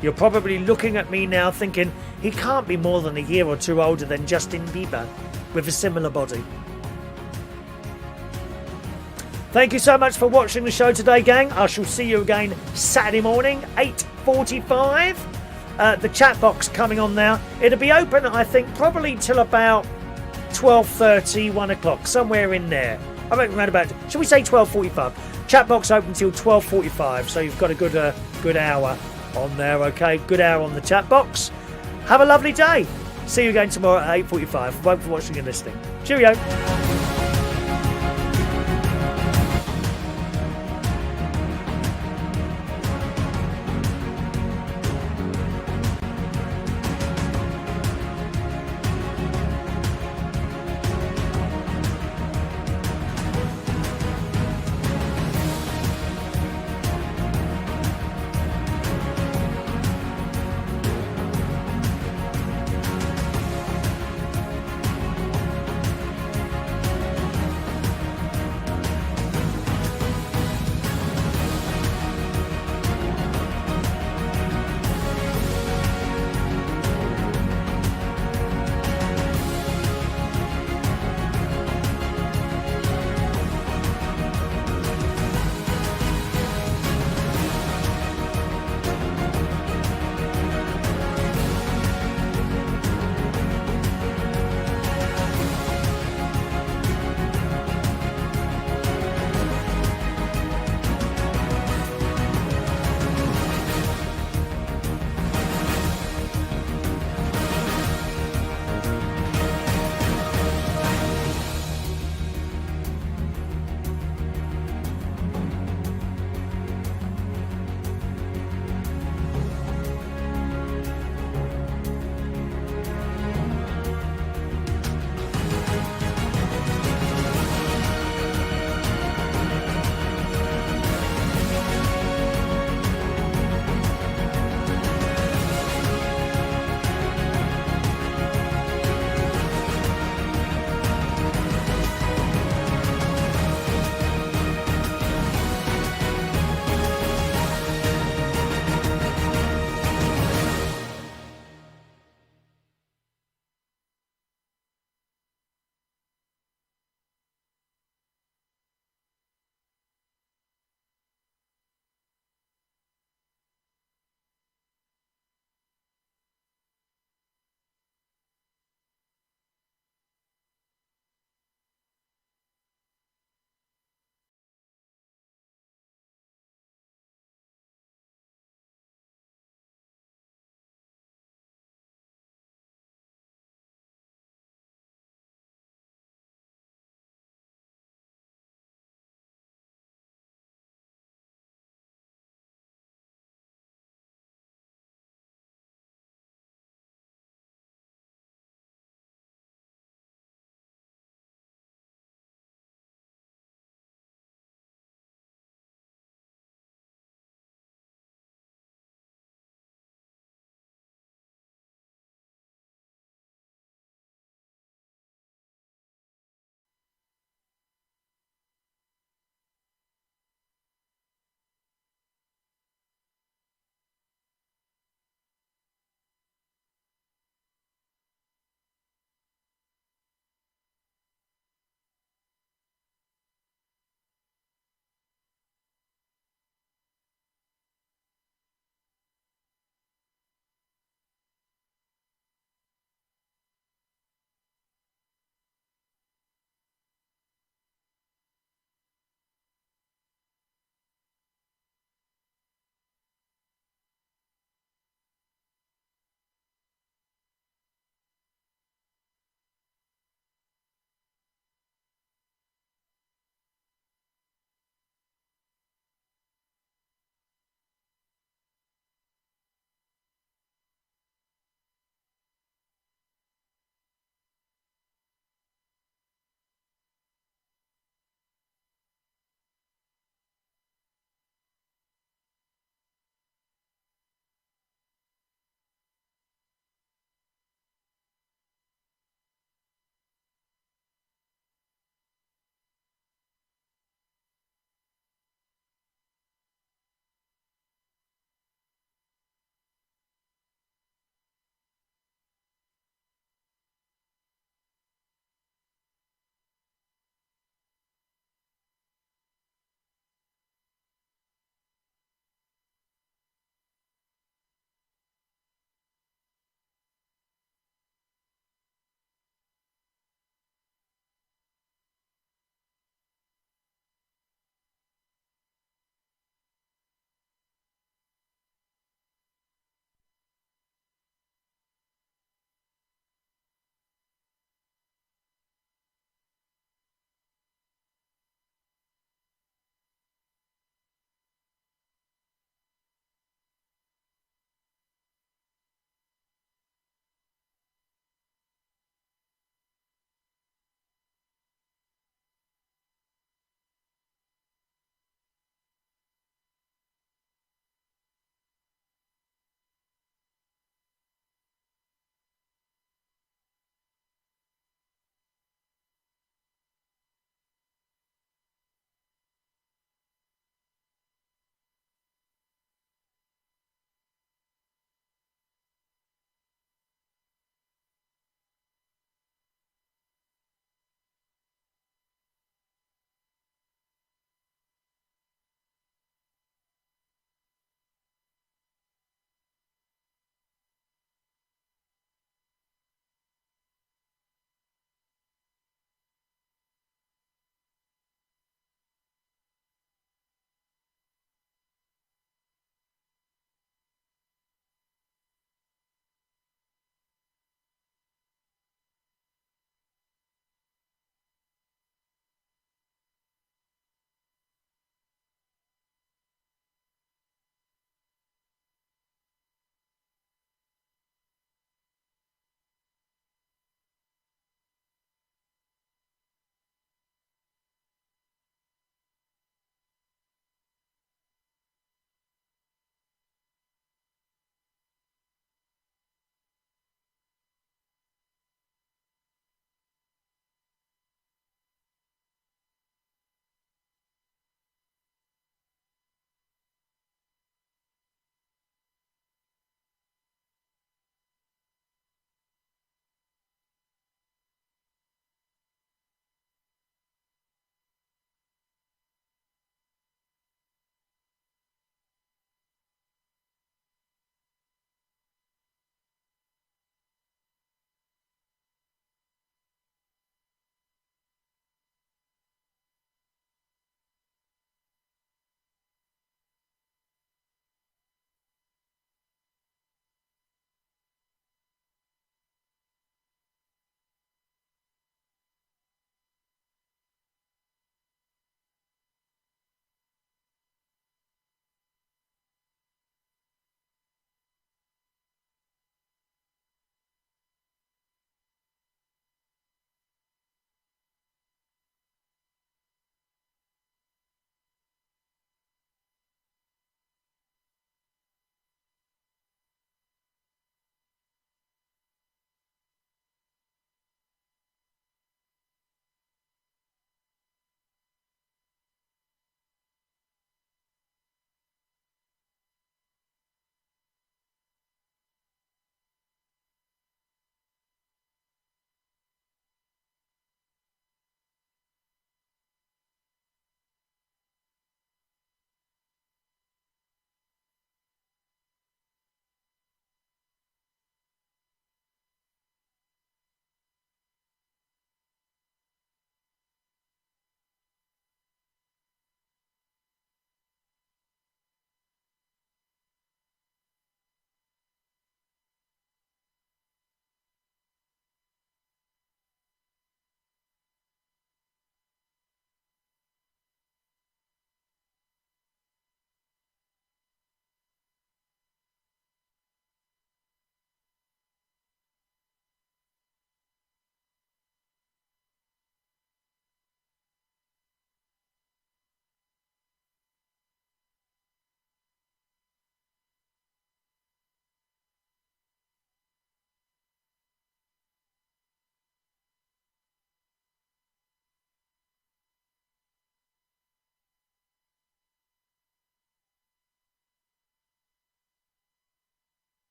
You're probably looking at me now thinking, he can't be more than a year or two older than Justin Bieber with a similar body. Thank you so much for watching the show today, gang. I shall see you again Saturday morning, 8:45. The chat box coming on now. It'll be open, I think, probably till about 12:30, 1 o'clock, somewhere in there. I reckon around about, shall we say 12:45? Chat box open till 12:45, so you've got a good hour on there, okay? Good hour on the chat box. Have a lovely day. See you again tomorrow at 8:45. Thanks for watching and listening. Cheerio.